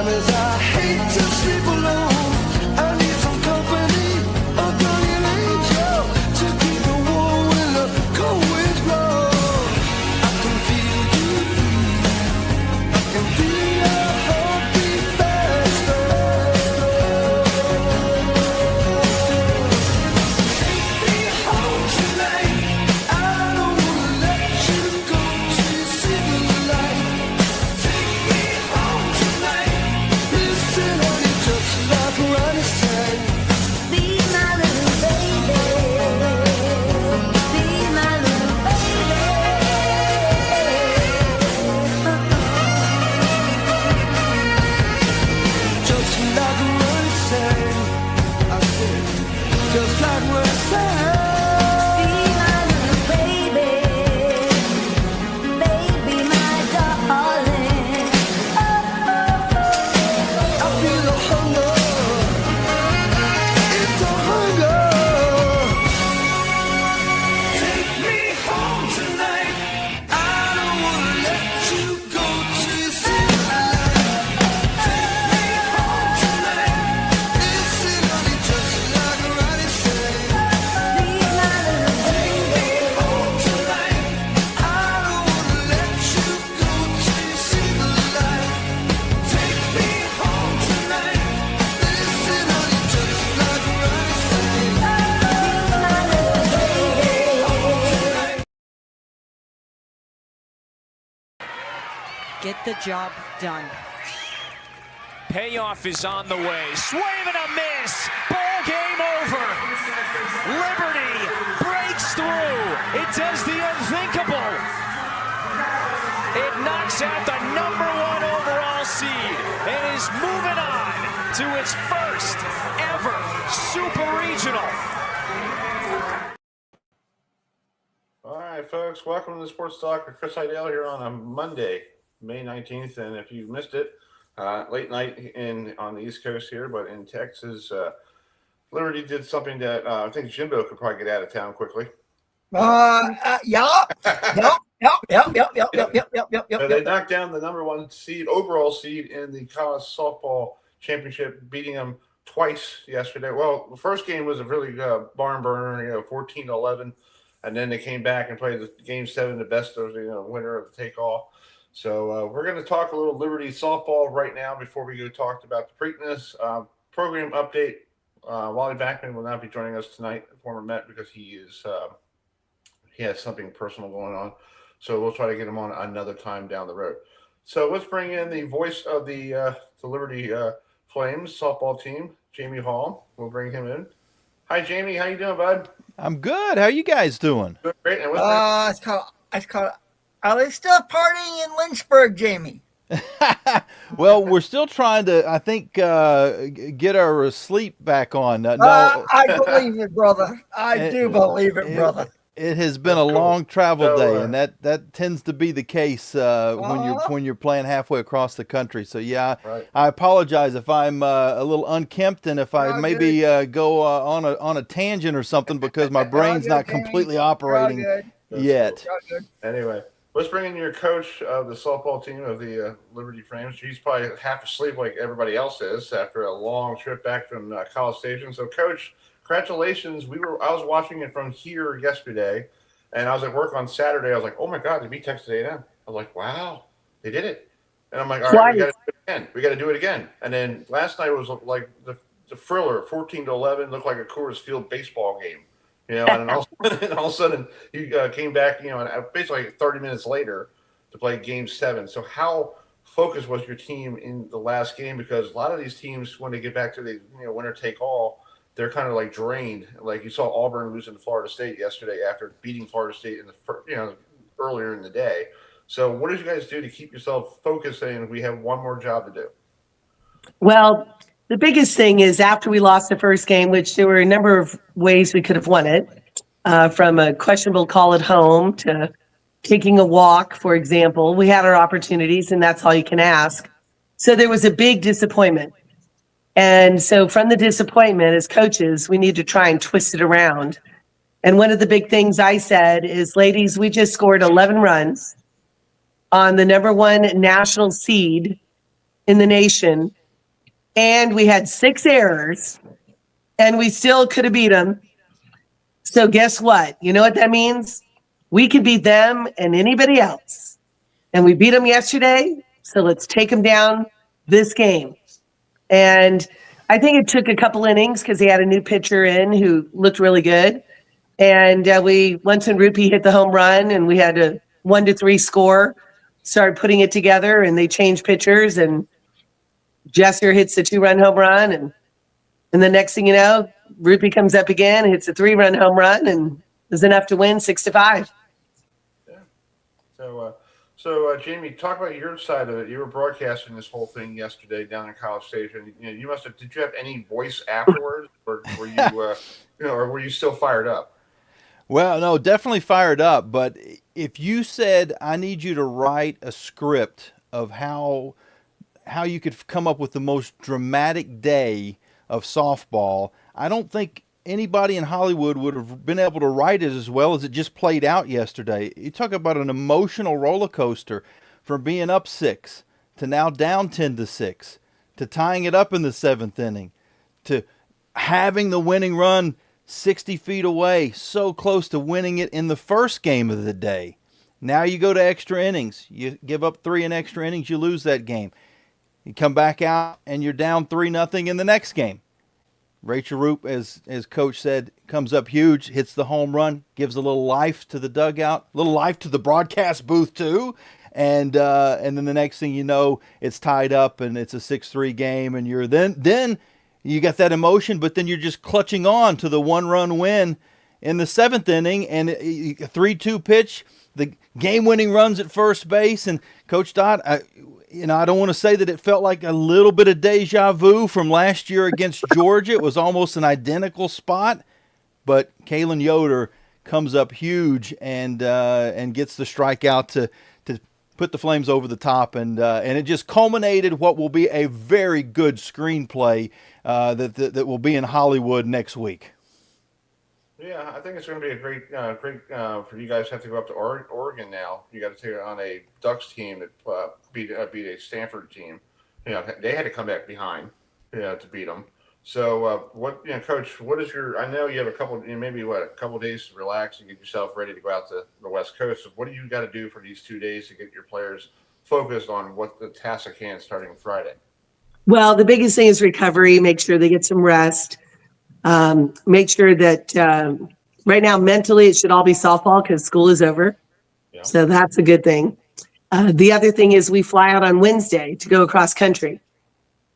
as I hate to sleep alone. I need some company, a guardian angel to keep the warm when the cold winds blow. I can feel you breathe, I can feel your heartbeat faster. Take me home tonight. I don't wanna let you go till you see the light. Take me home tonight. Listen, honey, just like Ronnie sang. Be my little baby. Be my little baby. Just like Ronnie sang. I said, just like Ronnie sang. Be my little baby. Baby, my darling. I feel a hunger. It's a hunger. Take me home tonight. I don't wanna let you go till you see the light. Take me home tonight. Listen, honey, just like Ronnie said. Be my little baby. Take me home tonight. I don't wanna let you go till you see the light. Take me home tonight. Listen, honey, just like Ronnie said. Be my little baby. Get the job done. Payoff is on the way. Swing and a miss. Ball game over. Liberty breaks through. It does the unthinkable. It knocks out the #1 overall seed and is moving on to its first ever Super Regional. All right, folks, welcome to the Sports Talk with Chris Heidel here on a Monday, May 19th. And if you missed it, late night on the East Coast here, but in Texas, Liberty did something that I think Jimbo could probably get out of town quickly. Yeah. So they knocked down the #1 seed, overall seed in the college softball championship, beating them twice yesterday. Well, the first game was a really barn burner, 14-11. And then they came back and played the game 7, the best of winner of the take-all. So we're going to talk a little Liberty softball right now before we go talk about the Preakness program update. Wally Backman will not be joining us tonight, former Met, because he has something personal going on. So we'll try to get him on another time down the road. So let's bring in the voice of the Liberty Flames softball team, Jamie Hall. We'll bring him in. Hi, Jamie. How you doing, bud? I'm good. How you guys doing? Great. And It's called. Are they still partying in Lynchburg, Jamie? Well, we're still trying to, I think, get our sleep back on. No, I believe it, brother. I do believe it, brother. It has been a long travel day, and that tends to be the case when you're playing halfway across the country. So yeah, Right. I apologize if I'm a little unkempt and if I maybe go on a tangent or something because my brain's not completely operating yet. Anyway, let's bring in your coach of the softball team of the Liberty Flames. He's probably half asleep like everybody else is after a long trip back from College Station. So, Coach, congratulations. I was watching it from here yesterday, and I was at work on Saturday. I was like, oh, my God, they beat Texas A&M. I was like, wow, they did it. And I'm like, all right, we got to do it again. We got to do it again. And then last night was like the thriller, 14-11, looked like a Coors Field baseball game. And then all of a sudden you came back, basically 30 minutes later to play Game 7. So how focused was your team in the last game? Because a lot of these teams, when they get back to the winner take all, they're kind of like drained. Like you saw Auburn losing to Florida State yesterday after beating Florida State in the earlier in the day. So what did you guys do to keep yourself focused, saying we have one more job to do? Well, the biggest thing is after we lost the first game, which there were a number of ways we could have won it, from a questionable call at home to taking a walk, for example. We had our opportunities, and that's all you can ask. So there was a big disappointment. And so from the disappointment, as coaches, we need to try and twist it around. And one of the big things I said is, ladies, we just scored 11 runs on the #1 national seed in the nation, and we had 6 errors, and we still could have beat them. So guess what? You know what that means? We could beat them and anybody else. And we beat them yesterday, so let's take them down this game. And I think it took a couple innings because he had a new pitcher in who looked really good. And once when Rupee hit the home run and we had a 1-3 score, started putting it together, and they changed pitchers, and Jesser hits the 2-run home run, and the next thing you know, Rupee comes up again, hits a 3-run home run, and is enough to win 6-5. Yeah. So Jamie, talk about your side of it. You were broadcasting this whole thing yesterday down in College Station. You must have. Did you have any voice afterwards, or were you, or were you still fired up? Well, no, definitely fired up. But if you said, I need you to write a script of how you could come up with the most dramatic day of softball, I don't think anybody in Hollywood would have been able to write it as well as it just played out yesterday. You talk about an emotional roller coaster from being up 6 to now down 10-6 to tying it up in the 7th inning to having the winning run 60 feet away, so close to winning it in the first game of the day. Now you go to extra innings. You give up 3 in extra innings, you lose that game. You come back out and you're down 3-0 in the next game. Rachel Roop, as Coach said, comes up huge, hits the home run, gives a little life to the dugout, a little life to the broadcast booth too. And then the next thing you know, it's tied up and it's a 6-3 game, and you're then you got that emotion, but then you're just clutching on to the 1-run win in the 7th inning, and a 3-2 pitch, the game-winning runs at first base, and Coach Dodd, I don't want to say that it felt like a little bit of deja vu from last year against Georgia. It was almost an identical spot, but Kalen Yoder comes up huge and gets the strikeout to put the Flames over the top, and it just culminated what will be a very good screenplay that will be in Hollywood next week. Yeah, I think it's going to be a great for you guys to have to go up to Oregon now. You got to take on a Ducks team that beat a Stanford team. They had to come back behind, to beat them. So, Coach, what is your? I know you have a couple days to relax and get yourself ready to go out to the West Coast. So what do you got to do for these 2 days to get your players focused on what the task at hand starting Friday? Well, the biggest thing is recovery. Make sure they get some rest. Make sure that right now mentally it should all be softball because school is over. Yeah. So that's a good thing. The other thing is we fly out on Wednesday to go across country.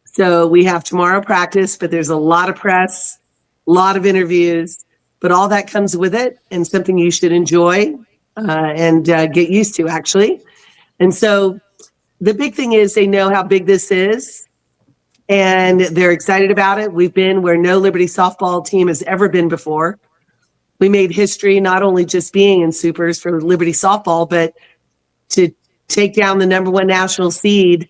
So we have tomorrow practice, but there's a lot of press, a lot of interviews, but all that comes with it and something you should enjoy and get used to, actually. And so the big thing is they know how big this is, and they're excited about it. We've been where no Liberty softball team has ever been before. We made history not only just being in Supers for Liberty softball, but to take down the #1 national seed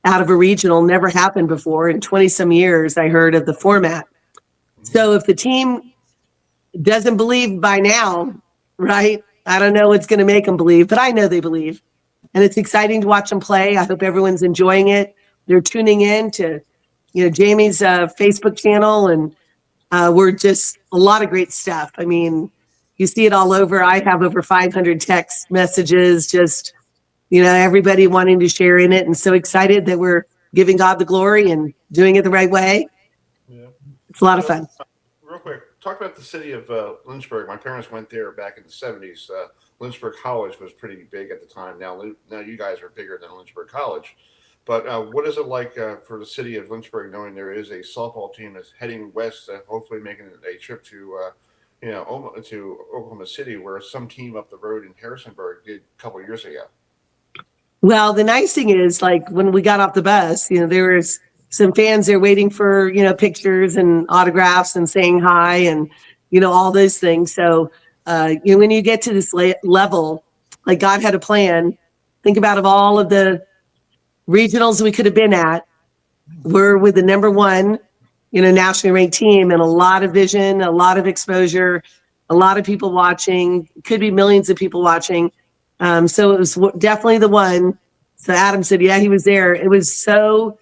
out of a regional never happened before. In 20-some years, I heard of the format. So if the team doesn't believe by now, right, I don't know what's going to make them believe, but I know they believe. And it's exciting to watch them play. I hope everyone's enjoying it. They're tuning in to Jamie's Facebook channel, and we're just a lot of great stuff. I mean, you see it all over. I have over 500 text messages, just, everybody wanting to share in it, and so excited that we're giving God the glory and doing it the right way. Yeah. It's a lot of fun. Real quick, talk about the city of Lynchburg. My parents went there back in the 70s. Lynchburg College was pretty big at the time. Now you guys are bigger than Lynchburg College. But what is it like for the city of Lynchburg, knowing there is a softball team that's heading west, hopefully making a trip to Oklahoma City, where some team up the road in Harrisonburg did a couple of years ago? Well, the nice thing is, like, when we got off the bus, there was some fans there waiting for, pictures and autographs and saying hi and, all those things. So, when you get to this level, like, God had a plan. Think about all of the regionals we could have been at. We're with the #1, nationally ranked team, and a lot of vision, a lot of exposure, a lot of people watching, could be millions of people watching. So it was definitely the one. So Adam said, yeah, he was there. It was so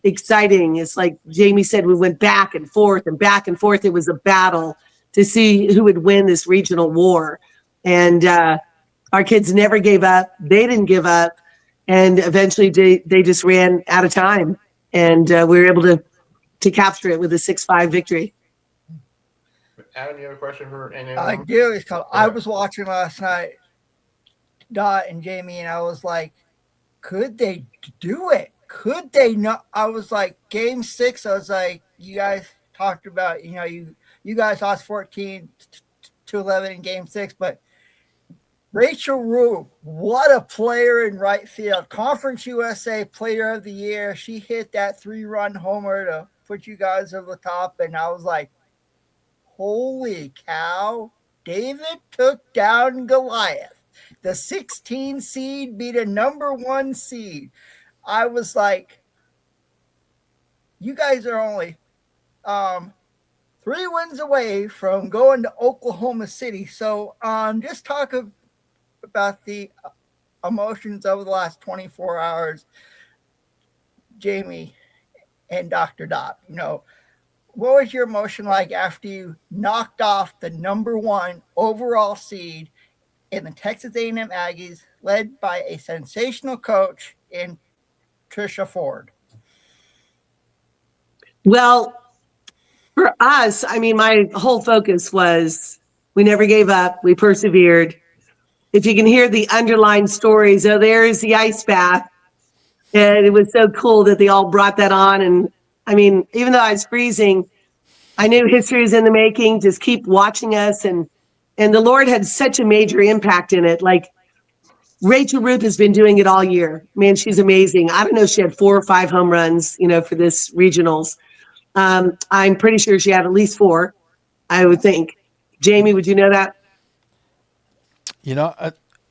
exciting. It's like Jamie said, we went back and forth and back and forth. It was a battle to see who would win this regional war. And our kids never gave up. They didn't give up. And eventually they just ran out of time. And we were able to capture it with a 6-5 victory. Adam, you have a question for anyone? I do. It's called, I was watching last night, Dot and Jamie, and I was like, could they do it? Could they not? I was like, game 6, I was like, you guys talked about, you guys lost 14-11 in game 6, but Rachel Rue, what a player in right field. Conference USA Player of the Year. She hit that 3-run homer to put you guys over the top, and I was like, holy cow. David took down Goliath. The 16 seed beat a number 1 seed. I was like, you guys are only 3 wins away from going to Oklahoma City. So just talk about the emotions over the last 24 hours, Jamie and Dr. Dot. What was your emotion like after you knocked off the number 1 overall seed in the Texas A&M Aggies, led by a sensational coach in Trisha Ford? Well, for us, my whole focus was we never gave up. We persevered. If you can hear the underlying stories, there's the ice bath. And it was so cool that they all brought that on. And even though I was freezing, I knew history was in the making. Just keep watching us. And the Lord had such a major impact in it. Like Rachel Ruth has been doing it all year. Man, she's amazing. I don't know if she had 4 or 5 home runs, for this regionals. I'm pretty sure she had at least 4, I would think. Jamie, would you know that?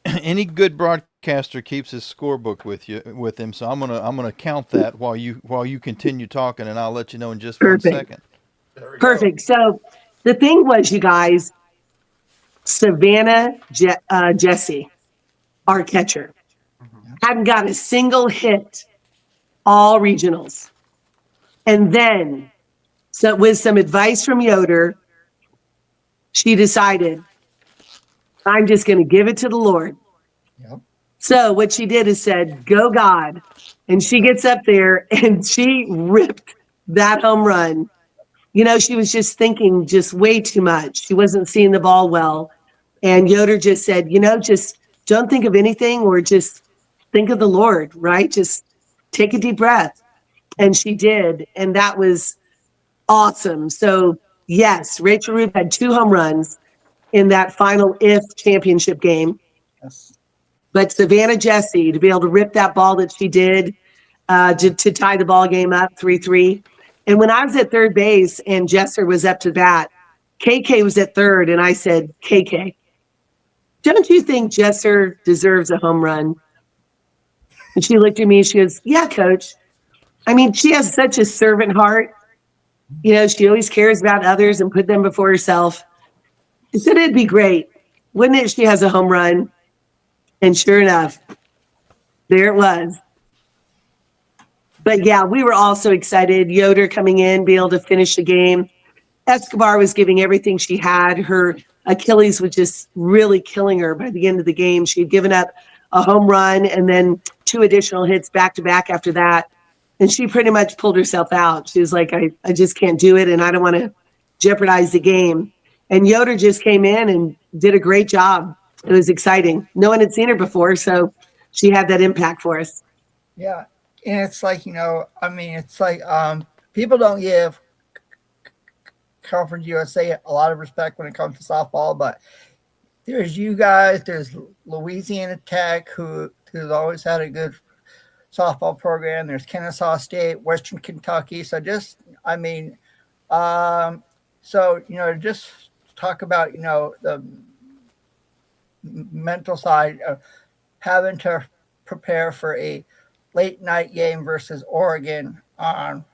Any good broadcaster keeps his scorebook with him. So I'm gonna count that while you continue talking, and I'll let you know in just Perfect. 1 second. Perfect. So the thing was, you guys, Savannah Jesse, our catcher, hadn't got a single hit all regionals. And then, so with some advice from Yoder, she decided, I'm just going to give it to the Lord. Yep. So what she did is said, go God. And she gets up there and she ripped that home run. She was just thinking just way too much. She wasn't seeing the ball well. And Yoder just said, just don't think of anything, or just think of the Lord, right? Just take a deep breath. And she did. And that was awesome. So yes, Rachel Ruth had 2 home runs in that final IF championship game. Yes. But Savannah Jesse, to be able to rip that ball that she did to tie the ball game up 3-3. And when I was at third base and Jesser was up to bat, KK was at third, and I said, KK, don't you think Jesser deserves a home run? And she looked at me and she goes, yeah, coach. She has such a servant heart. She always cares about others and put them before herself. I said, it'd be great. Wouldn't it? She has a home run. And sure enough, there it was. But yeah, we were all so excited. Yoder coming in, be able to finish the game. Escobar was giving everything she had. Her Achilles was just really killing her by the end of the game. She had given up a home run and then 2 additional hits back to back after that. And she pretty much pulled herself out. She was like, I just can't do it, and I don't want to jeopardize the game. And Yoder just came in and did a great job. It was exciting. No one had seen her before, so she had that impact for us. Yeah. And it's like, it's like people don't give Conference USA a lot of respect when it comes to softball, but there's you guys, there's Louisiana Tech, who's always had a good softball program. There's Kennesaw State, Western Kentucky. So just talk about, the mental side of having to prepare for a late night game versus Oregon on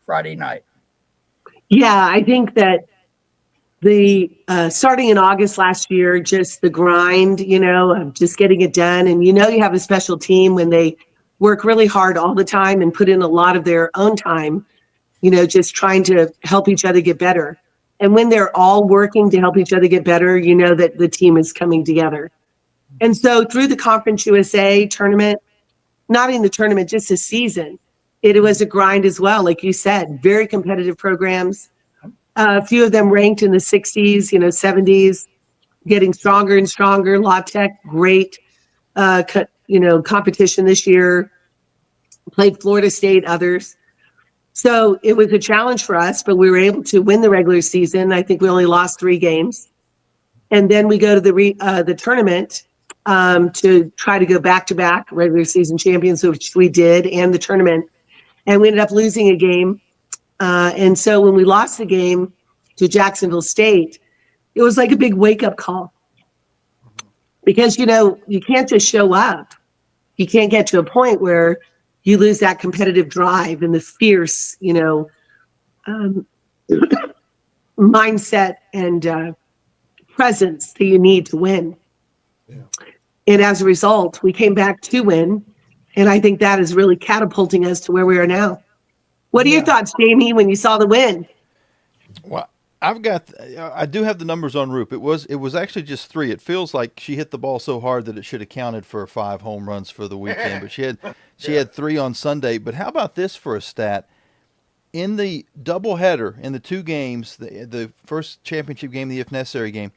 Friday night. Yeah, I think that the starting in August last year, just the grind, of just getting it done. And you have a special team when they work really hard all the time and put in a lot of their own time, just trying to help each other get better. And when they're all working to help each other get better, you know that the team is coming together. And so through the Conference USA tournament, not in the tournament, just the season, it was a grind as well. Like you said, very competitive programs. A few of them ranked in the 60s, 70s, getting stronger and stronger. La Tech, great, competition this year. Played Florida State, others. So it was a challenge for us, but we were able to win the regular season. I think we only lost 3 games. And then we go to the tournament to try to go back-to-back regular season champions, which we did, and the tournament. And we ended up losing a game. And so when we lost the game to Jacksonville State, it was like a big wake-up call. Because, you can't just show up. You can't get to a point where you lose that competitive drive and the fierce, mindset and presence that you need to win. Yeah. And as a result, we came back to win. And I think that is really catapulting us to where we are now. What are your thoughts, Jamie, when you saw the win? Well, I do have the numbers on Roop. It was actually just 3. It feels like she hit the ball so hard that it should have counted for 5 home runs for the weekend, but she had 3 on Sunday. But how about this for a stat? In the doubleheader, in the 2 games, the first championship game, the if necessary game,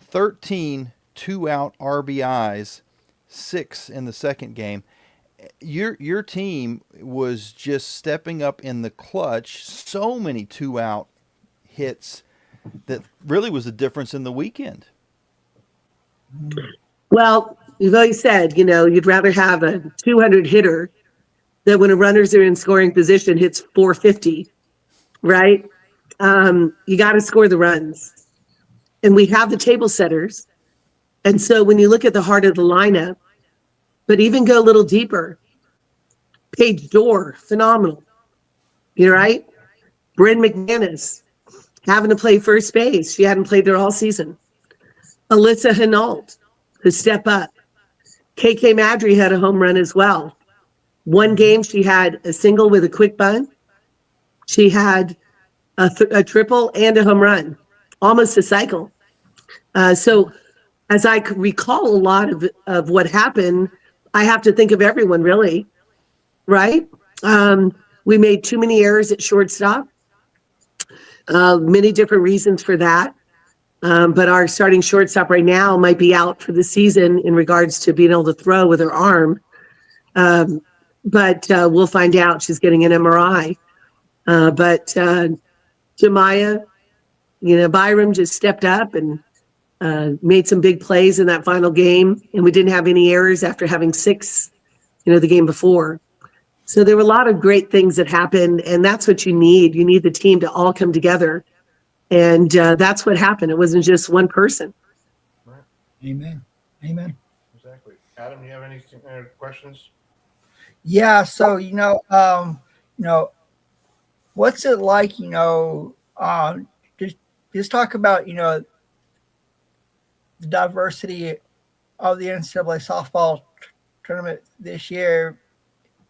13 2-out RBIs, 6 in the second game. Your team was just stepping up in the clutch. So many 2-out hits that really was the difference in the weekend. Well, you've always said, you'd rather have a 200 hitter that when a runners are in scoring position hits 450, right? You got to score the runs. And we have the table setters. And so when you look at the heart of the lineup, but even go a little deeper, Paige Dorr, phenomenal. You're right. Bryn McManus, having to play first base. She hadn't played there all season. Alyssa Hinault to step up. KK Madry had a home run as well. One game, she had a single with a quick bunt. She had a triple and a home run, almost a cycle. So as I recall a lot of what happened, I have to think of everyone, really, right? We made too many errors at shortstop. Many different reasons for that. But our starting shortstop right now might be out for the season in regards to being able to throw with her arm. But we'll find out. She's getting an MRI. But Jemiah, Byram just stepped up and made some big plays in that final game. And we didn't have any errors after having 6, the game before. So there were a lot of great things that happened, and that's what you need. You need the team to all come together, and that's what happened. It wasn't just one person. Right. Amen. Exactly. Adam, you have any questions? Yeah. So what's it like? Just talk about the diversity of the NCAA softball tournament this year.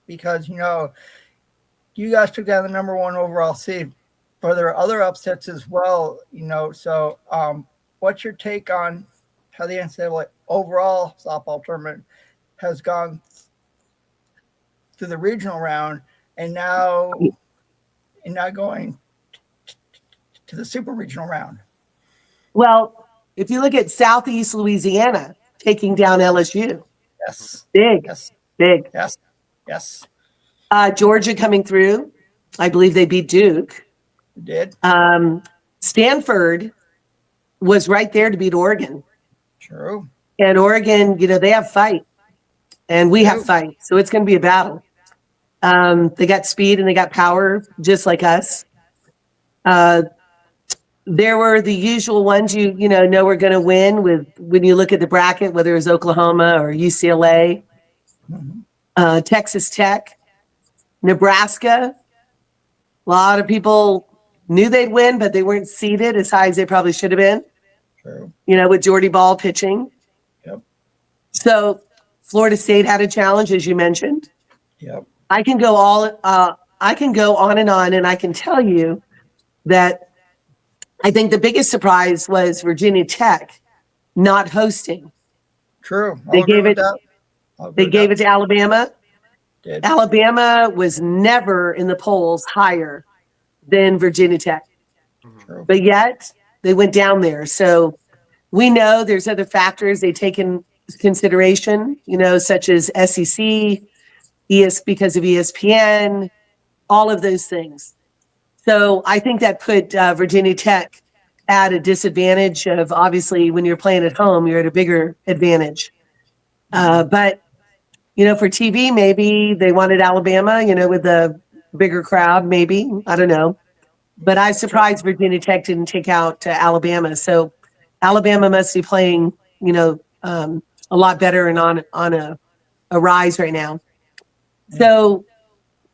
Because, you guys took down the number 1 overall seed, but there are other upsets as well, So what's your take on how the NCAA overall softball tournament has gone through the regional round and now going to the super regional round? Well, if you look at Southeast Louisiana taking down LSU. Yes. Big. Yes. Big. Yes. Yes. Georgia coming through. I believe they beat Duke. Did. Stanford was right there to beat Oregon. True. And Oregon, they have fight. And we have fight. So it's going to be a battle. They got speed and they got power, just like us. There were the usual ones know we're going to win when you look at the bracket, whether it's Oklahoma or UCLA. Mm-hmm. Texas Tech, Nebraska. A lot of people knew they'd win, but they weren't seeded as high as they probably should have been. True. With Jordy Ball pitching. Yep. So Florida State had a challenge, as you mentioned. Yep. I can go on, and I can tell you that I think the biggest surprise was Virginia Tech not hosting. True. They I'll agree gave with it. that. I'll agree They with gave that. it to Alabama. Did. Alabama was never in the polls higher than Virginia Tech, True. but yet they went down there. So we know there's other factors they take in consideration, such as SEC, because of ESPN, all of those things. So I think that put Virginia Tech at a disadvantage of, obviously, when you're playing at home, you're at a bigger advantage. But, for TV, maybe they wanted Alabama, with a bigger crowd, maybe. I don't know. But I was surprised Virginia Tech didn't take out Alabama. So Alabama must be playing, a lot better and on a rise right now. So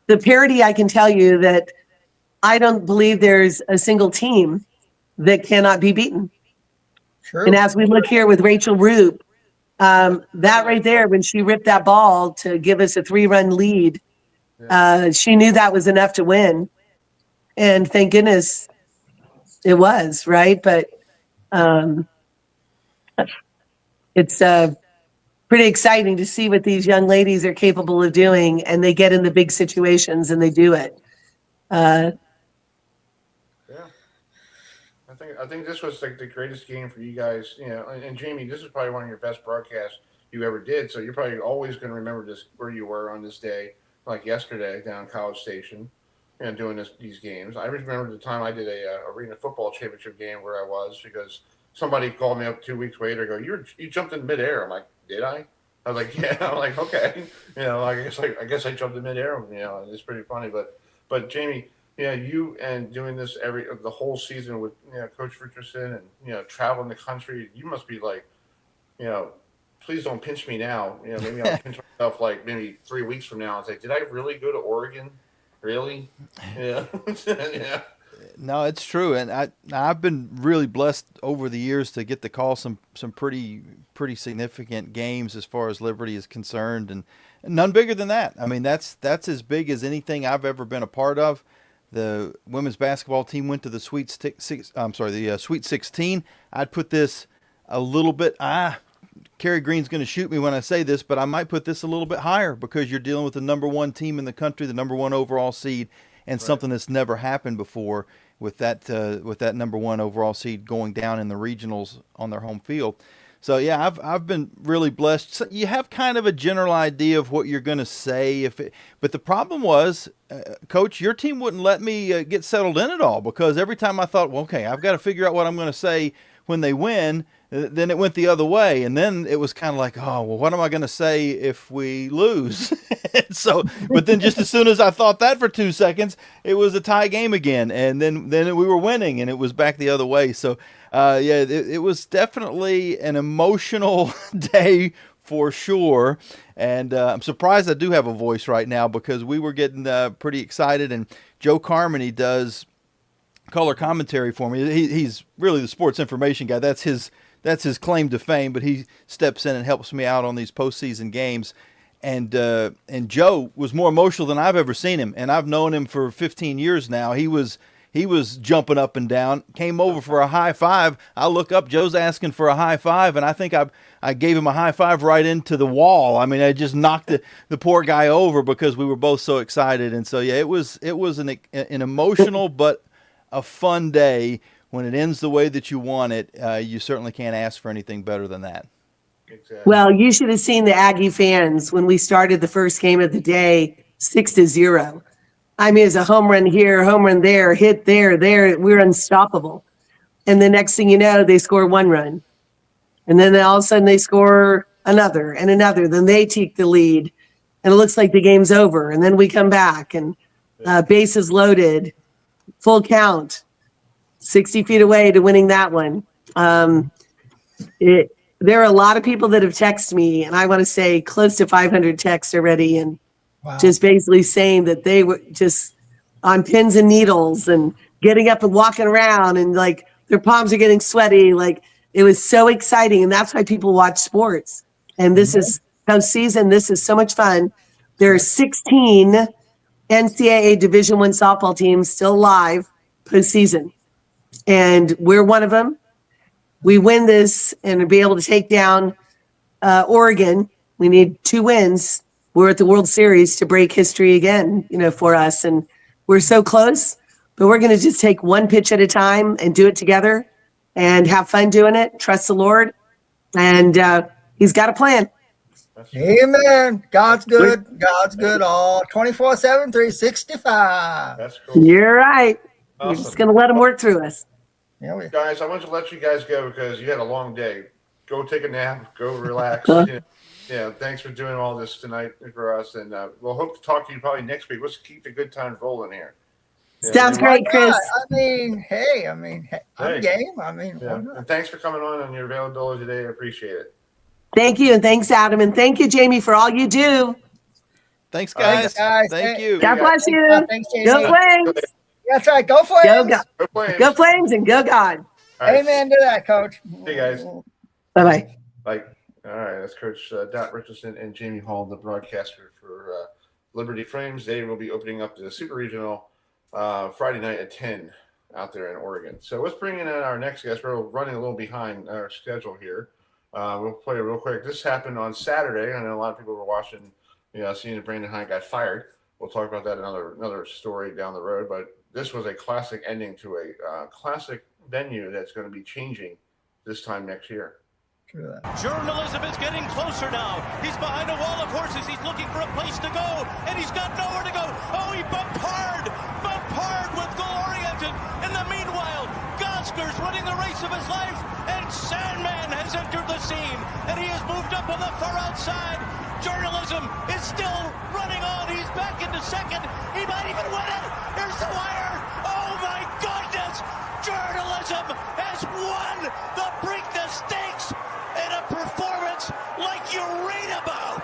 the parity, I can tell you that I don't believe there's a single team that cannot be beaten. True. And as we look here with Rachel Roop, that right there, when she ripped that ball to give us a 3-run lead, she knew that was enough to win. And thank goodness it was, right? But it's pretty exciting to see what these young ladies are capable of doing, and they get in the big situations and they do it. I think this was like the greatest game for you guys, and Jamie, this is probably one of your best broadcasts you ever did. So you're probably always going to remember this, where you were on this day, like yesterday down College Station, doing these games. I remember the time I did a arena football championship game where I was, because somebody called me up 2 weeks later, you jumped in midair. I'm like, did I? I was like, yeah. I'm like, okay. I guess I jumped in midair. It's pretty funny. But Jamie, you and doing this the whole season with Coach Richardson and traveling the country, you must be like, please don't pinch me now. Maybe I'll pinch myself like maybe 3 weeks from now and say, did I really go to Oregon? Really? Yeah. Yeah. No, it's true, and I've been really blessed over the years to get to call some pretty significant games as far as Liberty is concerned, and none bigger than that. I mean, that's as big as anything I've ever been a part of. The women's basketball team went to the Sweet 16. I'd put this a little bit. Kerry Green's going to shoot me when I say this, but I might put this a little bit higher, because you're dealing with the number one team in the country, the number one overall seed, and something that's never happened before with that number one overall seed going down in the regionals on their home field. So yeah, I've been really blessed. So you have kind of a general idea of what you're going to say, but the problem was, Coach, your team wouldn't let me get settled in at all, because every time I thought, well, okay, I've got to figure out what I'm going to say when they win, then it went the other way, and then it was kind of like, oh, well, what am I going to say if we lose? But then just as soon as I thought that for 2 seconds, it was a tie game again, and then we were winning, and it was back the other way. So, it was definitely an emotional day for sure, and I'm surprised I do have a voice right now, because we were getting pretty excited, and Joe Carmody does color commentary for me. He's really the sports information guy. That's his claim to fame, but he steps in and helps me out on these postseason games. And Joe was more emotional than I've ever seen him, and I've known him for 15 years now. He was jumping up and down, came over for a high five. I look up, Joe's asking for a high five, and I think I gave him a high five right into the wall. I mean, I just knocked the poor guy over because we were both so excited. And so, yeah, it was an emotional but a fun day. When it ends the way that you want it, you certainly can't ask for anything better than that. Exactly. Well, you should have seen the Aggie fans when we started the first game of the day, 6-0. I mean, it's a home run here, home run there, hit there. We're unstoppable. And the next thing you know, they score 1 run. And then all of a sudden they score another and another. Then they take the lead. And it looks like the game's over. And then we come back and bases loaded, full count, 60 feet away to winning that one. There are a lot of people that have texted me, and I want to say close to 500 texts already, and just basically saying that they were just on pins and needles and getting up and walking around, and like their palms are getting sweaty. Like, it was so exciting, and that's why people watch sports. And this is postseason. This is so much fun. There are 16 NCAA Division I softball teams still live postseason, and we're one of them. We win this and be able to take down Oregon. We need 2 wins. We're at the World Series to break history again, for us. And we're so close, but we're going to just take one pitch at a time and do it together and have fun doing it. Trust the Lord. And he's got a plan. Amen. God's good. God's good all 24/7, 365. That's cool. You're right. Awesome. We're just going to let him work through us. Yeah, Guys, I wanted to let you guys go because you had a long day. Go take a nap. Go relax. Yeah, thanks for doing all this tonight for us, and we'll hope to talk to you probably next week. Let's keep the good times rolling here. Yeah, Sounds great, Chris. Hey, I'm Hey. game. Yeah. Why not? And thanks for coming on and your availability today. I appreciate it. Thank you. And thanks, Adam. And thank you, Jamie, for all you do. Thanks, guys. guys. Thank Hey. you. God bless you. Thanks, Jamie. Go Flames. That's right. Go Flames. Go, God. Go Flames. Go Flames and go God. All right. Amen to that, Coach. Hey, guys. Bye-bye. All right, that's Coach Dot Richardson and Jamie Hall, the broadcaster for Liberty Frames. They will be opening up the Super Regional Friday night at 10 out there in Oregon. So let's bring in our next guest. We're running a little behind our schedule here. We'll play it real quick. This happened on Saturday. I know a lot of people were watching, seeing that Brandon Hahn got fired. We'll talk about that another story down the road. But this was a classic ending to a classic venue that's going to be changing this time next year. Journalism is getting closer now. He's behind a wall of horses. He's looking for a place to go, and he's got nowhere to go. Oh, he bumped hard with goal-oriented. In the meanwhile, Gosker's running the race of his life, and Sandman has entered the scene, and he has moved up on the far outside. Journalism is still running on. He's back into second. He might even win it. Here's the wire. Oh, my goodness. Journalism has won the Preakness Stakes in a performance like you read about.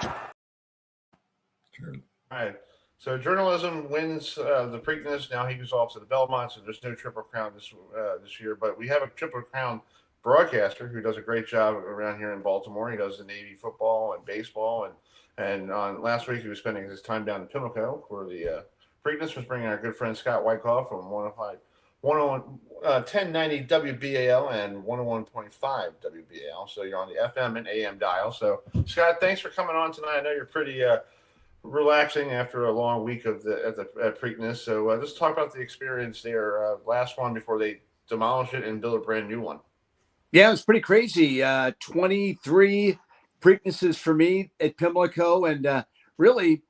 All right. So journalism wins the Preakness. Now he goes off to the Belmont, so there's no Triple Crown this year. But we have a Triple Crown broadcaster who does a great job around here in Baltimore. He does the Navy football and baseball. And on last week, he was spending his time down in Pimlico for the Preakness. Was bringing our good friend Scott Wykoff from 1090 WBAL and 101.5 WBAL. So you're on the FM and AM dial. So Scott, thanks for coming on tonight. I know you're pretty relaxing after a long week at Preakness. So let's talk about the experience there. Last one before they demolish it and build a brand new one. Yeah, it was pretty crazy. 23 Preaknesses for me at Pimlico. And really,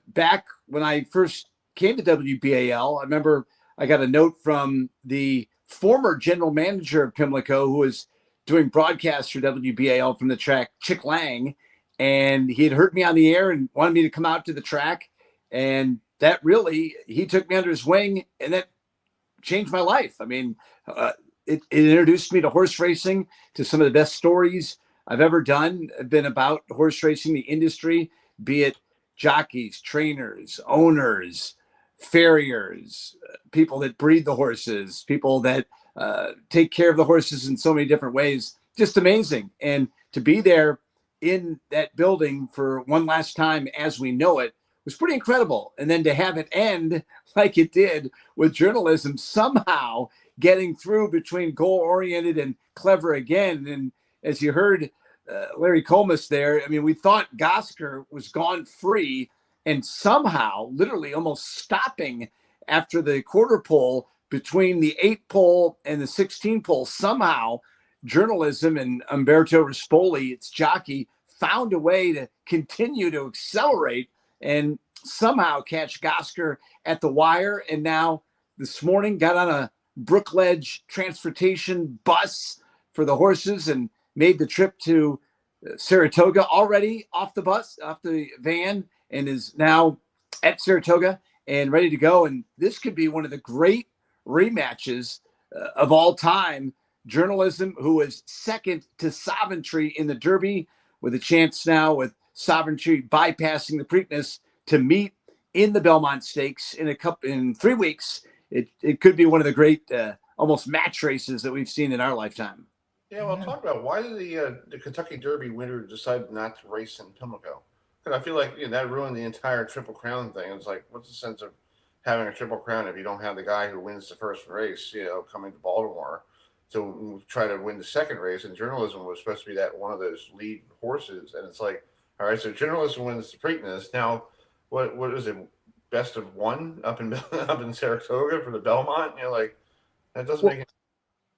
back when I first came to WBAL, I remember I got a note from the former general manager of Pimlico who was doing broadcasts for WBAL from the track, Chick Lang. And he had heard me on the air and wanted me to come out to the track. And that really, he took me under his wing, and that changed my life. I mean, it introduced me to horse racing, to some of the best stories I've ever done have been about horse racing, the industry, be it jockeys, trainers, owners, farriers, people that breed the horses, people that take care of the horses in so many different ways. Just amazing. And to be there in that building for one last time as we know it was pretty incredible. And then to have it end like it did, with journalism somehow getting through between goal-oriented and clever again. And as you heard Larry Comas there, I mean, we thought Gosker was gone free, and somehow literally almost stopping after the quarter pole between the 8 pole and the 16 pole. Somehow journalism and Umberto Rispoli, its jockey, found a way to continue to accelerate and somehow catch Gosker at the wire. And now this morning got on a Brookledge transportation bus for the horses and made the trip to Saratoga, already off the van, and is now at Saratoga and ready to go. And this could be one of the great rematches of all time. Journalism, who was second to Sovereignty in the Derby, with a chance now with Sovereignty bypassing the Preakness to meet in the Belmont Stakes in 3 weeks. It could be one of the great almost match races that we've seen in our lifetime. Yeah, well, talk about why did the Kentucky Derby winner decide not to race in Pimlico? Because I feel like that ruined the entire Triple Crown thing. It's like, what's the sense of having a Triple Crown if you don't have the guy who wins the first race, coming to Baltimore to try to win the second race? And journalism was supposed to be that one of those lead horses. And it's like, all right, so journalism wins the Preakness. Now, what is it? Best of one up in up in Saratoga for the Belmont? Like that doesn't make any.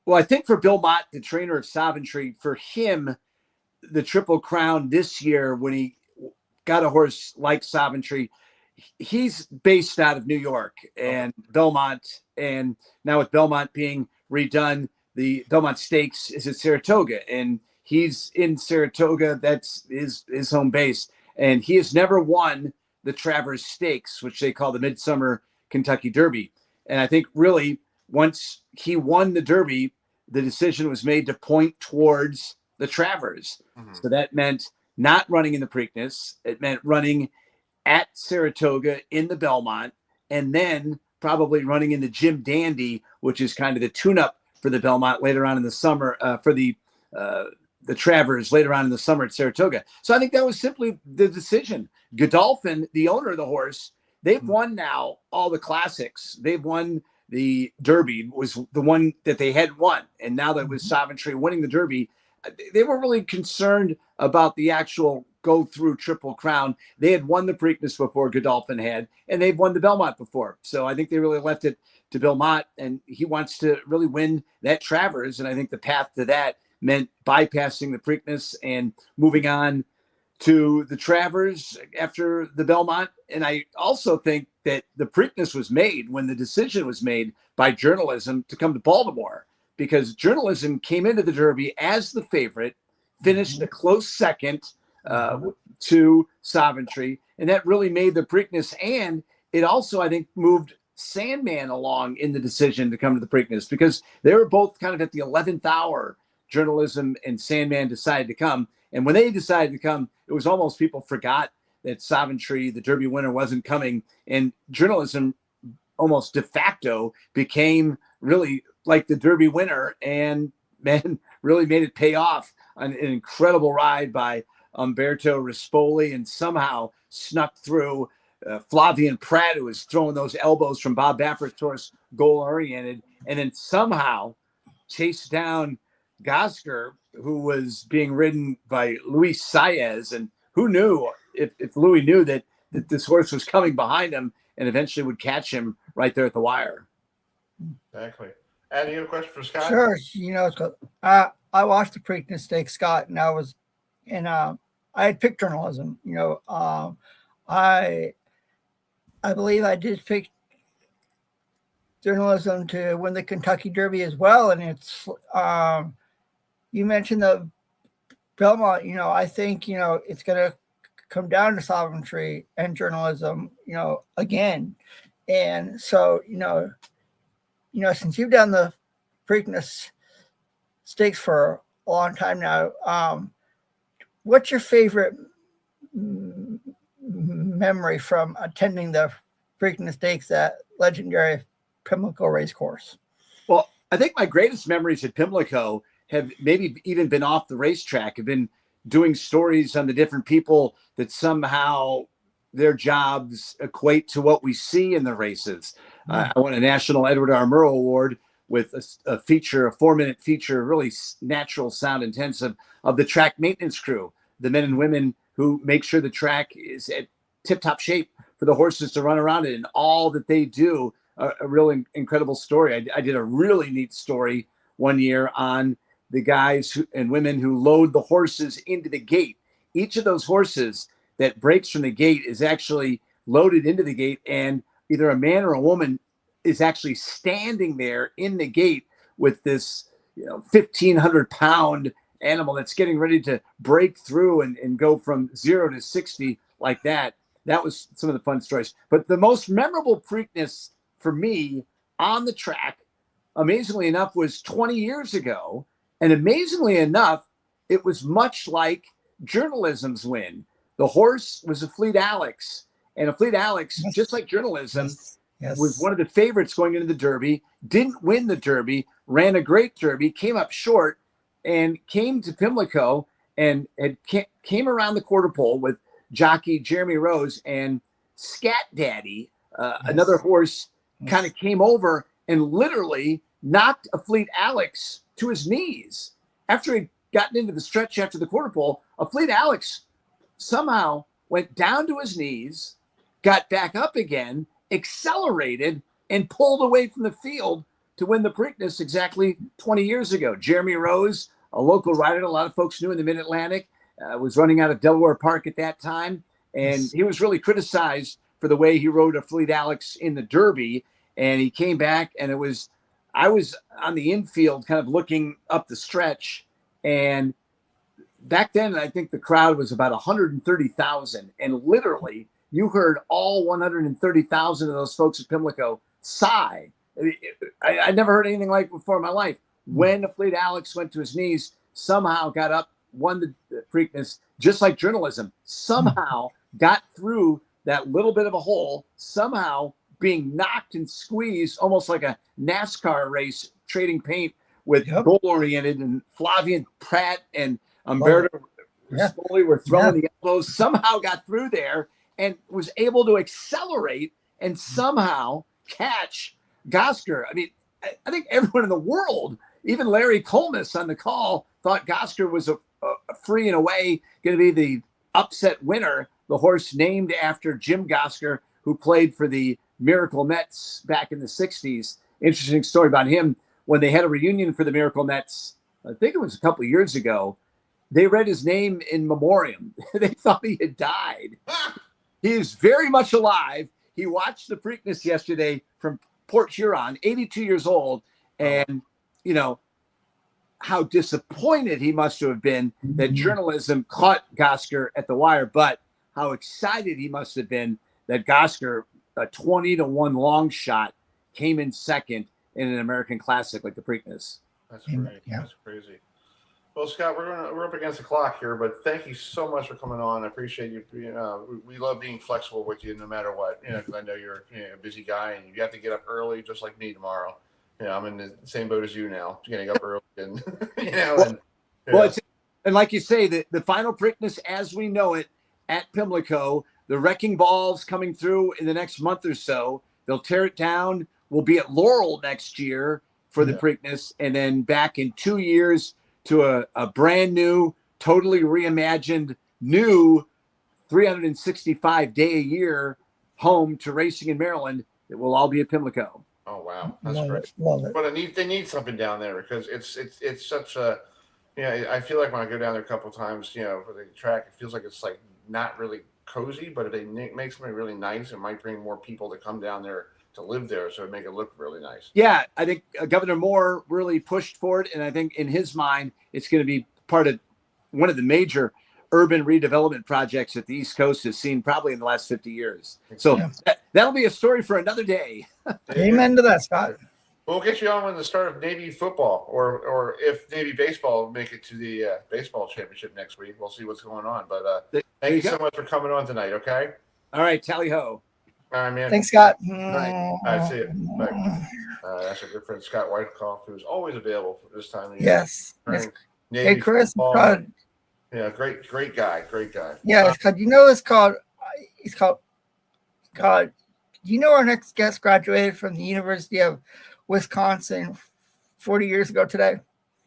Well, I think for Bill Mott, the trainer of Savantry, for him, the Triple Crown this year, when he got a horse like Savantry, he's based out of New York and Belmont. And now with Belmont being redone, the Belmont Stakes is at Saratoga. And he's in Saratoga. That's his home base. And he has never won the Travers Stakes, which they call the Midsummer Kentucky Derby. And I think really once he won the Derby, the decision was made to point towards the Travers. Mm-hmm. So that meant not running in the Preakness. It meant running at Saratoga in the Belmont, and then probably running in the Jim Dandy, which is kind of the tune-up for the Belmont later on in the summer, for the Travers later on in the summer at Saratoga. So I think that was simply the decision. Godolphin, the owner of the horse, they've won now all the classics. They've won the Derby, was the one that they had won. And now that with Savantry winning the Derby, they were really concerned about the actual go-through Triple Crown. They had won the Preakness before Godolphin had, and they've won the Belmont before. So I think they really left it to Bill Mott, and he wants to really win that Travers. And I think the path to that meant bypassing the Preakness and moving on to the Travers after the Belmont. And I also think that the Preakness was made when the decision was made by journalism to come to Baltimore, because journalism came into the Derby as the favorite, finished a close second to Savantry, and that really made the Preakness. And it also, I think, moved Sandman along in the decision to come to the Preakness, because they were both kind of at the 11th hour. Journalism and Sandman decided to come. And when they decided to come, it was almost people forgot that Savantry, the Derby winner, wasn't coming. And journalism almost de facto became really like the Derby winner, and man, really made it pay off on an incredible ride by Umberto Rispoli, and somehow snuck through Flavian Pratt, who was throwing those elbows from Bob Baffert's horse, goal oriented, and then somehow chased down Gosker, who was being ridden by Luis Saez. And who knew if Louis knew that this horse was coming behind him and eventually would catch him right there at the wire. Exactly. And you have a question for Scott? Sure. I watched the Preakness Stakes, Scott, and I had picked journalism. I believe I did pick journalism to win the Kentucky Derby as well. And it's you mentioned the Belmont. I think it's going to come down to Savantry and journalism. Again, and so since you've done the Preakness Stakes for a long time now, what's your favorite memory from attending the Preakness Stakes at legendary Pimlico Racecourse? Well, I think my greatest memories at Pimlico have maybe even been off the racetrack, have been doing stories on the different people that somehow their jobs equate to what we see in the races. I won a National Edward R. Murrow Award with a feature, a 4-minute feature, really natural sound intensive, of the track maintenance crew, the men and women who make sure the track is at tip-top shape for the horses to run around it, and all that they do. A really incredible story. I did a really neat story one year on the guys and women who load the horses into the gate. Each of those horses that breaks from the gate is actually loaded into the gate, and either a man or a woman is actually standing there in the gate with this 1,500-pound animal that's getting ready to break through and go from 0 to 60 like that. That was some of the fun stories. But the most memorable Preakness for me on the track, amazingly enough, was 20 years ago. And amazingly enough, it was much like journalism's win. The horse was a Fleet Alex. And a Fleet Alex, just like journalism, was one of the favorites going into the Derby, didn't win the Derby, ran a great Derby, came up short, and came to Pimlico and came around the quarter pole with jockey Jeremy Rose and Scat Daddy, another horse, kind of came over and literally knocked a Fleet Alex to his knees. After he'd gotten into the stretch after the quarter pole, a Fleet Alex somehow went down to his knees, got back up again, accelerated, and pulled away from the field to win the Preakness exactly 20 years ago. Jeremy Rose, a local rider a lot of folks knew in the Mid-Atlantic, was running out of Delaware Park at that time, and he was really criticized for the way he rode a Fleet Alex in the Derby, and he came back, and I was on the infield kind of looking up the stretch, and back then I think the crowd was about 130,000, and literally you heard all 130,000 of those folks at Pimlico sigh. I never heard anything like it before in my life. When the Fleet Alex went to his knees, somehow got up, won the Preakness, just like journalism, somehow got through that little bit of a hole, somehow being knocked and squeezed, almost like a NASCAR race, trading paint with goal-oriented, and Flavian Pratt and Umberto Scully were throwing the elbows, somehow got through there and was able to accelerate and somehow catch Gosker. I mean, I think everyone in the world, even Larry Colmus on the call, thought Gosker was a free and away going to be the upset winner. The horse named after Jim Gosker, who played for the Miracle Mets back in the 60s. Interesting story about him. When they had a reunion for the Miracle Mets, I think it was a couple of years ago, they read his name in memoriam. They thought he had died. He is very much alive. He watched the Preakness yesterday from Port Huron, 82 years old. And, you know, how disappointed he must have been that journalism caught Gosker at the wire, but how excited he must have been that Gosker, a 20-1 long shot, came in second in an American Classic like the Preakness. That's great. Yeah. That's crazy. Well, Scott, we're up against the clock here, but thank you so much for coming on. I appreciate you. We love being flexible with you no matter what. Because I know you're a busy guy and you have to get up early, just like me tomorrow. I'm in the same boat as you now, getting up early, and and like you say, the final Preakness as we know it at Pimlico, the wrecking ball's coming through in the next month or so. They'll tear it down. We'll be at Laurel next year for the Preakness, and then back in 2 years to a brand new, totally reimagined, new 365-day-a-year home to racing in Maryland. It will all be at Pimlico. Oh wow, that's great! Love it. But they need something down there because it's such a, I feel like when I go down there a couple of times, for the track, it feels like it's like not really cozy. But if they make something really nice, it might bring more people to come down there to live there, so it make it look really nice. Yeah, I think Governor Moore really pushed for it, and I think in his mind, it's going to be part of one of the major urban redevelopment projects that the East Coast has seen probably in the last 50 years. So that'll be a story for another day. Amen to that, Scott. We'll get you on when the start of Navy football, or if Navy baseball make it to the baseball championship next week. We'll see what's going on. But thank you so much for coming on tonight. Okay. All right, tally ho. All right, man. Thanks, Scott. All right, see you. Bye. That's our good friend Scott Wykoff, who's always available for this time of year. Yes. Hey, Chris. Yeah, great guy. Yeah, it's called. Our next guest graduated from the University of Wisconsin 40 years ago today.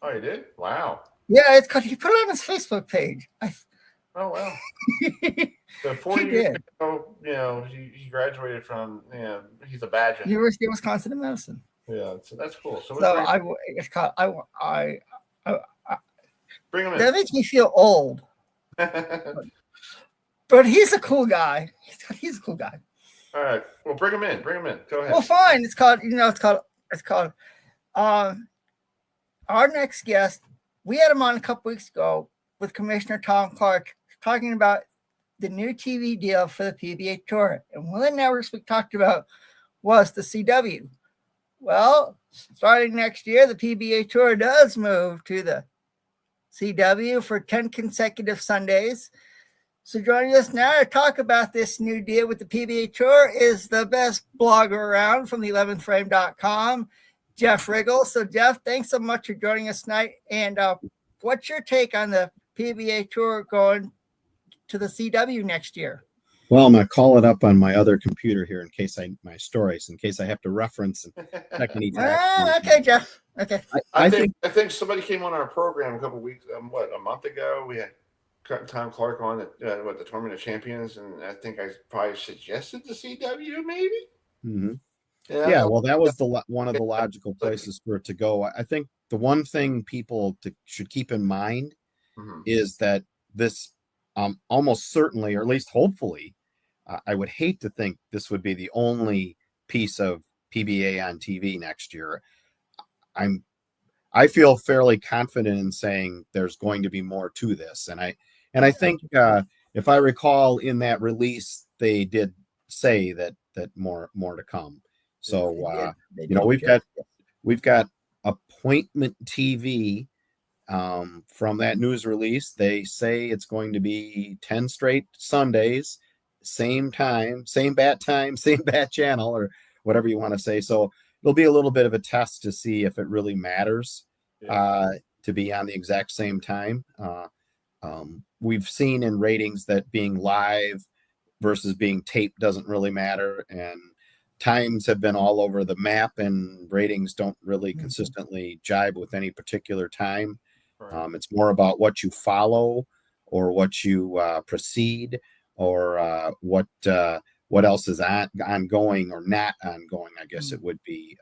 Oh, you did? Wow. Yeah, it's called. He put it on his Facebook page. Oh wow. So 40 years ago, he graduated from, he's a badger. University of Wisconsin in Madison. Yeah, so that's cool. So bring him in. That makes me feel old. But he's a cool guy. He's a cool guy. All right. Well, bring him in. Go ahead. Well, fine. It's called. Our next guest. We had him on a couple weeks ago with Commissioner Tom Clark talking about the new TV deal for the PBA Tour. And one of the networks we talked about was the CW. Well, starting next year, the PBA Tour does move to the CW for 10 consecutive Sundays. So joining us now to talk about this new deal with the PBA Tour is the best blogger around from the 11thframe.com, Jeff Richgels. So Jeff, thanks so much for joining us tonight. And what's your take on the PBA Tour going to the CW next year. Well, I'm going to call it up on my other computer here in case my stories, in case I have to reference and check any text. Okay, Jeff. Okay. I think somebody came on our program a couple weeks, a month ago. We had Tom Clark on the Tournament of Champions, and I think I probably suggested the CW maybe. Mm-hmm. Yeah, well, that was one of the logical places for it to go. I think the one thing people should keep in mind is that this almost certainly, or at least hopefully, I would hate to think this would be the only piece of PBA on TV next year. I feel fairly confident in saying there's going to be more to this, and I think if I recall in that release, they did say that more to come. So we've got Appointment TV from that news release. They say it's going to be 10 straight Sundays, same time, same bat channel, or whatever you want to say. So it'll be a little bit of a test to see if it really matters to be on the exact same time. We've seen in ratings that being live versus being taped doesn't really matter, and times have been all over the map, and ratings don't really consistently jibe with any particular time. Right. It's more about what you follow or what you precede, or what else is ongoing or not ongoing, I guess it would be.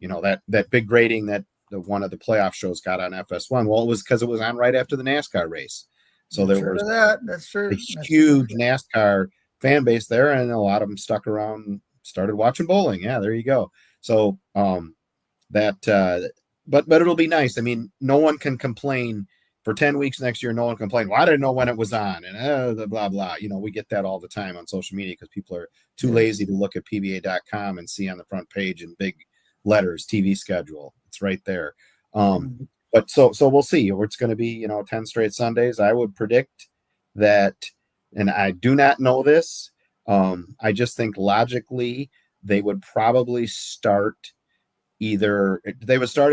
That big rating that one of the playoff shows got on FS1. Well, it was because it was on right after the NASCAR race. So there was that's true. A huge NASCAR fan base there, and a lot of them stuck around, started watching bowling. Yeah, there you go. So but it'll be nice. I mean, no one can complain for 10 weeks next year. No one complained, well, I didn't know when it was on, and blah blah. We get that all the time on social media because people are too lazy to look at PBA.com and see on the front page in big letters TV schedule. It's right there. But so we'll see. It's going to be 10 straight Sundays. I would predict that, and I do not know this. I just think logically they would probably start at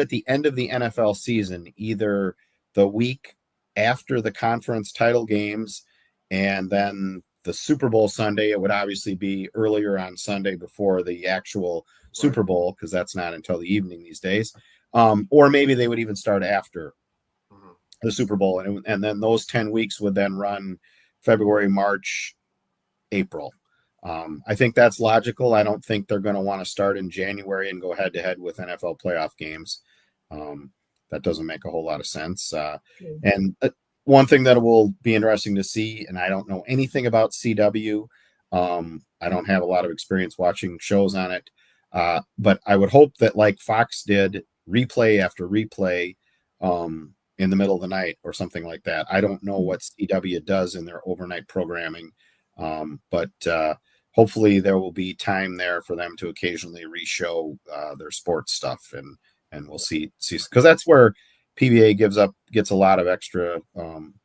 the end of the NFL season, either the week after the conference title games, and then the Super Bowl Sunday. It would obviously be earlier on Sunday before the actual Super Bowl, because that's not until the evening these days. Or maybe they would even start after the Super Bowl, and then those 10 weeks would then run February, March, April. I think that's logical. I don't think they're going to want to start in January and go head to head with NFL playoff games. That doesn't make a whole lot of sense. And one thing that will be interesting to see, and I don't know anything about CW. I don't have a lot of experience watching shows on it. But I would hope that, like Fox did, replay after replay in the middle of the night or something like that. I don't know what CW does in their overnight programming, but hopefully there will be time there for them to occasionally re-show their sports stuff, and we'll see, because that's where PBA gets a lot of extra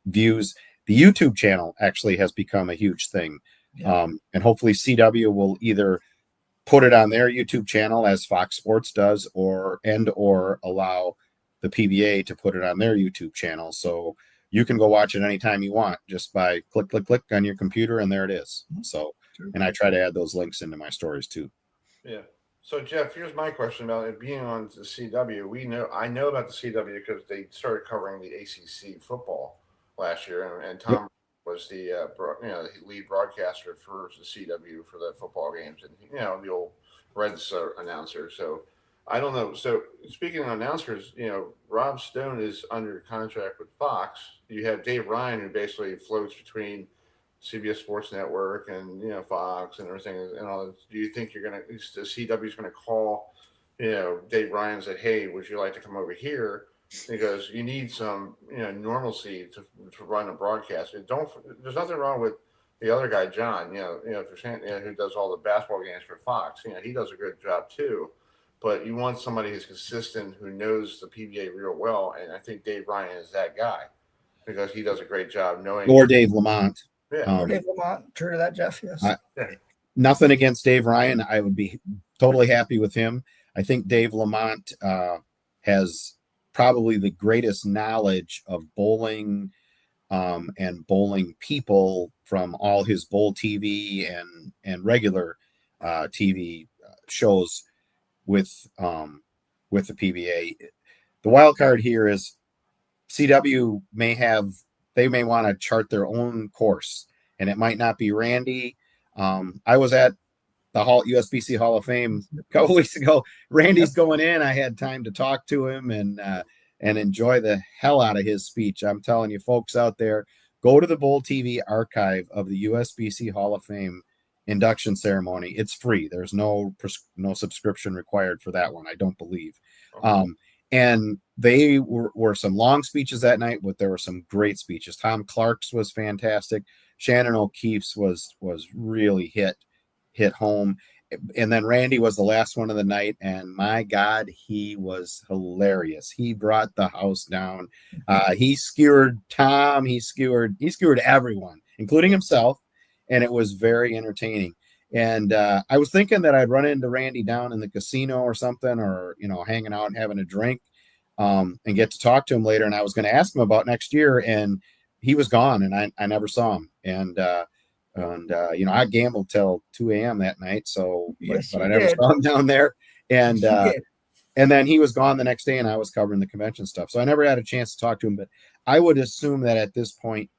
views. The YouTube channel actually has become a huge thing, and hopefully CW will either put it on their YouTube channel as Fox Sports does, or allow the PBA to put it on their YouTube channel. So you can go watch it anytime you want, just by click on your computer, and there it is. So, and I try to add those links into my stories too. Yeah. So Jeff, here's my question about it being on the CW. I know about the CW because they started covering the ACC football last year, and Tom was the lead broadcaster for the CW for the football games, and the old Reds announcer. So I don't know. So speaking of announcers, Rob Stone is under contract with Fox. You have Dave Ryan, who basically floats between CBS Sports Network and Fox and everything and all that. Do you think the CW is going to call Dave Ryan and say, hey, would you like to come over here? Because you need some normalcy to run a broadcast. There's nothing wrong with the other guy, John, who does all the basketball games for Fox. He does a good job too. But you want somebody who's consistent, who knows the PBA real well, and I think Dave Ryan is that guy, because he does a great job knowing. Or Dave Lamont. Yeah, Dave Lamont. True to that, Jeff. Yes. Nothing against Dave Ryan. I would be totally happy with him. I think Dave Lamont has probably the greatest knowledge of bowling, and bowling people from all his bowl TV and regular TV shows with the PBA. The wild card here is CW they may want to chart their own course, and it might not be Randy. I was at the USBC Hall of Fame a couple weeks ago. Randy's going in. I had time to talk to him and enjoy the hell out of his speech. I'm telling you, folks out there, go to the Bowl TV archive of the USBC Hall of Fame induction ceremony. It's free. There's no subscription required for that one, I don't believe. And they were some long speeches that night, but there were some great speeches. Tom Clark's was fantastic. Shannon O'Keefe's was really hit home. And then Randy was the last one of the night, and my God, he was hilarious. He brought the house down. He skewered Tom. He skewered everyone, including himself, and it was very entertaining. And I was thinking that I'd run into Randy down in the casino or something, or hanging out and having a drink, and get to talk to him later. And I was going to ask him about next year, and he was gone, and I never saw him. And I gambled till 2 a.m. that night, so but I never saw him down there. And then he was gone the next day, and I was covering the convention stuff, so I never had a chance to talk to him. But I would assume that at this point,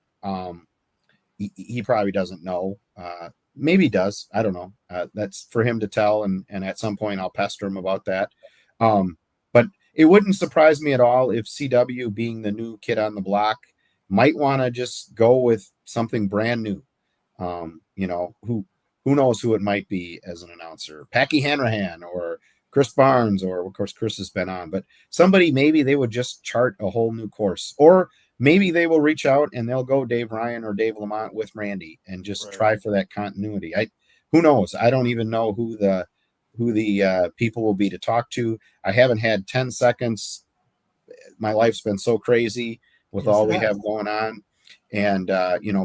he probably doesn't know. Maybe he does. I don't know. That's for him to tell, and at some point I'll pester him about that. But it wouldn't surprise me at all if CW, being the new kid on the block, might want to just go with something brand new. Who knows who it might be as an announcer? Packy Hanrahan or Chris Barnes, or of course Chris has been on, but somebody, maybe they would just chart a whole new course, or maybe they will reach out and they'll go Dave Ryan or Dave Lamont with Randy and just try for that continuity. Who knows? I don't even know who the people will be to talk to. I haven't had 10 seconds. My life's been so crazy with all we have going on. And,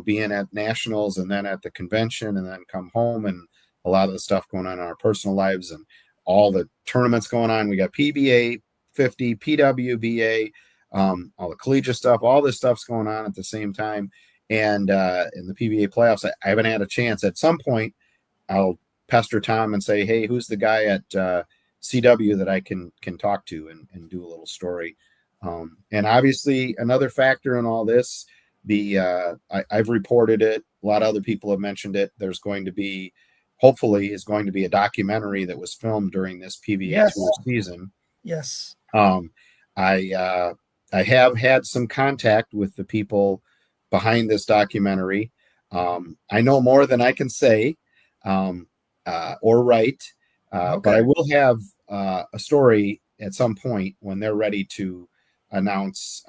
being at nationals and then at the convention and then come home, and a lot of the stuff going on in our personal lives and all the tournaments going on. We got PBA 50, PWBA, all the collegiate stuff, all this stuff's going on at the same time. And in the PBA playoffs, I haven't had a chance. At some point, I'll pester Tom and say, hey, who's the guy at CW that I can talk to and do a little story. And obviously another factor in all this, I've reported it. A lot of other people have mentioned it. There's going to be, hopefully, is going to be a documentary that was filmed during this PBA Tour season. Yes. I have had some contact with the people behind this documentary. I know more than I can say or write, but I will have a story at some point when they're ready to announce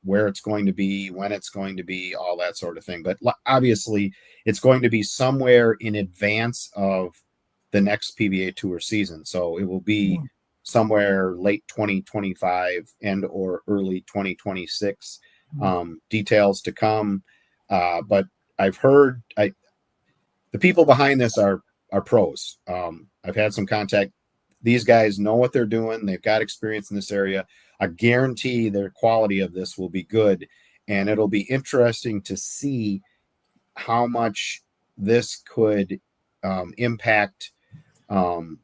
where it's going to be, when it's going to be, all that sort of thing. But obviously it's going to be somewhere in advance of the next PBA Tour season. So it will be somewhere late 2025 and or early 2026. Details to come. But I've heard the people behind this are pros. I've had some contact. These guys know what they're doing. They've got experience in this area. I guarantee their quality of this will be good, and it'll be interesting to see how much this could impact the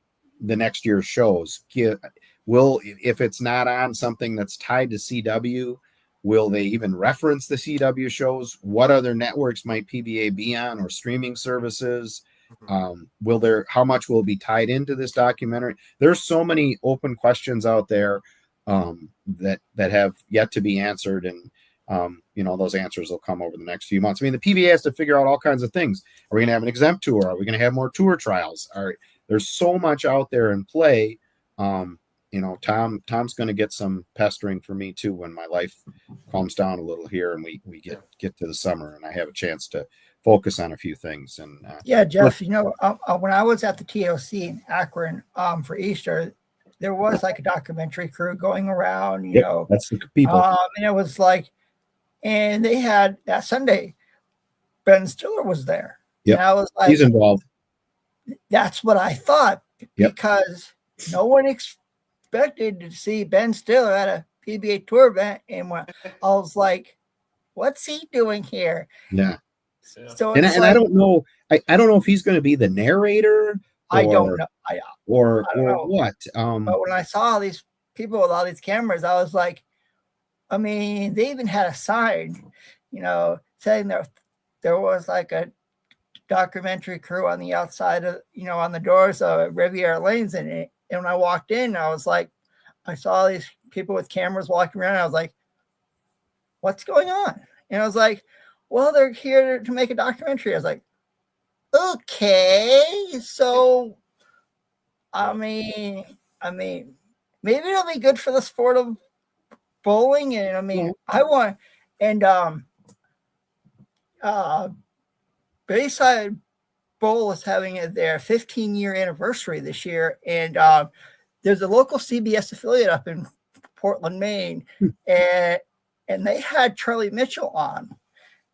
next year's shows. If it's not on something that's tied to CW, will they even reference the CW shows? What other networks might PBA be on, or streaming services? How much will be tied into this documentary? There's so many open questions out there that have yet to be answered. And, those answers will come over the next few months. I mean, the PBA has to figure out all kinds of things. Are we going to have an exempt tour? Are we going to have more tour trials? There's so much out there in play. Tom's going to get some pestering for me too when my life calms down a little here and we get to the summer and I have a chance to focus on a few things. And Jeff, when I was at the TOC in Akron for Easter, there was like a documentary crew going around, that's the people. And it was like, and they had that Sunday, Ben Stiller was there. Yeah, and I was like, he's involved. That's what I thought, because no one expected to see Ben Stiller at a PBA Tour event. And when I was like, what's he doing here? Yeah. So And it's I like, don't know. I don't know if he's going to be the narrator I don't or know. or I don't know. what. But when I saw all these people with all these cameras, I was like, I mean, they even had a sign, saying there was like a documentary crew on the outside of, on the doors of Riviera Lanes. And when I walked in, I was like, I saw these people with cameras walking around. I was like, what's going on? And I was like, well, they're here to make a documentary. I was like, okay. So, I mean, maybe it'll be good for the sport of bowling. And I mean, I want, and Bayside Bowl is having their 15-year anniversary this year, and there's a local CBS affiliate up in Portland, Maine, and they had Charlie Mitchell on,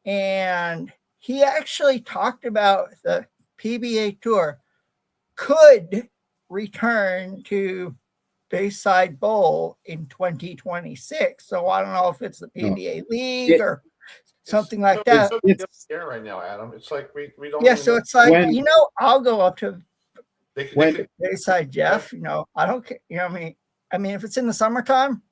and he actually talked about the PBA Tour could return to Bayside Bowl in 2026. So I don't know if it's the PBA League or something like that. It's there right now, Adam. It's like we don't. Yeah, so it's like, I'll go up to when Bayside Jeff. I don't care. I mean, if it's in the summertime,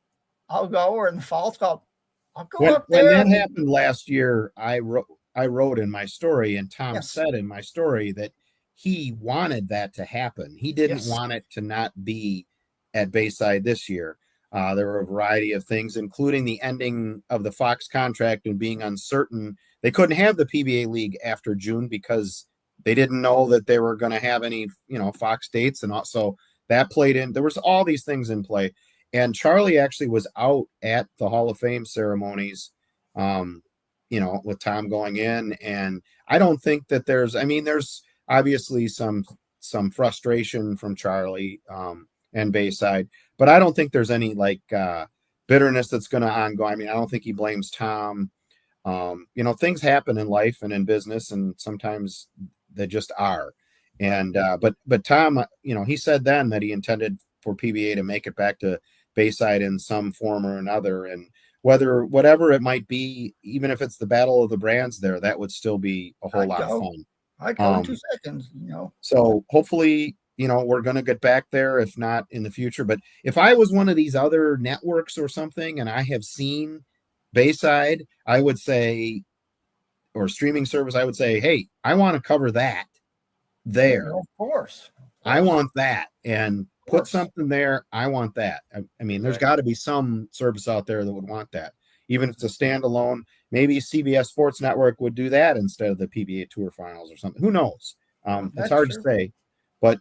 I'll go, or in the fall, I'll go up there. When that happened last year, I wrote in my story, and Tom said in my story that he wanted that to happen. He didn't want it to not be at Bayside this year. There were a variety of things, including the ending of the Fox contract and being uncertain. They couldn't have the PBA League after June because they didn't know that they were going to have any, Fox dates. And also that played in. There was all these things in play. And Charlie actually was out at the Hall of Fame ceremonies, with Tom going in. And I don't think that there's obviously some frustration from Charlie and Bayside, but I don't think there's any bitterness that's going to ongo. I don't think he blames Tom. Things happen in life and in business, and sometimes they just are. And but Tom, he said then that he intended for PBA to make it back to Bayside in some form or another, and whatever it might be, even if it's the battle of the brands there, that would still be a whole lot of fun. I'd go in 2 seconds, So hopefully, we're going to get back there, if not in the future. But if I was one of these other networks or something, and I have seen Bayside, I would say, or streaming service, I would say, hey, I want to cover that there. Of course. I want that, and put something there. I want that. There's got to be some service out there that would want that, even if it's a standalone. Maybe CBS Sports Network would do that instead of the PBA Tour Finals or something. Who knows? It's hard to say, but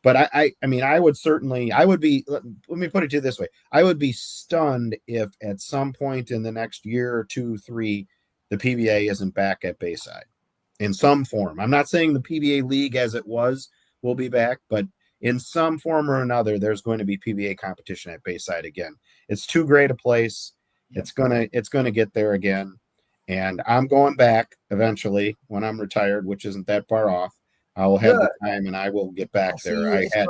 I would be. Let me put it to you this way: I would be stunned if at some point in the next year or 2, 3, the PBA isn't back at Bayside in some form. I'm not saying the PBA League as it was will be back, but in some form or another, there's going to be PBA competition at Bayside again. It's too great a place. It's gonna get there again, and I'm going back eventually when I'm retired, which isn't that far off. I will have the time, and I will get back there. I had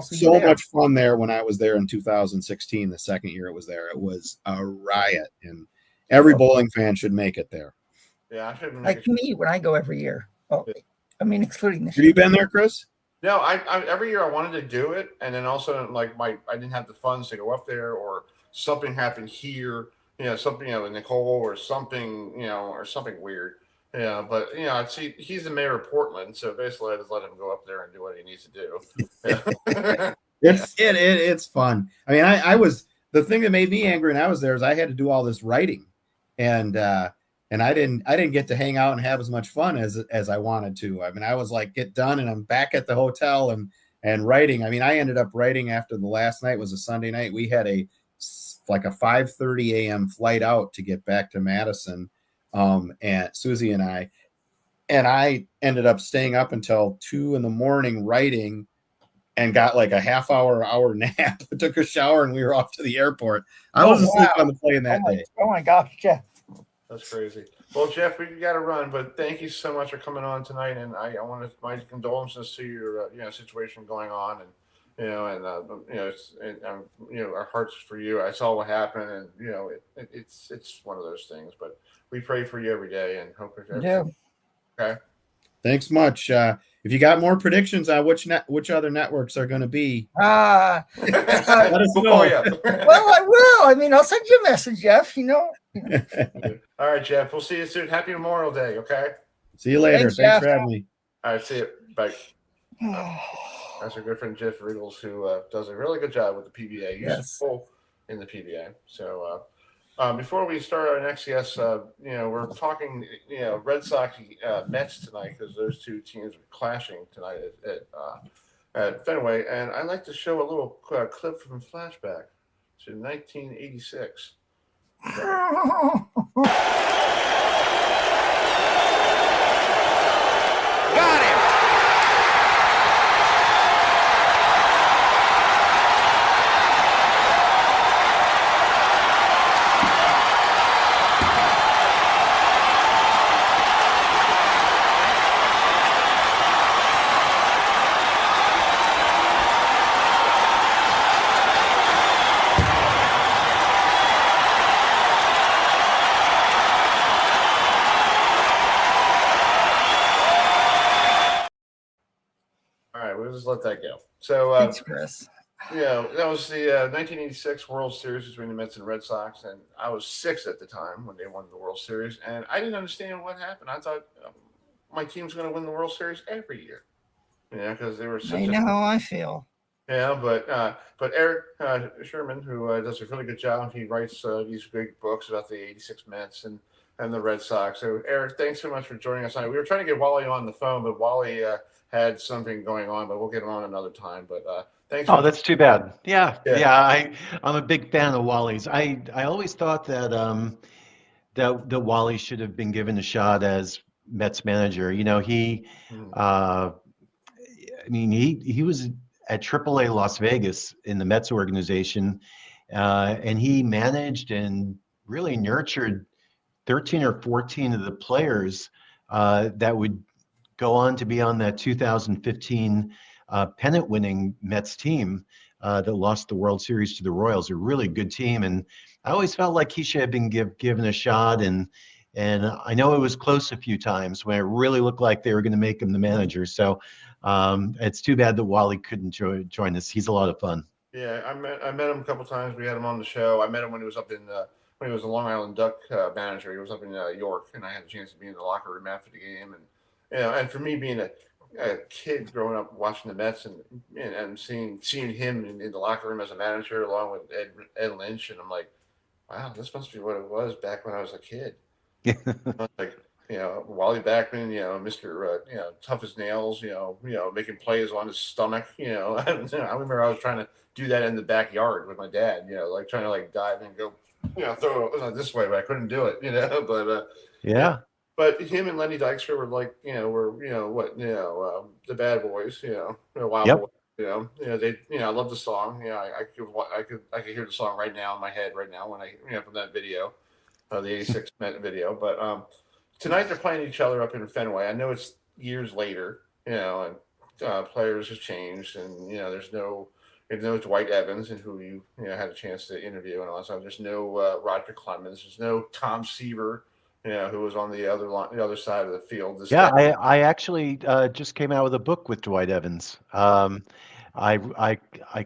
so much fun there when I was there in 2016, the second year it was there. It was a riot, and every bowling fan should make it there. Yeah, I shouldn't like me when I go every year. Oh, excluding this. Have you been there, Chris? No, I every year I wanted to do it, and then also I didn't have the funds to go up there, or something happened here, something with Nicole or something, or something weird. Yeah, but see, he's the mayor of Portland, so basically I just let him go up there and do what he needs to do. Yeah. It's fun. I was, the thing that made me angry when I was there is I had to do all this writing, and I didn't get to hang out and have as much fun as I wanted to. I was like, get done, and I'm back at the hotel and writing. I ended up writing after the last night was a Sunday night. We had a 5:30 a.m. flight out to get back to Madison. And Susie and I ended up staying up until 2 a.m. writing, and got like a hour nap. Took a shower, and we were off to the airport. I was asleep on the plane that day. Oh my gosh, Jeff. That's crazy. Well, Jeff, we got to run, but thank you so much for coming on tonight, and I want my condolences to your situation going on, you know, and you know, our hearts for you. I saw what happened, and you know, it's one of those things. But we pray for you every day, and hope Yeah. okay. Thanks much. If you got more predictions on which other networks are going to be, Uh, let us We'll know. call you up. well, I will. I mean, I'll send you a message, Jeff. You know. All right, Jeff. We'll see you soon. Happy Memorial Day. Okay. See you later. Thanks, Thanks Jeff. for having me. All right. See you. Bye. That's our good friend Jeff Richgels, who does a really good job with the PBA. He's Yes. full in the PBA. So before we start our next guest, you know, we're talking, you know, Red Sox Mets tonight because those two teams are clashing tonight at Fenway. And I'd like to show a little clip from flashback to 1986. Got him. All right, we'll just let that go. So, Thanks, Chris. yeah, that was the 1986 World Series between the Mets and Red Sox, and I was 6 at the time when they won the World Series, and I didn't understand what happened. I thought my team's going to win the World Series every year, because they were such I know how I feel. yeah. But Erik Sherman, who does a really good job, he writes these great books about the '86 Mets and the Red Sox. So, Erik, thanks so much for joining us tonight. We were trying to get Wally on the phone, but Wally had something going on, but we'll get him on another time. But thanks. Oh, that's too bad. Yeah, Yeah. yeah. I'm a big fan of Wally's. I always thought that that Wally should have been given a shot as Mets manager. You know, I mean, he was at AAA Las Vegas in the Mets organization, and he managed and really nurtured 13 or 14 of the players that would go on to be on that 2015 pennant-winning Mets team that lost the World Series to the Royals. A really good team, and I always felt like he should have been given a shot. And I know it was close a few times when it really looked like they were going to make him the manager. So it's too bad that Wally couldn't join us. He's a lot of fun. Yeah, I met him a couple times. We had him on the show. I met him when he was up in when he was a Long Island Duck manager. He was up in York, and I had a chance to be in the locker room after the game. And and for me being a kid growing up watching the Mets and seeing him in the locker room as a manager along with Ed Lynch, and I'm like, wow, this must be what it was back when I was a kid. Like, Wally Backman, Mr. Tough as nails, making plays on his stomach, I remember I was trying to do that in the backyard with my dad, like trying to like dive and go, throw it this way, but I couldn't do it, but Yeah. But him and Lenny Dykstra were like, the bad boys, wild Yep. boys, they, I love the song. I could hear the song right now in my head right now when I, from that video, the '86 Met video. But tonight they're playing each other up in Fenway. I know it's years later, and players have changed, and there's no Dwight Evans, and who you had a chance to interview and all that stuff. There's no Roger Clemens. There's no Tom Seaver, who was on the other side of the field. Yeah, I actually just came out with a book with Dwight Evans. I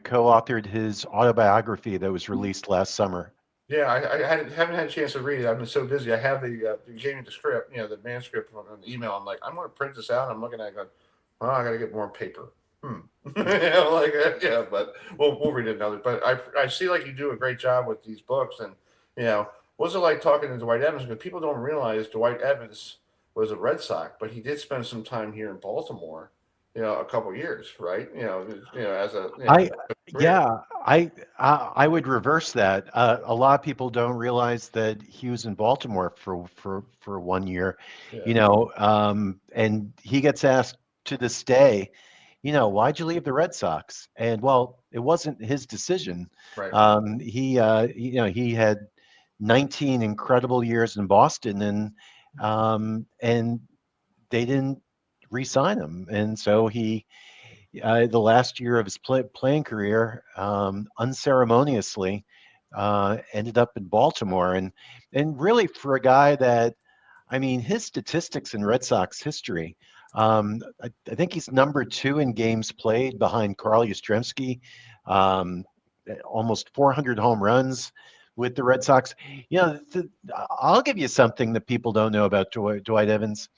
co-authored his autobiography that was released last summer. Yeah, I haven't had a chance to read it. I've been so busy. I have you gave me the script, the manuscript on the email. I'm like, I'm going to print this out. I'm looking at it going, well, I got to get more paper. But we'll read it another. But I see like you do a great job with these books, and what's it like talking to Dwight Evans? Because people don't realize Dwight Evans was a Red Sox, but he did spend some time here in Baltimore, a couple years, right? As a I would reverse that. A lot of people don't realize that he was in Baltimore for 1 year, and he gets asked to this day, why'd you leave the Red Sox? And well, it wasn't his decision. Right. He had 19 incredible years in Boston, and they didn't re-sign him, and so he the last year of his playing career, unceremoniously ended up in Baltimore, and really for a guy that, I mean, his statistics in Red Sox history. I think he's number 2 in games played behind Carl Yastrzemski. Um, Almost 400 home runs with the Red Sox. I'll give you something that people don't know about Dwight Evans.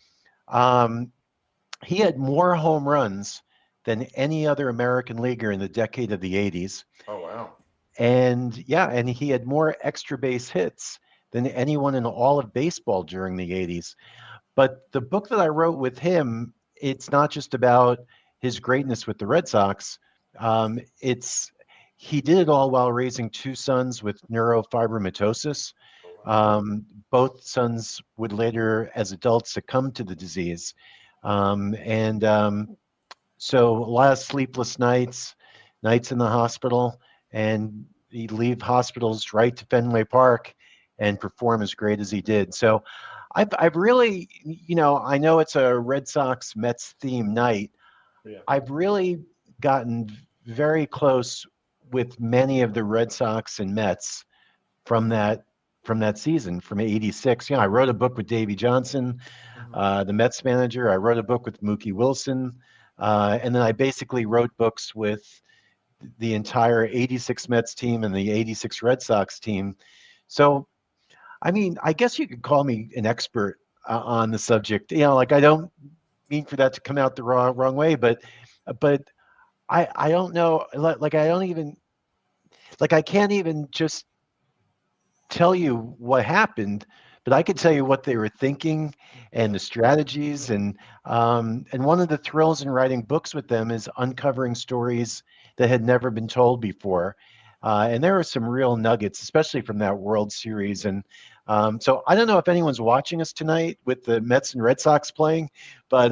He had more home runs than any other American leaguer in the decade of the 80s. Oh, wow. And he had more extra base hits than anyone in all of baseball during the 80s. But the book that I wrote with him, it's not just about his greatness with the Red Sox. He did it all while raising 2 sons with neurofibromatosis. Both sons would later, as adults, succumb to the disease. So a lot of sleepless nights in the hospital, and he'd leave hospitals right to Fenway Park and perform as great as he did. So I've really, I know it's a Red Sox Mets theme night. Yeah. I've really gotten very close with many of the Red Sox and Mets from that season, from '86. I wrote a book with Davey Johnson, the Mets manager. I wrote a book with Mookie Wilson, and then I basically wrote books with the entire '86 Mets team and the '86 Red Sox team. So, I mean, I guess you could call me an expert on the subject. I don't mean for that to come out the wrong way, but I don't know. I can't even just tell you what happened, but I could tell you what they were thinking and the strategies. And one of the thrills in writing books with them is uncovering stories that had never been told before. And there were some real nuggets, especially from that World Series. And so I don't know if anyone's watching us tonight with the Mets and Red Sox playing, but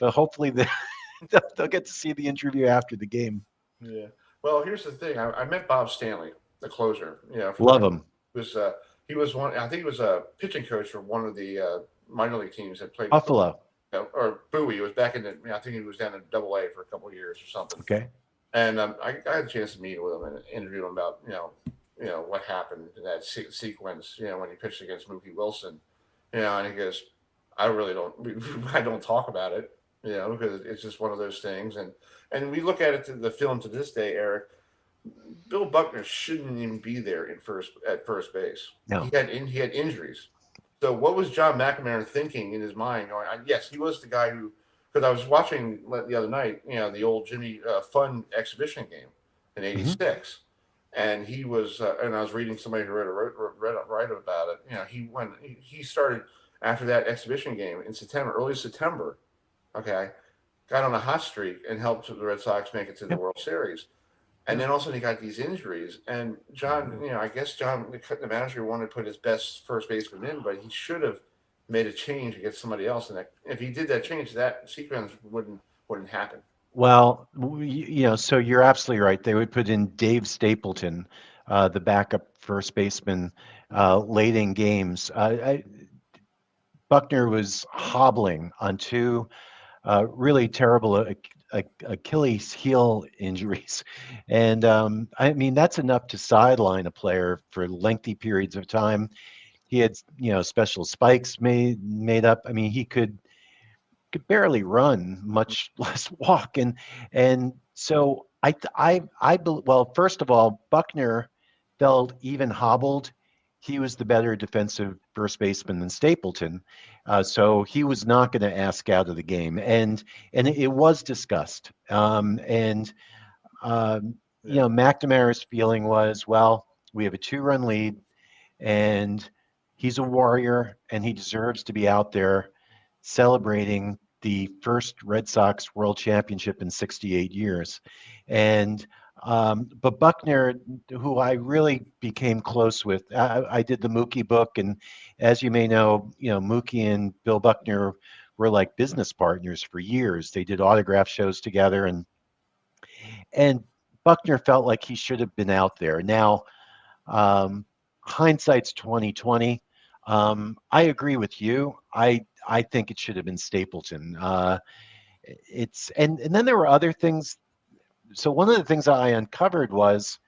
hopefully they'll get to see the interview after the game. Yeah. Well, here's the thing. I met Bob Stanley, the closer. Love him. He was one. I think he was a pitching coach for one of the minor league teams that played Buffalo. Or Bowie. He was back in I think he was down in AA for a couple of years or something. Okay. And I had a chance to meet with him and interview him about what happened in that sequence. When he pitched against Mookie Wilson. And he goes, I don't talk about it. Because it's just one of those things. And we look at it the film to this day, Erik. Bill Buckner shouldn't even be there at first base. No. He had injuries. So what was John McNamara thinking in his mind? Going, yes, he was the guy who. Because I was watching the other night, the old Jimmy Fun exhibition game in '86, and he was, and I was reading somebody who write about it. He started after that exhibition game in early September. Okay, got on a hot streak and helped the Red Sox make it to the World Series. And then also he got these injuries. And John, I guess John, the manager, wanted to put his best first baseman in, but he should have made a change to get somebody else. And if he did that change, that sequence wouldn't happen. Well, so you're absolutely right. They would put in Dave Stapleton, the backup first baseman, late in games. Buckner was hobbling on 2 really terrible Achilles heel injuries. And I mean, that's enough to sideline a player for lengthy periods of time. He had, special spikes made up. I mean, he could barely run, much less walk. And so well, first of all, Buckner felt even hobbled. He was the better defensive first baseman than Stapleton. So he was not going to ask out of the game. And it was discussed. McNamara's feeling was, well, we have a 2-run lead and he's a warrior and he deserves to be out there celebrating the first Red Sox World Championship in 68 years. But Buckner, who I really became close with, I did the Mookie book, and as you may know, Mookie and Bill Buckner were like business partners for years. They did autograph shows together, and Buckner felt like he should have been out there. Now, hindsight's 2020. I agree with you. I think it should have been Stapleton. it's and then there were other things. So one of the things I uncovered was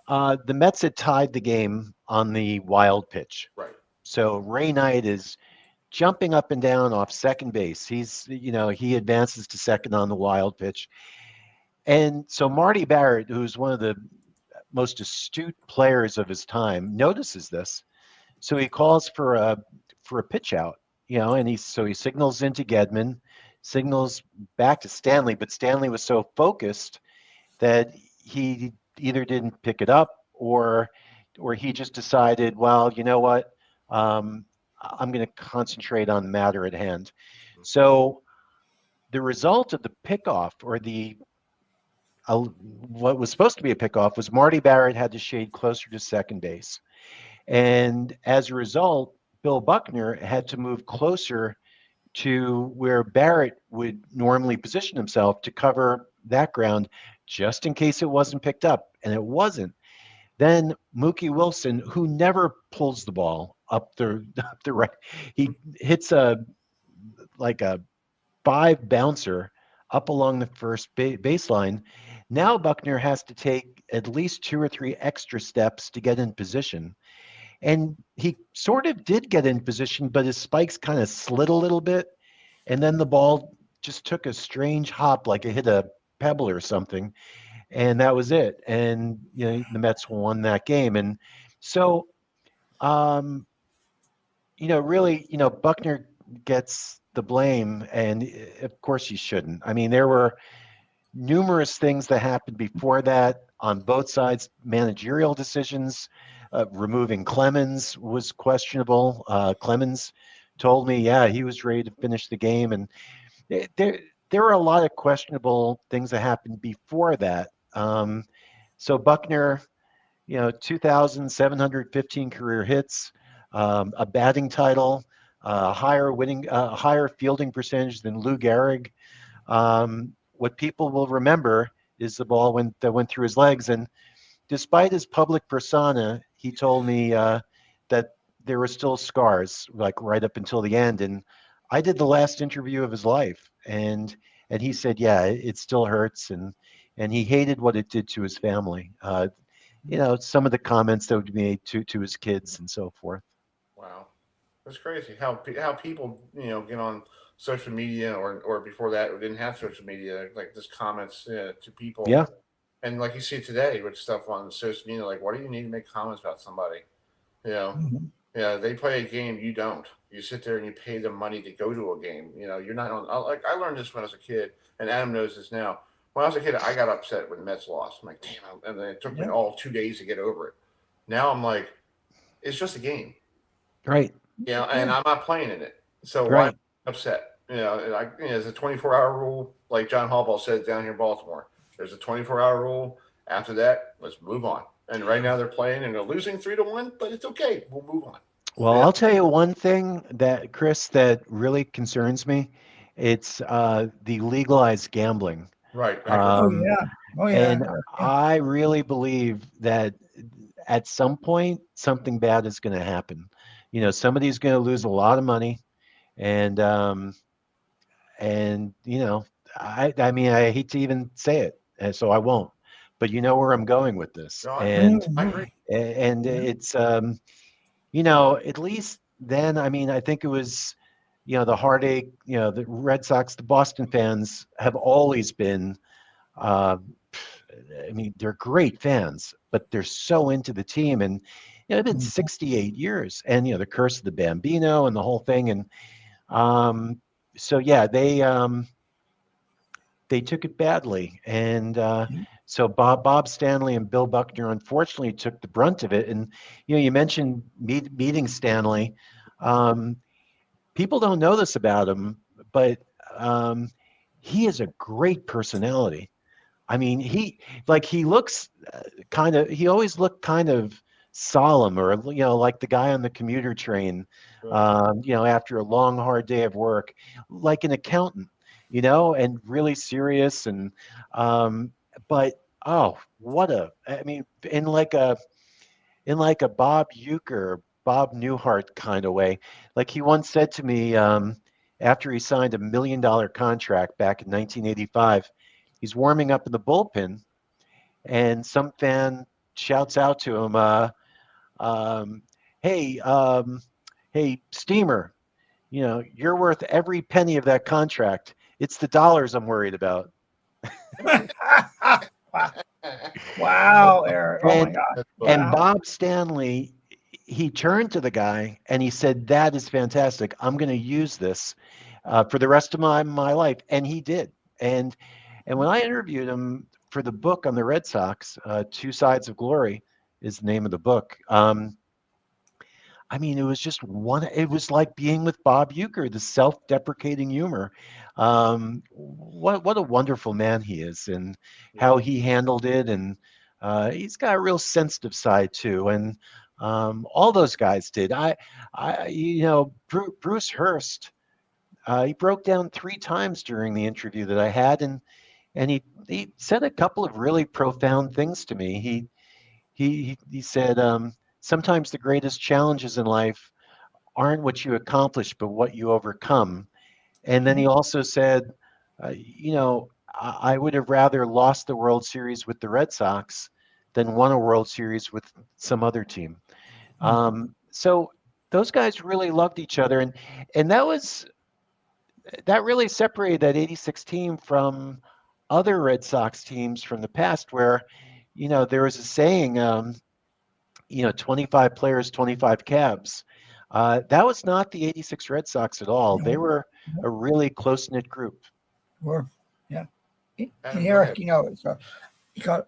the Mets had tied the game on the wild pitch. Right. So Ray Knight is jumping up and down off second base. He advances to second on the wild pitch. And so Marty Barrett, who's one of the most astute players of his time, notices this. So he calls for a pitch out, and he signals into Gedman, signals back to Stanley, but Stanley was so focused that he either didn't pick it up or he just decided, well, you know what? I'm going to concentrate on the matter at hand. So the result of the pickoff, or what was supposed to be a pickoff, was Marty Barrett had to shade closer to second base. And as a result, Bill Buckner had to move closer to where Barrett would normally position himself to cover that ground, just in case it wasn't picked up. And it wasn't. Then Mookie Wilson, who never pulls the ball up the right, he hits a 5 bouncer up along the first baseline. Now Buckner has to take at least 2 or 3 extra steps to get in position. And he sort of did get in position, but his spikes kind of slid a little bit. And then the ball just took a strange hop, like it hit a pebble or something. And that was it. And, the Mets won that game. And so, really, Buckner gets the blame. And of course he shouldn't. I mean, there were numerous things that happened before that on both sides. Managerial decisions. Removing Clemens was questionable. Clemens told me, he was ready to finish the game. And there were a lot of questionable things that happened before that. So Buckner, 2,715 career hits, a batting title, higher fielding percentage than Lou Gehrig. What people will remember is the ball that went through his legs. And despite his public persona, he told me that there were still scars, like right up until the end. And I did the last interview of his life, and he said, it still hurts, and he hated what it did to his family. Some of the comments that would be made to his kids and so forth. Wow, that's crazy how people get on social media or before that we didn't have social media, like just comments to people. Yeah. And like you see today with stuff on social media, like, why do you need to make comments about somebody? They play a game, you don't. You sit there and you pay them money to go to a game. You're not on. Like, I learned this when I was a kid, and Adam knows this now. When I was a kid, I got upset when the Mets lost. I'm like, damn, and then it took me all 2 days to get over it. Now I'm like, it's just a game, right? And I'm not playing in it, so why am I upset? There's a 24-hour rule, like John Harbaugh said down here in Baltimore. There's a 24-hour rule. After that, let's move on. And right now they're playing and they're losing 3-1, but it's okay. We'll move on. Well, I'll tell you one thing that, Chris, that really concerns me. It's the legalized gambling. Right. And I really believe that at some point something bad is going to happen. Somebody's going to lose a lot of money, and I hate to even say it, and so I won't. But you know where I'm going with this, I agree. And it's at least then. I think it was the heartache. The Red Sox, the Boston fans have always been. They're great fans, but they're so into the team, and it's been 68 years, and the curse of the Bambino and the whole thing, and they took it badly, and so Bob Stanley and Bill Buckner unfortunately took the brunt of it. And you mentioned meeting Stanley. People don't know this about him, but he is a great personality. He looks he always looked kind of solemn, or like the guy on the commuter train, after a long hard day of work, like an accountant, and really serious. And but in like a Bob Uecker, Bob Newhart kind of way. Like he once said to me, after he signed $1 million contract back in 1985. He's warming up in the bullpen, and some fan shouts out to him, um, "Hey, hey, Steamer, you know, you're worth every penny of that contract. It's the dollars I'm worried about." Wow, Eric. Oh my And God. and Wow. Bob Stanley, he turned to the guy and he said, "That is fantastic. I'm going to use this for the rest of my life." And he did. And when I interviewed him for the book on the Red Sox, Two Sides of Glory is the name of the book. I mean, it was just one. It was like being with Bob Uecker, the self-deprecating humor. What a wonderful man he is, and how he handled it, and he's got a real sensitive side too. And all those guys did. You know, Bruce Hurst. He broke down 3 times during the interview that I had, and he said a couple of really profound things to me. He said, sometimes the greatest challenges in life aren't what you accomplish, but what you overcome. And then he also said, you know, I would have rather lost the World Series with the Red Sox than won a World Series with some other team. So those guys really loved each other, and that really separated that '86 team from other Red Sox teams from the past, where, you know, there was a saying, you know, 25 players, 25 cabs. That was not the '86 Red Sox at all. They were a really close-knit group. We're, yeah. And Adam, go Eric, ahead. you know, so because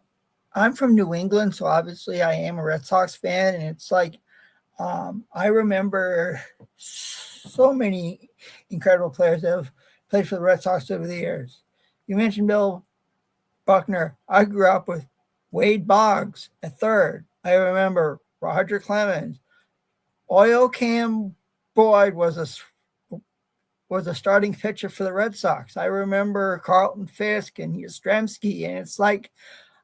I'm from New England, so obviously I am a Red Sox fan, and it's like I remember so many incredible players that have played for the Red Sox over the years. You mentioned Bill Buckner. I grew up with Wade Boggs at third. I remember Roger Clemens. Oil Cam Boyd was a starting pitcher for the Red Sox. I remember Carlton Fisk and Yastrzemski, and it's like,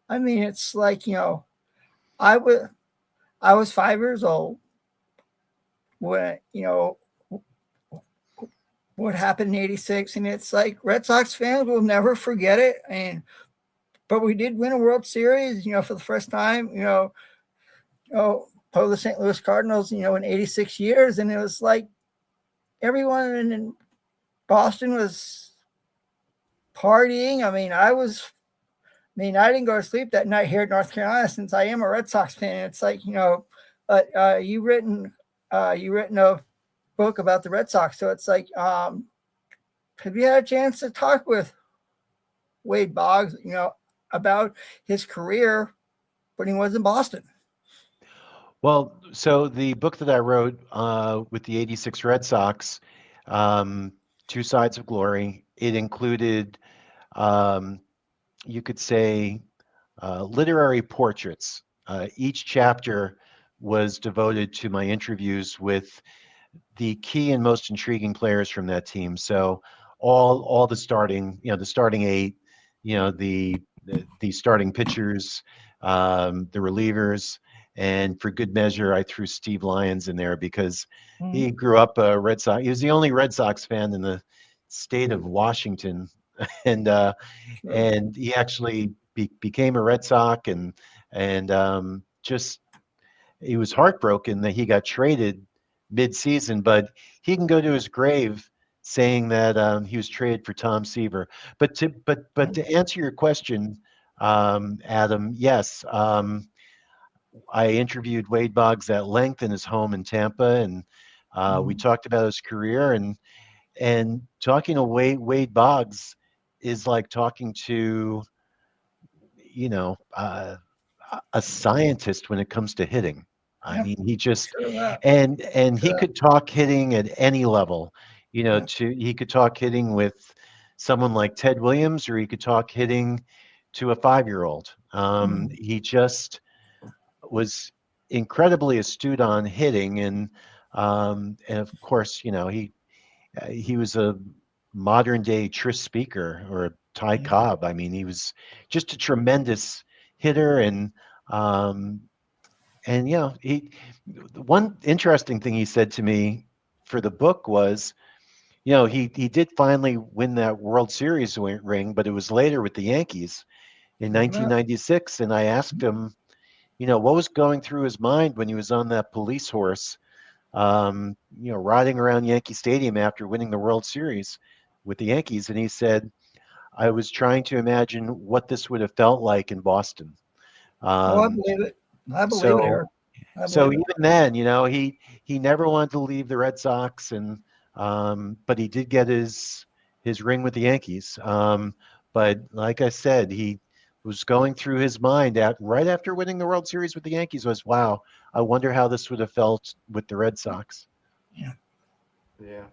I mean, it's like, you know, I was 5 years old when, you know, what happened in '86, and it's like Red Sox fans will never forget it. But we did win a World Series, you know, for the first time, you know, for the St. Louis Cardinals, you know, in 86 years, and it was like everyone in Boston was partying. I mean, I didn't go to sleep that night here in North Carolina since I am a Red Sox fan. It's like, you know, you written a book about the Red Sox, so it's like, have you had a chance to talk with Wade Boggs, you know, about his career when he was in Boston? Well, so the book that I wrote with the '86 Red Sox, Two Sides of Glory, it included, you could say, literary portraits. Each chapter was devoted to my interviews with the key and most intriguing players from that team. So all the starting, you know, the starting 8, you know, the starting pitchers, the relievers, and for good measure, I threw Steve Lyons in there because he grew up a Red Sox. He was the only Red Sox fan in the state of Washington, and he actually became a Red Sox, and just he was heartbroken that he got traded mid-season, but he can go to his grave saying that he was traded for Tom Seaver. But to answer your question, Adam, yes, I interviewed Wade Boggs at length in his home in Tampa, and we talked about his career, and talking to Wade Boggs is like talking to, you know, a scientist when it comes to hitting. I mean, he just and he could talk hitting at any level. You know, he could talk hitting with someone like Ted Williams, or he could talk hitting to a 5-year-old. He just was incredibly astute on hitting, and of course, you know, he was a modern day Tris Speaker or a Ty Cobb. I mean, he was just a tremendous hitter, and you know, one interesting thing he said to me for the book was, he did finally win that World Series ring, but it was later with the Yankees in 1996. And I asked him, what was going through his mind when he was on that police horse, riding around Yankee Stadium after winning the World Series with the Yankees. And he said, I was trying to imagine what this would have felt like in Boston. Oh, I believe it. I believe it, Eric. So even then, he never wanted to leave the Red Sox, and but he did get his ring with the Yankees. But like I said, he was going through his mind right after winning the World Series with the Yankees was, wow, I wonder how this would have felt with the Red Sox. Yeah. Yeah.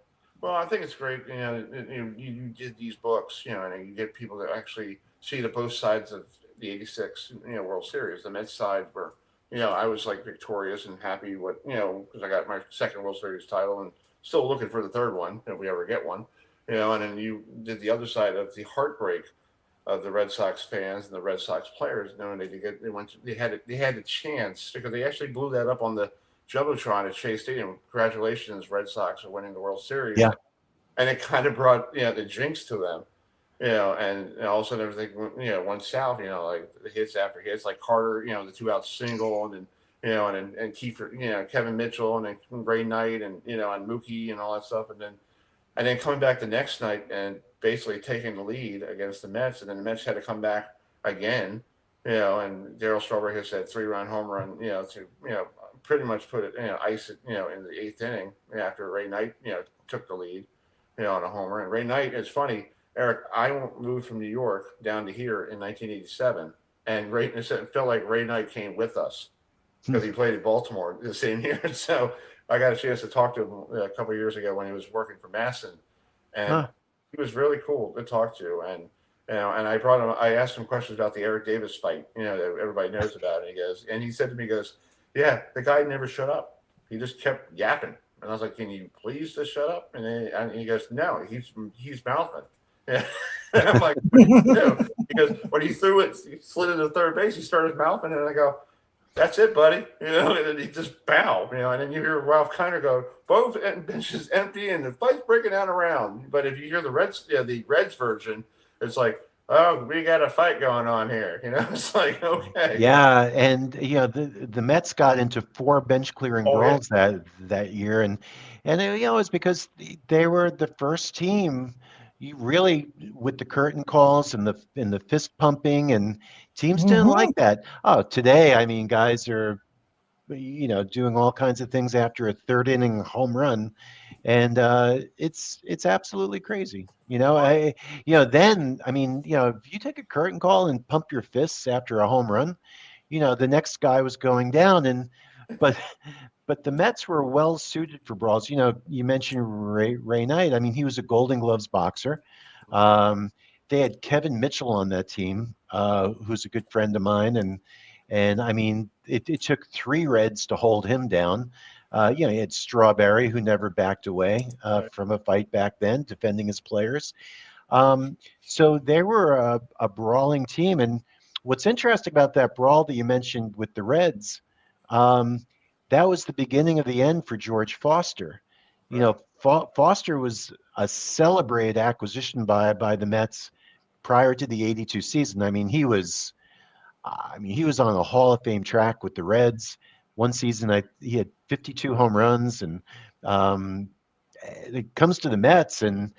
Well, I think it's great. You did these books, and you get people to actually see the both sides of the '86, World Series. The Mets side where, I was like victorious and happy because I got my second World Series title and still looking for the third one if we ever get one, and then you did the other side of the heartbreak of the Red Sox fans and the Red Sox players, knowing they had a chance because they actually blew that up on the Jumbotron at Shea Stadium. Congratulations, Red Sox are winning the World Series. Yeah. And it kind of brought, the jinx to them, and all of a sudden everything, went south, like the hits after hits, like Carter, the 2-out single, and then, and Kiefer, Kevin Mitchell, and then Ray Knight, and, and Mookie and all that stuff. And then coming back the next night and basically taking the lead against the Mets. And then the Mets had to come back again, and Darryl Strawberry hits that 3-run home run, to, pretty much put it, ice it, in the 8th inning after Ray Knight, took the lead, on a homer. And Ray Knight, it's funny, Eric, I moved from New York down to here in 1987. And it felt like Ray Knight came with us because he played at Baltimore the same year. So I got a chance to talk to him a couple of years ago when he was working for Masson. And he was really cool to talk to. And, and I asked him questions about the Eric Davis fight, that everybody knows about. And he said to me, yeah, the guy never shut up. He just kept yapping. And I was like, can you please just shut up? And he goes, no, he's mouthing. Yeah. And I'm like, no. Because when he threw it, he slid into third base, he started mouthing, and I go, that's it, buddy. And then he just bow, and then you hear Ralph Kiner go, both benches empty and the fight's breaking out around. But if you hear the Reds version, it's like, oh, we got a fight going on here. It's like, okay. Yeah, and the Mets got into 4 bench clearing brawls that year, and it's because they were the first team. You really, with the curtain calls and the fist pumping, and teams didn't like that. Oh, today, I mean, guys are doing all kinds of things after a 3rd inning home run, and it's absolutely crazy. Then, I mean, if you take a curtain call and pump your fists after a home run, the next guy was going down, but the Mets were well suited for brawls. You mentioned Ray Knight. I mean, he was a Golden Gloves boxer. They had Kevin Mitchell on that team, who's a good friend of mine, and I mean, it took 3 Reds to hold him down. He had Strawberry, who never backed away from a fight back then, defending his players. So they were a brawling team. And what's interesting about that brawl that you mentioned with the Reds, that was the beginning of the end for George Foster. Foster was a celebrated acquisition by the Mets prior to the '82 season. I mean, he was on a Hall of Fame track with the Reds. One season, he had 52 home runs, and it comes to the Mets, and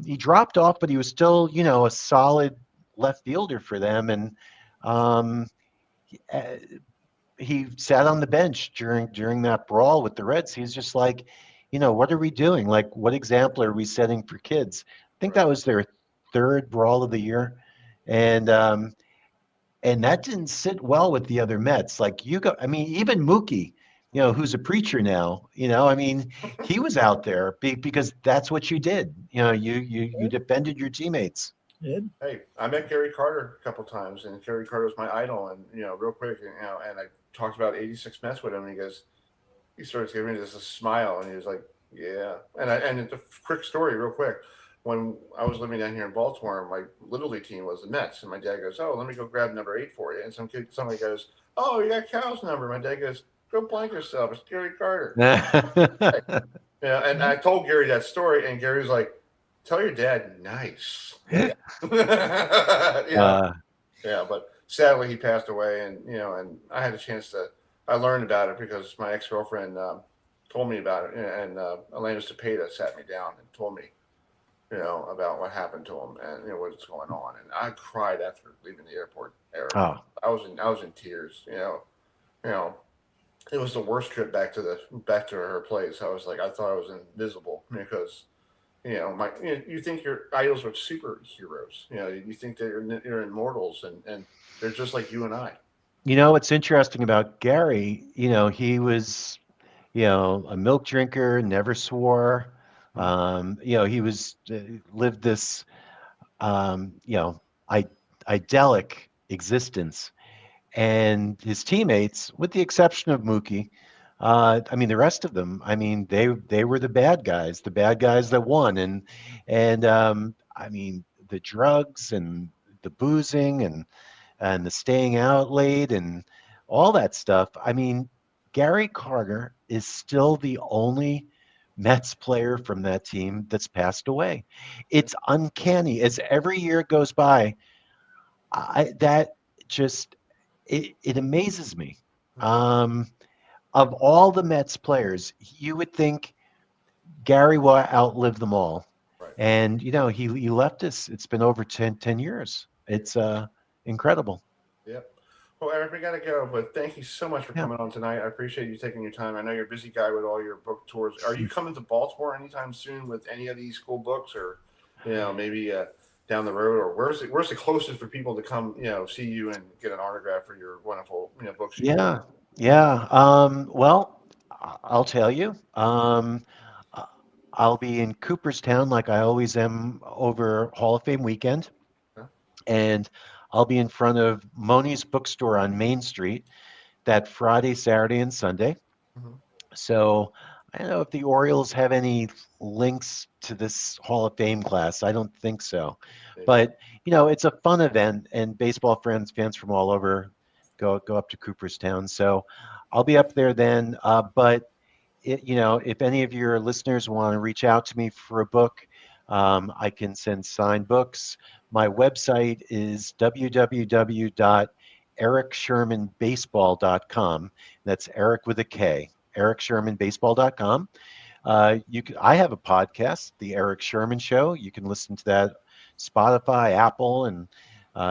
he dropped off, but he was still, a solid left fielder for them, and he sat on the bench during that brawl with the Reds. He's just like, what are we doing? Like, what example are we setting for kids? I think that was their 3rd brawl of the year, and that didn't sit well with the other Mets. Like, even Mookie, who's a preacher now, I mean, he was out there because that's what you did. You defended your teammates. Hey, I met Gary Carter a couple times, and Gary Carter was my idol. And real quick, and I talked about '86 Mets with him, and he starts giving me this smile, and he was like, "Yeah." And it's a quick story, real quick. When I was living down here in Baltimore, my little league team was the Mets, and my dad goes, "Oh, let me go grab number 8 for you." And somebody goes, "Oh, you got Cal's number." My dad goes, "Go blank yourself. It's Gary Carter." Yeah, and I told Gary that story, and Gary's like, "Tell your dad, nice." Yeah, yeah. But sadly, he passed away, and and I had a chance to. I learned about it because my ex-girlfriend told me about it, and Elena Cepeda sat me down and told me, about what happened to him and what's going on, and I cried after leaving the airport. Eric, Oh, I was in tears. You know, it was the worst trip back to her place. I was like, I thought I was invisible because you think your idols are superheroes. You think they're immortals, and they're just like you and I. what's interesting about Gary, he was, a milk drinker, never swore. He was lived this, I, idyllic existence. And his teammates, with the exception of Mookie, the rest of them, they were the bad guys that won, and the drugs and the boozing and the staying out late and all that stuff. Gary Carter is still the only Mets player from that team that's passed away. It's uncanny. As every year goes by, that just it amazes me. Of all the Mets players, you would think Gary will outlive them all. Right. And he left us. It's been over 10 years. It's incredible. Yep. Well, Eric, we got to go, but thank you so much for coming on tonight. I appreciate you taking your time. I know you're a busy guy with all your book tours. Are you coming to Baltimore anytime soon with any of these cool books, or maybe down the road, or where's the closest for people to come, see you and get an autograph for your wonderful, books? Yeah. Well, I'll tell you. I'll be in Cooperstown like I always am over Hall of Fame weekend. Okay. And I'll be in front of Moni's bookstore on Main Street that Friday, Saturday, and Sunday. Mhm. So I don't know if the Orioles have any links to this Hall of Fame class. I don't think so. Maybe. But it's a fun event, and baseball fans from all over go up to Cooperstown. So I'll be up there then. But if any of your listeners want to reach out to me for a book, I can send signed books. My website is www.erikshermanbaseball.com. That's Erik with a K, erikshermanbaseball.com. I have a podcast, The Erik Sherman Show. You can listen to that Spotify, Apple, and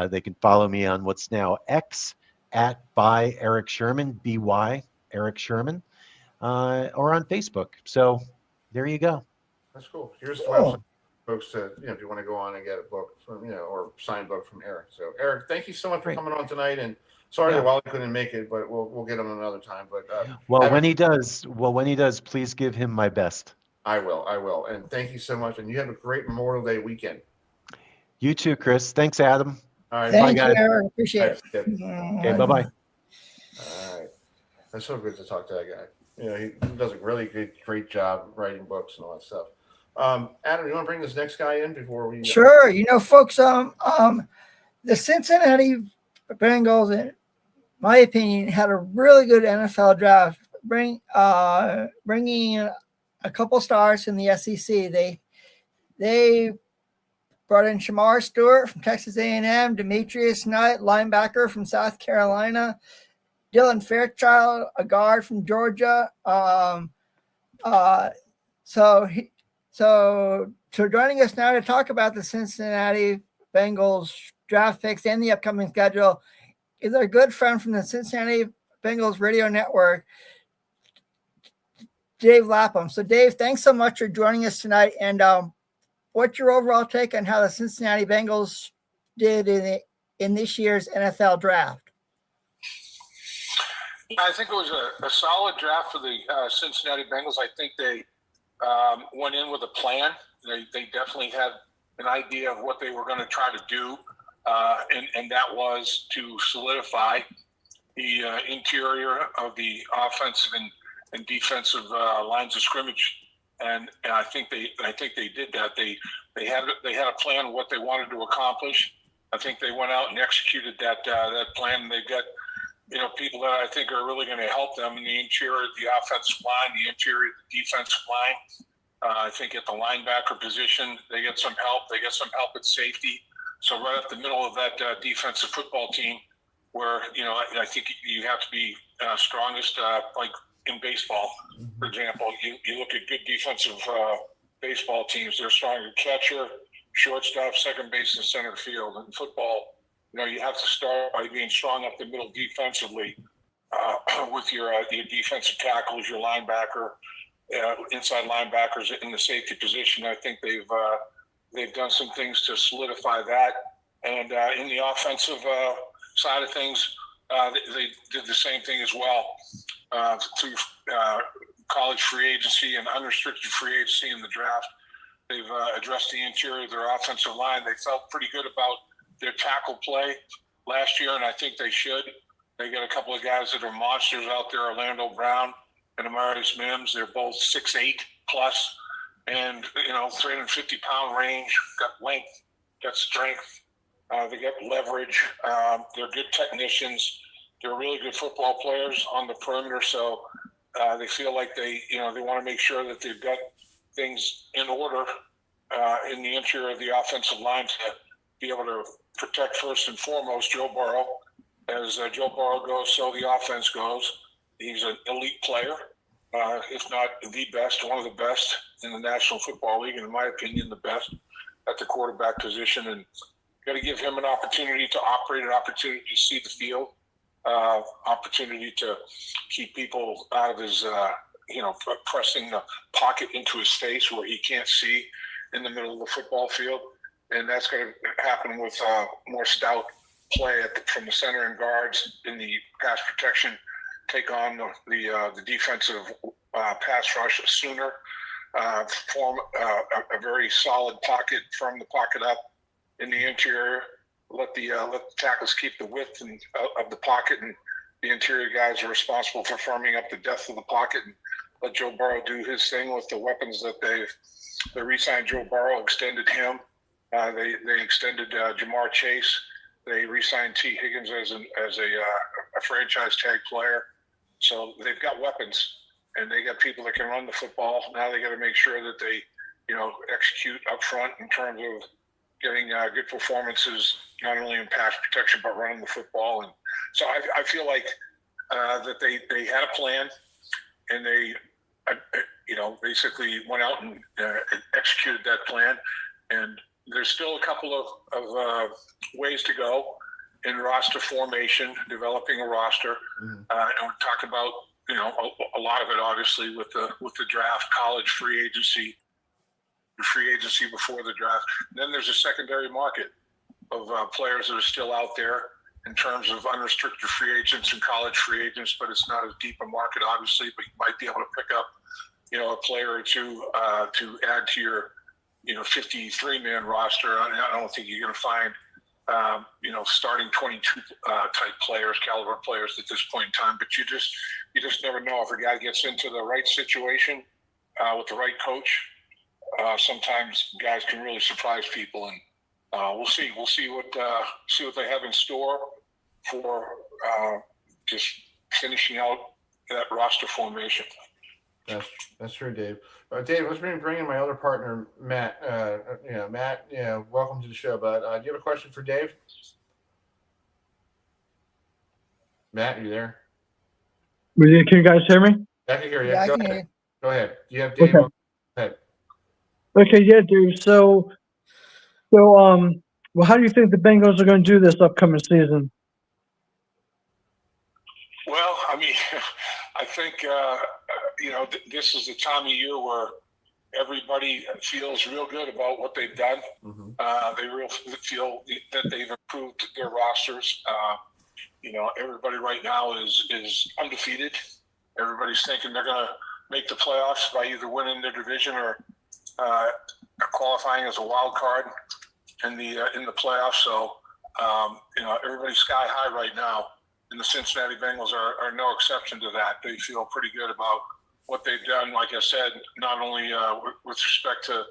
they can follow me on what's now X at by Erik Sherman, BY Erik Sherman, or on Facebook. So there you go. That's cool. Here's the website, folks. If you want to go on and get a book from, or signed book from Erik. So, Erik, thank you so much for coming on tonight. And sorry that Wally couldn't make it, but we'll get him another time. But when he does, please give him my best. I will. And thank you so much. And you have a great Memorial Day weekend. You too, Chris. Thanks, Adam. All right. Thank bye, you, guys. Eric. Appreciate it. Okay, bye-bye. All right. That's so good to talk to that guy. He does a really great job writing books and all that stuff. Adam, you want to bring this next guy in before we? Sure. Folks, the Cincinnati Bengals, in my opinion, had a really good NFL draft, bringing in a couple stars from the SEC. They brought in Shamar Stewart from Texas A&M, Demetrius Knight, linebacker from South Carolina, Dylan Fairchild, a guard from Georgia. So joining us now to talk about the Cincinnati Bengals draft picks and the upcoming schedule is our good friend from the Cincinnati Bengals radio network, Dave LAPHAM. So, Dave, thanks so much for joining us tonight. And what's your overall take on how the Cincinnati Bengals did in this year's NFL draft? I think it was a solid draft for the Cincinnati Bengals. I think they went in with a plan. They definitely had an idea of what they were going to try to do, and that was to solidify the interior of the offensive and defensive lines of scrimmage. And I think they did that. They had a plan of what they wanted to accomplish. I think they went out and executed that plan. They got people that I think are really going to help them in the interior, the offensive line, the interior, the defensive line. I think at the linebacker position, they get some help. They get some help at safety. So right up the middle of that defensive football team, where I think you have to be strongest, like in baseball, for example. You look at good defensive baseball teams; they're stronger catcher, shortstop, second base, and center field. In football, you have to start by being strong up the middle defensively with your defensive tackles, your linebacker, inside linebackers in the safety position. I think they've done some things to solidify that. And in the offensive side of things, they did the same thing as well through college free agency and unrestricted free agency in the draft. They've addressed the interior of their offensive line. They felt pretty good about their tackle play last year, and I think they should. They got a couple of guys that are monsters out there, Orlando Brown and Amarius Mims. They're both 6'8" plus, and 350-pound range. Got length, got strength. They got leverage. They're good technicians. They're really good football players on the perimeter. So they feel like they want to make sure that they've got things in order in the interior of the offensive line to be able to protect first and foremost Joe Burrow. As Joe Burrow goes, so the offense goes. He's an elite player, if not the best, one of the best in the National Football League, and in my opinion, the best at the quarterback position. And got to give him an opportunity to operate, an opportunity to see the field, opportunity to keep people out of his, pressing the pocket into his face where he can't see in the middle of the football field. And that's going to happen with more stout play from the center and guards in the pass protection, take on the defensive pass rush sooner, form a very solid pocket from the pocket up in the interior, let the tackles keep the width of the pocket, and the interior guys are responsible for firming up the depth of the pocket, and let Joe Burrow do his thing with the weapons that they re-signed Joe Burrow, extended him. They extended Jamar Chase. They re-signed T. Higgins as a franchise tag player. So they've got weapons, and they got people that can run the football. Now they got to make sure that they, execute up front in terms of getting good performances, not only in pass protection but running the football. And so I feel like that they had a plan, and they basically went out and executed that plan. And there's still a couple of ways to go in roster formation, developing a roster. And we're talking about a lot of it obviously with the draft, college free agency before the draft. And then there's a secondary market of players that are still out there in terms of unrestricted free agents and college free agents, but it's not as deep a market obviously. But you might be able to pick up a player or two to add to your 53-man roster. I don't think you're going to find, starting 22 type players, caliber players at this point in time. But you just never know if a guy gets into the right situation with the right coach. Sometimes guys can really surprise people, and we'll see. We'll see what they have in store for just finishing out that roster formation. That's true, Dave. Dave, let's bring in my other partner, Matt. Matt, welcome to the show, bud. Do you have a question for Dave? Matt, are you there? Can you guys hear me? I can hear you. Yeah, I Go can ahead. hear you. Go ahead. Do you have Dave? Okay. Go ahead. Okay, yeah, dude. So, how do you think the Bengals are going to do this upcoming season? Well, I mean, I think, this is the time of year where everybody feels real good about what they've done. They really feel that they've improved their rosters. Everybody right now is undefeated. Everybody's thinking they're going to make the playoffs by either winning their division or qualifying as a wild card in the playoffs. So, everybody's sky high right now. And the Cincinnati Bengals are no exception to that. They feel pretty good about what they've done, like I said, not only with respect to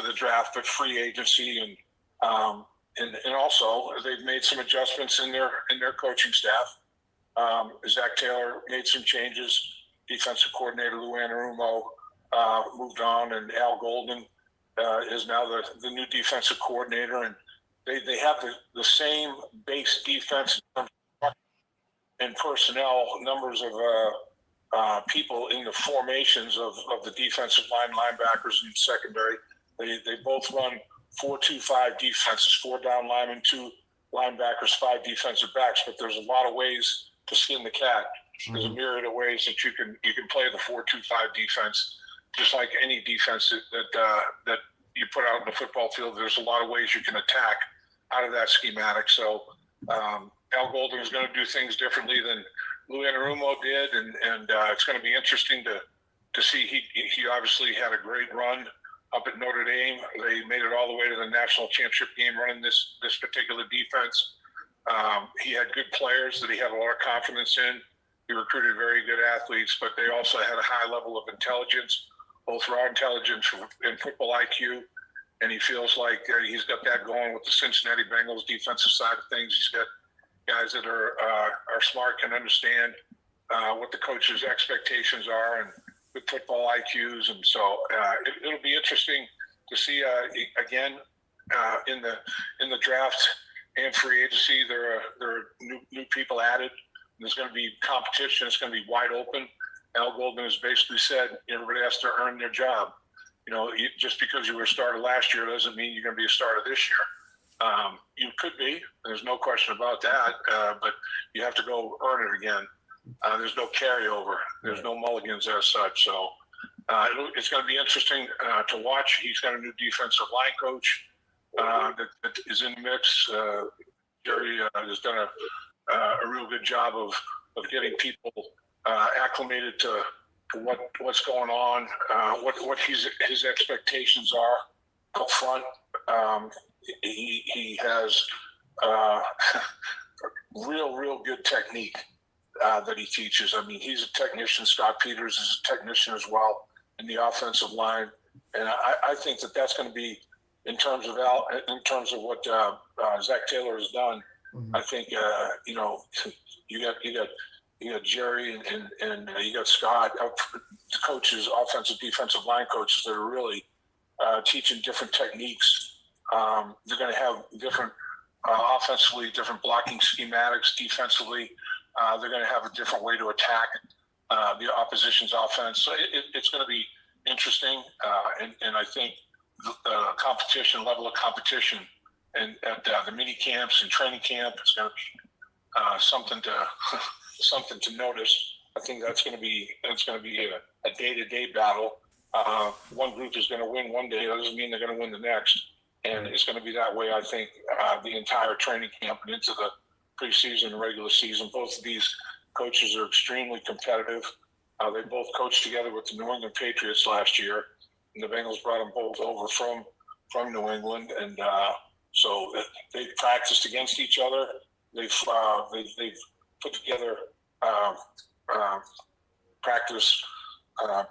the draft, but free agency, and also they've made some adjustments in their coaching staff. Zach Taylor made some changes. Defensive coordinator Lou Anarumo moved on, and Al Golden is now the new defensive coordinator. And they have the same base defense and personnel numbers of people in the formations of the defensive line, linebackers, and secondary. They both run 4-2-5 defenses, 4 down linemen, 2 linebackers, 5 defensive backs. But there's a lot of ways to skin the cat. There's a myriad of ways that you can play the 4-2-5 defense, just like any defense that you put out in the football field. There's a lot of ways you can attack out of that schematic. So Al Golden is going to do things differently than Lou Anarumo did, and it's going to be interesting to see. He obviously had a great run up at Notre Dame. They made it all the way to the national championship game running this particular defense. He had good players that he had a lot of confidence in. He recruited very good athletes, but they also had a high level of intelligence, both raw intelligence and football IQ. And he feels like he's got that going with the Cincinnati Bengals defensive side of things. He's got guys that are smart, can understand what the coach's expectations are, and with football IQs. And so it'll be interesting to see again in the draft and free agency. There are new people added. There's going to be competition. It's going to be wide open. Al Golden has basically said everybody has to earn their job. Just because you were a starter last year doesn't mean you're going to be a starter this year. You could be. There's no question about that. But you have to go earn it again. There's no carryover. There's no mulligans as such. So it's going to be interesting to watch. He's got a new defensive line coach that is in the mix. Jerry has done a real good job of getting people acclimated to what's going on, what his expectations are up front. He has real good technique that he teaches. I mean, he's a technician. Scott Peters is a technician as well in the offensive line, and I think that's going to be in terms of what Zach Taylor has done. Mm-hmm. I think you got Jerry and you got Scott, the coaches, offensive, defensive line coaches that are really teaching different techniques. They're going to have different offensively, different blocking schematics. Defensively, they're going to have a different way to attack the opposition's offense. So it's going to be interesting, and I think the level of competition and at the mini camps and training camp is going to be something to notice. I think it's going to be a day-to-day battle. One group is going to win one day. That doesn't mean they're going to win the next. And it's going to be that way, I think, the entire training camp and into the preseason and regular season. Both of these coaches are extremely competitive. They both coached together with the New England Patriots last year, and the Bengals brought them both over from New England, and so they practiced against each other. They've put together practice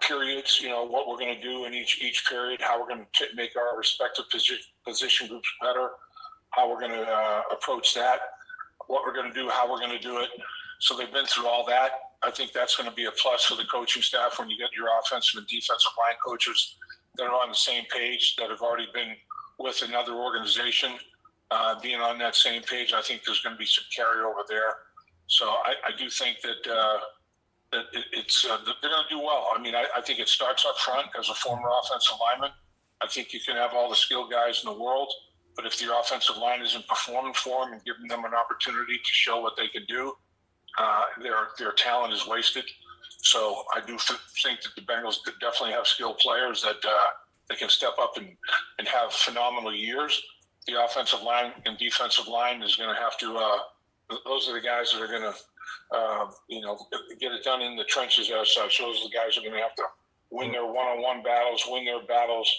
periods. What we're going to do in each period, how we're going to make our respective position groups better, how we're going to approach that, what we're going to do, how we're going to do it. So they've been through all that. I think that's going to be a plus for the coaching staff when you get your offensive and defensive line coaches that are on the same page, that have already been with another organization, being on that same page. I think there's going to be some carryover there. So I do think that it's they're going to do well. I mean, I think it starts up front as a former offensive lineman. I think you can have all the skilled guys in the world, but if the offensive line isn't performing for them and giving them an opportunity to show what they can do, their talent is wasted. So I do think that the Bengals definitely have skilled players that they can step up and have phenomenal years. The offensive line and defensive line is going to have to those are the guys that are going to get it done in the trenches as such. Those are the guys that are going to have to win their one-on-one battles, win their battles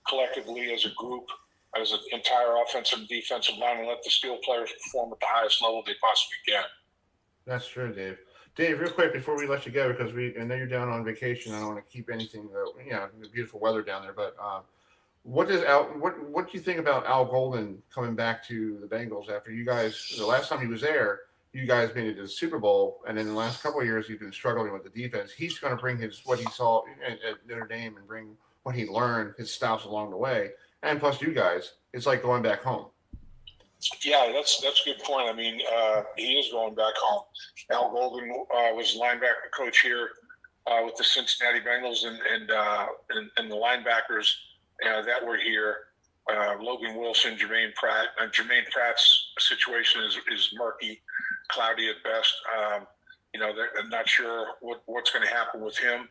collectively as a group, as an entire offensive and defensive line, and let the skilled players perform at the highest level they possibly can. That's true, Dave. Dave, real quick before we let you go, because I know you're down on vacation. I don't want to keep anything. The beautiful weather down there. But what do you think about Al Golden coming back to the Bengals after you guys? The last time he was there, you guys made it to the Super Bowl, and in the last couple of years, he's been struggling with the defense. He's going to bring what he saw at Notre Dame and bring what he learned, his styles along the way. And plus, you guys, it's like going back home. Yeah, that's a good point. I mean, he is going back home. Al Golden was linebacker coach here with the Cincinnati Bengals, and the linebackers that were here. Logan Wilson, Jermaine Pratt. Jermaine Pratt's situation is murky, cloudy at best. They're not sure what's going to happen with him.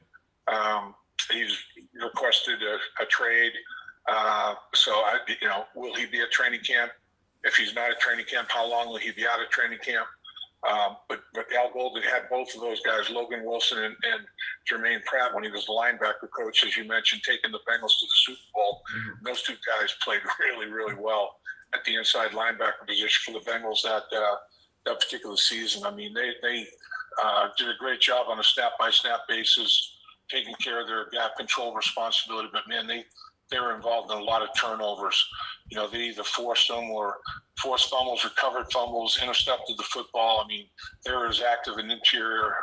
He's requested a trade. Will he be at training camp? If he's not at training camp, how long will he be out of training camp? But Al Golden had both of those guys, Logan Wilson and Jermaine Pratt, when he was the linebacker coach, as you mentioned, taking the Bengals to the Super Bowl. Mm-hmm. Those two guys played really, really well at the inside linebacker position for the Bengals that particular season. I mean, they did a great job on a snap-by-snap basis, taking care of their gap control responsibility. But, man, they were involved in a lot of turnovers. They either forced fumbles, recovered fumbles, intercepted the football. I mean, they were as active an interior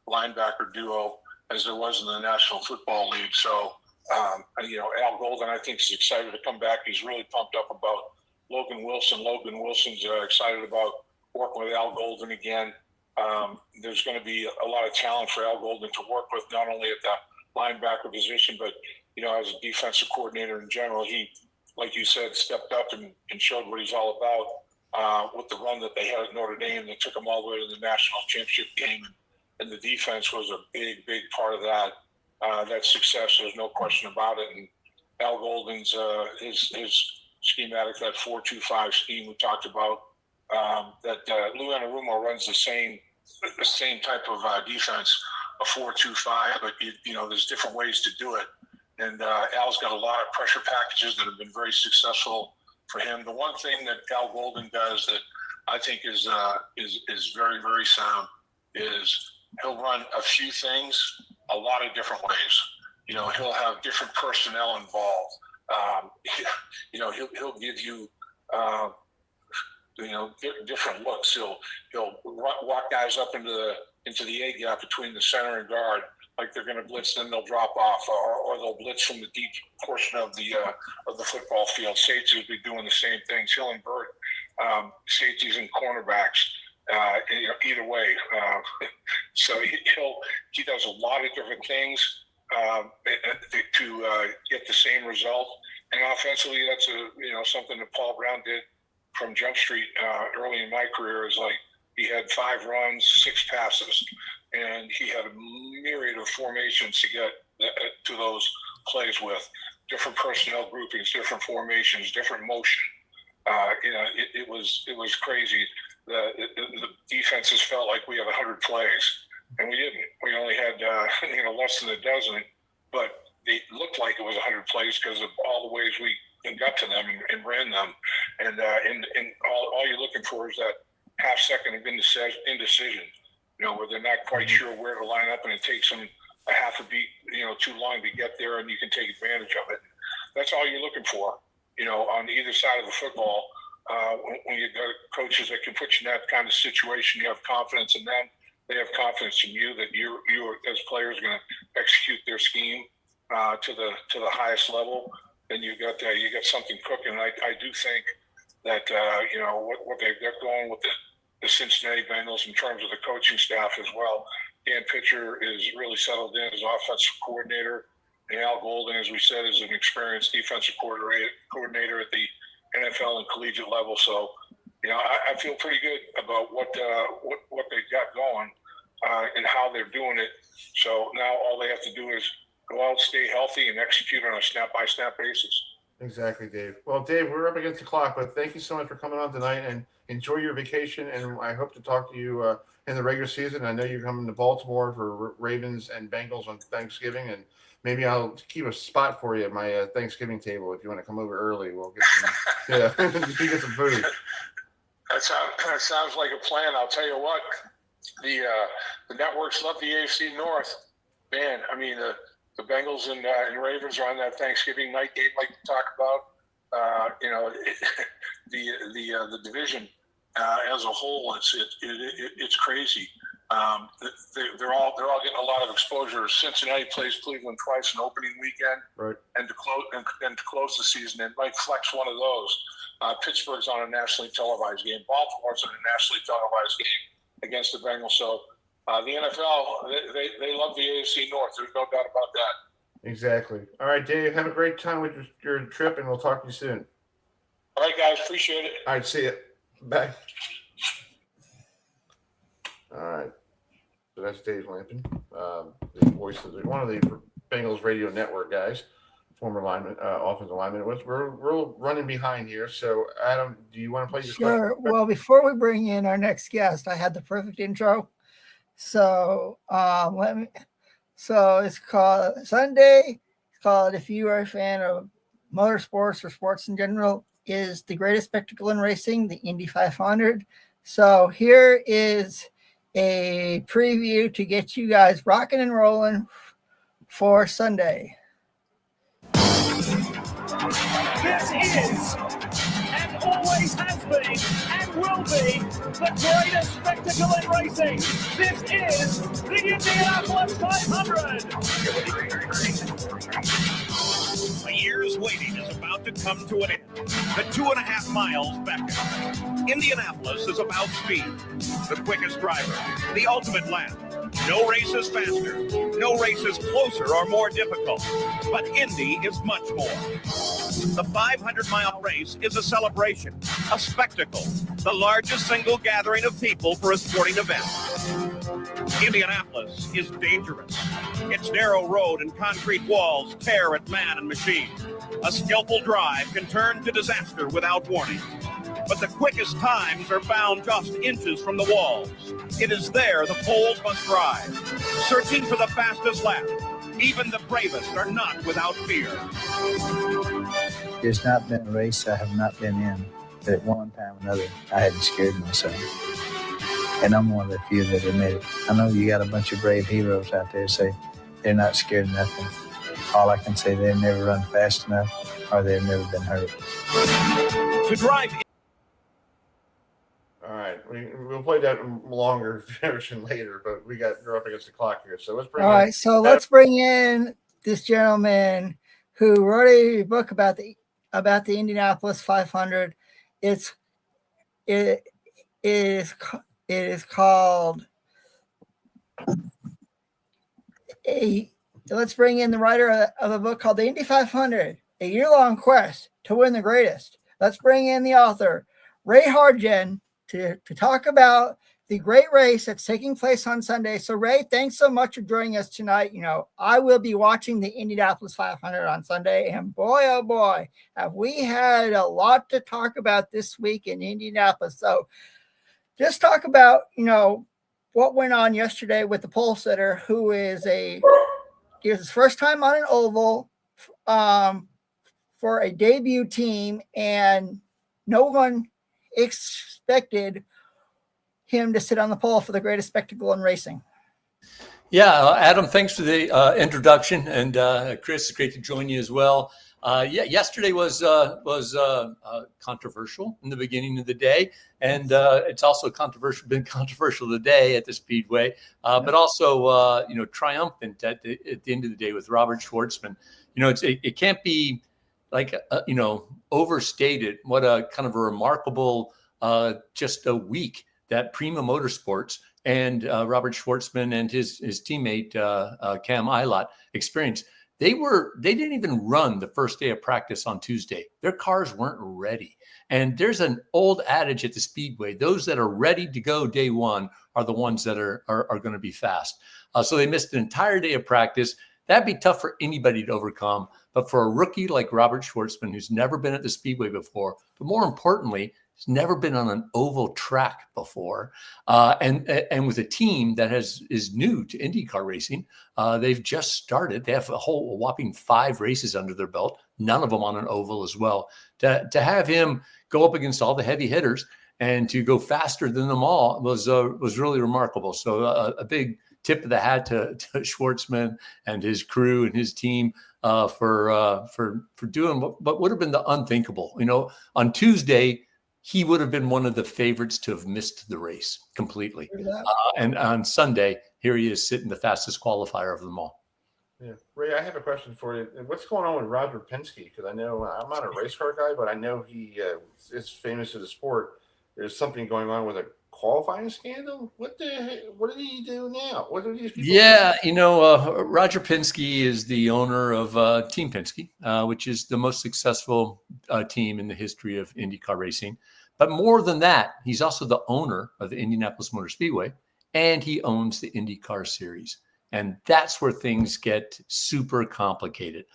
linebacker duo as there was in the National Football League. So, Al Golden, I think, is excited to come back. He's really pumped up about Logan Wilson. Logan Wilson's excited about working with Al Golden again. There's going to be a lot of talent for Al Golden to work with, not only at the linebacker position, but as a defensive coordinator in general. He, like you said, stepped up and showed what he's all about with the run that they had at Notre Dame. They took them all the way to the national championship game, and the defense was a big, big part of that success. There's no question about it. And Al Golden's his schematic, that 4-2-5 scheme we talked about, that Lou Anarumo runs the same type of defense, a 4-2-5, but there's different ways to do it. And Al's got a lot of pressure packages that have been very successful for him. The one thing that Al Golden does that I think is very, very sound is he'll run a few things a lot of different ways. He'll have different personnel involved. He'll give you different looks. He'll walk guys up into the A gap between the center and guard, like they're going to blitz, then they'll drop off, or they'll blitz from the deep portion of the football field. Safeties will be doing the same things. He'll invert safeties and cornerbacks either way. So he does a lot of different things to get the same result. And offensively, that's something that Paul Brown did from Jump Street early in my career. Is like he had 5 runs, 6 passes. And he had a myriad of formations to get to those plays with, different personnel groupings, different formations, different motion. It was crazy. The defenses felt like we had 100 plays, and we didn't. We only had less than a dozen, but they looked like it was 100 plays because of all the ways we got to them and ran them. And all you're looking for is that half second of indecision. Where they're not quite sure where to line up, and it takes them a half a beat, too long to get there, and you can take advantage of it. That's all you're looking for, on either side of the football. When you've got coaches that can put you in that kind of situation, you have confidence in them. They have confidence in you that you as players are going to execute their scheme to the highest level. And you got something cooking. I do think that what they've got going with the Cincinnati Bengals in terms of the coaching staff as well. Dan Pitcher is really settled in as offensive coordinator. And Al Golden, as we said, is an experienced defensive coordinator at the NFL and collegiate level. So, I feel pretty good about what they've got going and how they're doing it. So now all they have to do is go out, stay healthy, and execute on a snap-by-snap basis. Exactly, Dave. Well, Dave, we're up against the clock, but thank you so much for coming on tonight, and enjoy your vacation. And I hope to talk to you in the regular season. I know you're coming to Baltimore for Ravens and Bengals on Thanksgiving, and maybe I'll keep a spot for you at my Thanksgiving table if you want to come over early. We'll get some, you get some food. That sounds like a plan. I'll tell you what, the networks love the AFC North. Man, I mean the Bengals and Ravens are on that Thanksgiving night game, like you talk about. The division as a whole, it's crazy. They're all getting a lot of exposure. Cincinnati plays Cleveland twice in opening weekend, Right. and to close the season, it might flex one of those. Pittsburgh's on a nationally televised game. Baltimore's on a nationally televised game against the Bengals. So the NFL, they love the AFC North. There's no doubt about that. Exactly. All right, Dave, have a great time with your trip, and we'll talk to you soon. All right, guys, appreciate it. All right, see you. Bye. All right. So that's Dave Lampin, the voice of one of the Bengals radio network guys, former lineman, offensive lineman. We're running behind here. So, Adam, do you want to play your Sure. question? Well, before we bring in our next guest, I had the perfect intro. So So it's called Sunday. It's called, if you are a fan of motorsports or sports in general, is the greatest spectacle in racing, the Indy 500. So here is a preview to get you guys rocking and rolling for Sunday. This is, and always has been, and will be, the greatest spectacle in racing. This is the Indianapolis 500. A year's waiting is about to come to an end. The 2.5 miles beckon. Indianapolis is about speed. The quickest driver, the ultimate lap. No race is faster. No race is closer or more difficult. But Indy is much more. The 500-mile race is a celebration, a spectacle, the largest single gathering of people for a sporting event. Indianapolis is dangerous. Its narrow road and concrete walls tear at man and machine. A skillful drive can turn to disaster without warning. But the quickest times are found just inches from the walls. It is there the poles must rise, searching for the fastest lap. Even the bravest are not without fear. There's not been a race I have not been in that at one time or another I hadn't scared myself. And I'm one of the few that admit it. I know you got a bunch of brave heroes out there say they're not scared of nothing. All I can say, they've never run fast enough or they've never been hurt. To drive. All right, we'll play that longer version later, but we're up against the clock here. So let's bring. All right, so let's bring in this gentleman who wrote a book about the Indianapolis 500. It is called let's bring in the writer of a book called The Indy 500, a year-long quest to win the greatest. Let's bring in the author, Ray Hartjen, to talk about the great race that's taking place on Sunday. So, Ray, thanks so much for joining us tonight. You know, I will be watching the Indianapolis 500 on Sunday, and boy, oh boy, have we had a lot to talk about this week in Indianapolis. So, just talk about, what went on yesterday with the pole sitter, who is his first time on an oval for a debut team, and no one expected him to sit on the pole for the greatest spectacle in racing. Yeah, Adam, thanks for the introduction, and Chris, it's great to join you as well. Yesterday was controversial in the beginning of the day, and it's also been controversial today at the Speedway, but also triumphant at the end of the day with Robert Schwartzman. It can't be overstated what a kind of a remarkable just a week that Prima Motorsports and Robert Schwartzman and his teammate Cam Ilott experienced. They didn't even run the first day of practice on Tuesday. Their cars weren't ready. And there's an old adage at the Speedway: those that are ready to go day one are the ones that are going to be fast. So they missed an entire day of practice. That'd be tough for anybody to overcome. But for a rookie like Robert Schwartzman, who's never been at the Speedway before, but more importantly, he's never been on an oval track before, and with a team that is new to IndyCar racing, they've just started. They have a whopping 5 races under their belt, none of them on an oval as well. To have him go up against all the heavy hitters and to go faster than them all was really remarkable. So a big tip of the hat to Schwartzman and his crew and his team for doing what would have been the unthinkable. On Tuesday, he would have been one of the favorites to have missed the race completely. Look at that. And on Sunday, here he is sitting the fastest qualifier of them all. Yeah, Ray, I have a question for you. What's going on with Roger Penske? Because I know I'm not a race car guy, but I know he is famous in the sport. There's something going on with a qualifying scandal. What did he do now? What are these people? Yeah, Roger Penske is the owner of Team Penske, which is the most successful team in the history of IndyCar racing. But more than that, he's also the owner of the Indianapolis Motor Speedway, and he owns the IndyCar series. And that's where things get super complicated.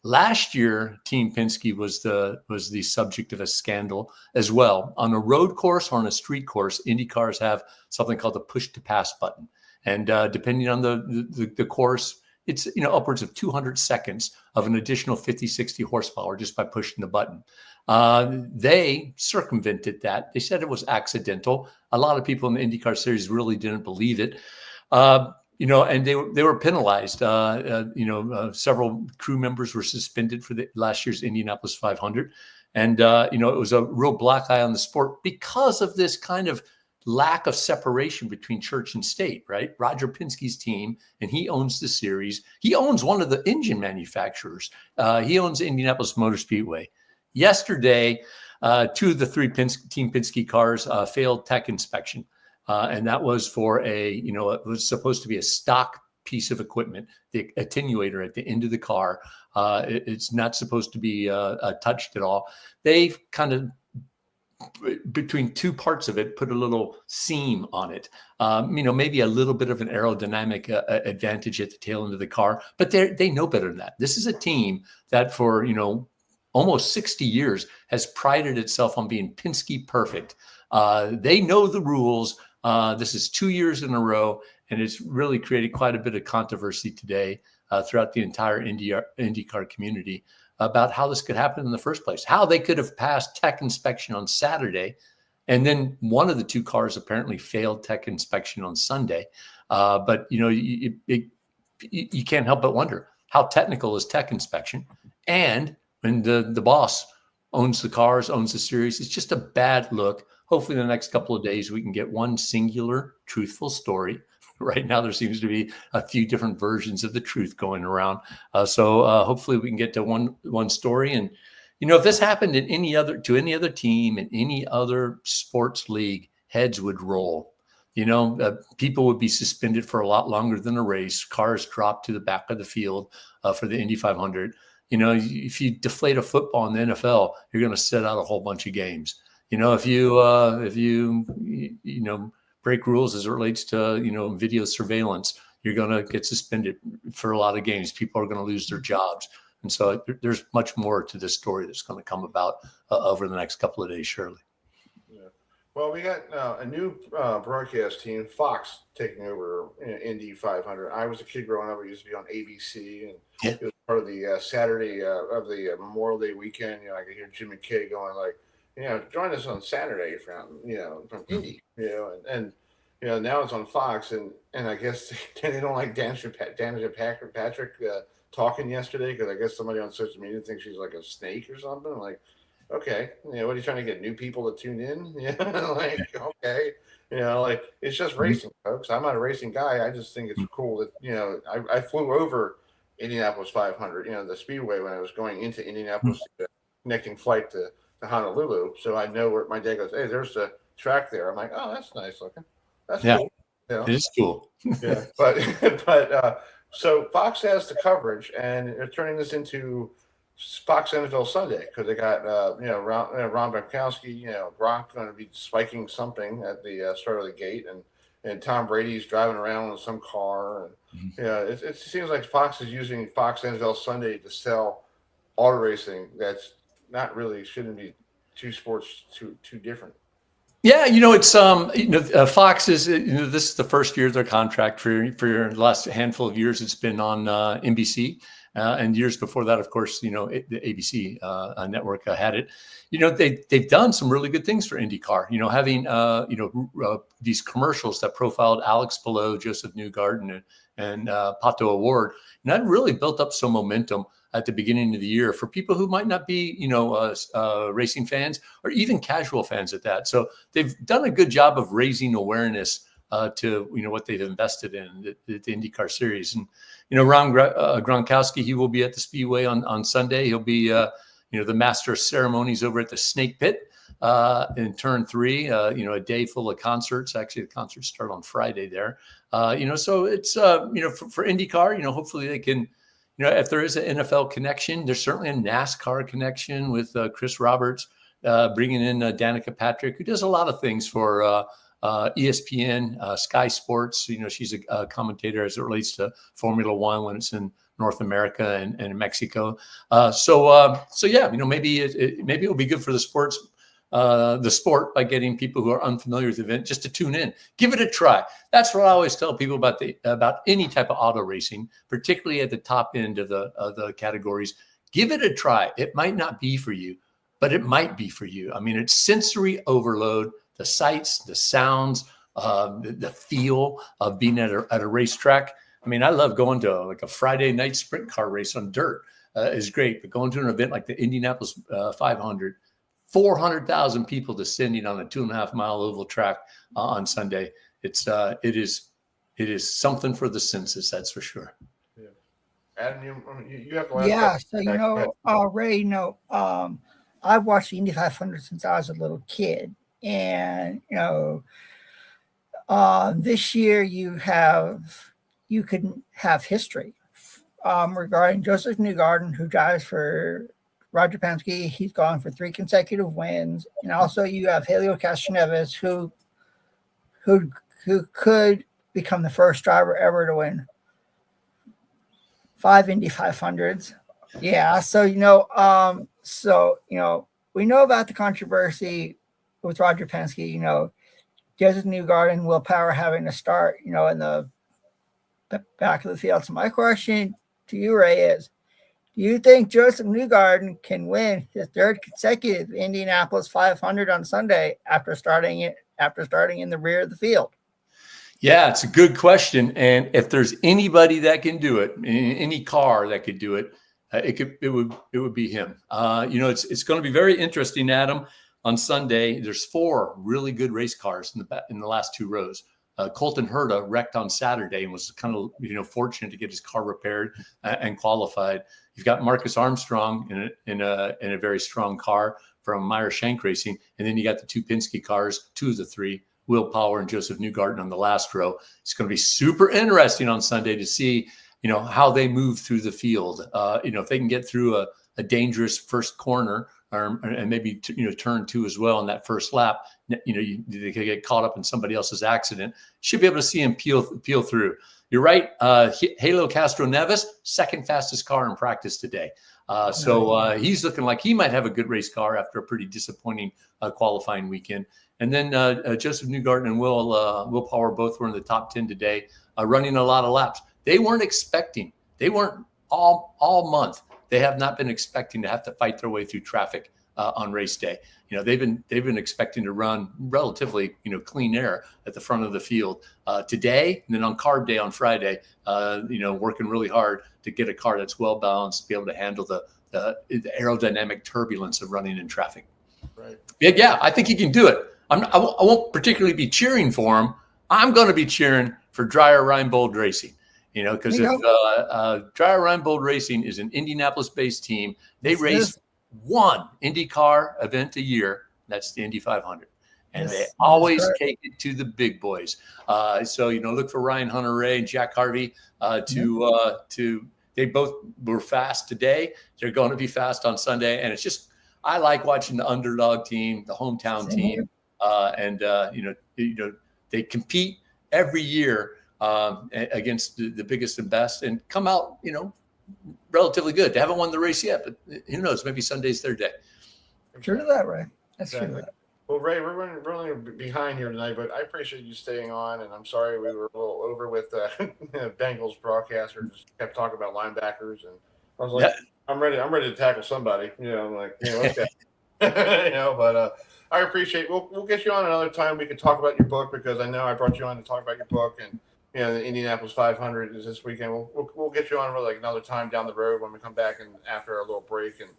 Last year, Team Penske was the subject of a scandal as well. On a road course or on a street course, Indy cars have something called the push to pass button. And depending on the course, it's upwards of 200 seconds of an additional 50, 60 horsepower just by pushing the button. They circumvented that. They said it was accidental. A lot of people in the IndyCar series really didn't believe it. And they were penalized. Several crew members were suspended for the last year's Indianapolis 500. And, it was a real black eye on the sport because of this kind of lack of separation between church and state, right? Roger Penske's team, and he owns the series. He owns one of the engine manufacturers. He owns Indianapolis Motor Speedway. Yesterday, 2 of the 3 Team Penske cars failed tech inspection. And that was for it was supposed to be a stock piece of equipment, the attenuator at the end of the car. It's not supposed to be touched at all. They've kind of, between 2 parts of it, put a little seam on it. Maybe a little bit of an aerodynamic advantage at the tail end of the car, but they know better than that. This is a team that for, almost 60 years has prided itself on being Penske perfect. They know the rules. This is 2 years in a row, and it's really created quite a bit of controversy today throughout the entire IndyCar community about how this could happen in the first place, how they could have passed tech inspection on Saturday, and then one of the 2 cars apparently failed tech inspection on Sunday. But you can't help but wonder, how technical is tech inspection? And when the boss owns the cars, owns the series, it's just a bad look. Hopefully in the next couple of days, we can get one singular, truthful story. Right now, there seems to be a few different versions of the truth going around. So hopefully we can get to one story. And, if this happened in any other team in any other sports league, heads would roll. People would be suspended for a lot longer than a race. Cars dropped to the back of the field for the Indy 500. If you deflate a football in the NFL, you're going to sit out a whole bunch of games. If you break rules as it relates to, video surveillance, you're going to get suspended for a lot of games. People are going to lose their jobs. And so there's much more to this story that's going to come about over the next couple of days, surely. Yeah. Well, we got a new broadcast team, Fox, taking over Indy 500. I was a kid growing up. I used to be on ABC, and it was part of the Saturday of the Memorial Day weekend. I could hear Jim McKay going like, join us on Saturday from Indy, and now it's on Fox, and I guess they don't like Danica Patrick talking yesterday because I guess somebody on social media thinks she's like a snake or something. Like, okay, what are you trying to get new people to tune in? Okay, it's just racing, folks. I'm not a racing guy. I just think it's cool that I flew over Indianapolis 500, the Speedway when I was going into Indianapolis, connecting flight to Honolulu, so I know where my dad goes, hey, there's a track there. I'm like, oh, that's nice looking. That's cool. It is cool. Yeah, but so Fox has the coverage, and they're turning this into Fox NFL Sunday because they got Ron Gronkowski, Gronk going to be spiking something at the start of the gate, and Tom Brady's driving around in some car, and it seems like Fox is using Fox NFL Sunday to sell auto racing. That's not really, shouldn't be two sports too different. Yeah, it's Fox is this is the first year of their contract for the last handful of years. It's been on NBC. And years before that, of course, the ABC network had it. They've done some really good things for IndyCar. Having these commercials that profiled Alex Palou, Joseph Newgarden, and Pato O'Ward, and that really built up some momentum at the beginning of the year for people who might not be, racing fans or even casual fans at that. So they've done a good job of raising awareness to what they've invested in the IndyCar series. And Ron Gronkowski, he will be at the Speedway on Sunday. He'll be the master of ceremonies over at the Snake Pit in Turn 3. A day full of concerts. Actually, the concerts start on Friday there. So it's for IndyCar. Hopefully they can. If there is an NFL connection, there's certainly a NASCAR connection with Chris Roberts, bringing in Danica Patrick, who does a lot of things for ESPN, Sky Sports. She's a commentator as it relates to Formula One when it's in North America and Mexico. Maybe it'll be good for the sport by getting people who are unfamiliar with the event just to tune in, give it a try. That's what I always tell people about any type of auto racing, particularly at the top end of the categories. Give it a try. It might not be for you, but it might be for you. I mean, it's sensory overload. The sights, the sounds, the feel of being at a racetrack. I mean, I love going to like a Friday night sprint car race on dirt is great, but going to an event like the Indianapolis 500, 400,000 people descending on a 2.5-mile oval track on Sunday. It is something for the senses, that's for sure. Yeah. Adam, you have the last Yeah, so Ray, I've watched the Indy 500 since I was a little kid. And this year you can have history regarding Joseph Newgarden, who drives for Roger Penske. He's gone for 3 consecutive wins, and also you have Helio Castroneves, who could become the first driver ever to win 5 Indy 500s. Yeah, so we know about the controversy with Roger Penske, Joseph Newgarden, Will Power having to start, in the back of the field. So my question to you, Ray, is, do you think Joseph Newgarden can win his 3rd consecutive Indianapolis 500 on Sunday after starting in the rear of the field? Yeah, it's a good question. And if there's anybody that can do it, any car that could do it, it would be him. It's going to be very interesting, Adam. On Sunday, there's 4 really good race cars in the last 2 rows. Colton Herta wrecked on Saturday and was kind of fortunate to get his car repaired and qualified. You've got Marcus Armstrong in a very strong car from Meyer Shank Racing, and then you got the 2 Penske cars, 2 of the 3, Will Power and Joseph Newgarden on the last row. It's going to be super interesting on Sunday to see how they move through the field. If they can get through a dangerous first corner. And maybe turn 2 as well in that first lap. They could get caught up in somebody else's accident. Should be able to see him peel through. You're right. Helio Castroneves, 2nd fastest car in practice today. So he's looking like he might have a good race car after a pretty disappointing qualifying weekend. And then Joseph Newgarden and Will Power both were in the top 10 today, running a lot of laps. They weren't all month. They have not been expecting to have to fight their way through traffic on race day. They've been expecting to run relatively clean air at the front of the field today, and then on carb day on Friday. Working really hard to get a car that's well balanced, to be able to handle the aerodynamic turbulence of running in traffic. Right. Yeah, I think he can do it. I won't particularly be cheering for him. I'm going to be cheering for Dreyer Reinbold Racing. Because if Dreyer Reinbold Racing is an Indianapolis-based team, they race 1 IndyCar event a year. That's the Indy 500. And they always take it to the big boys. So look for Ryan Hunter-Reay and Jack Harvey they both were fast today. They're going to be fast on Sunday. And it's just, I like watching the underdog team, the hometown team. They compete every year against the biggest and best and come out, relatively good. They haven't won the race yet, but who knows? Maybe Sunday's their day. True to that, Ray. That's true to that. Well, Ray, we're running behind here tonight, but I appreciate you staying on, and I'm sorry we were a little over with Bengals broadcaster. Just kept talking about linebackers, and I was like, I'm ready to tackle somebody. I'm like, okay. But I appreciate. We'll get you on another time. We can talk about your book because I know I brought you on to talk about your book, and the Indianapolis 500 is this weekend. We'll get you on for like another time down the road when we come back and after a little break, and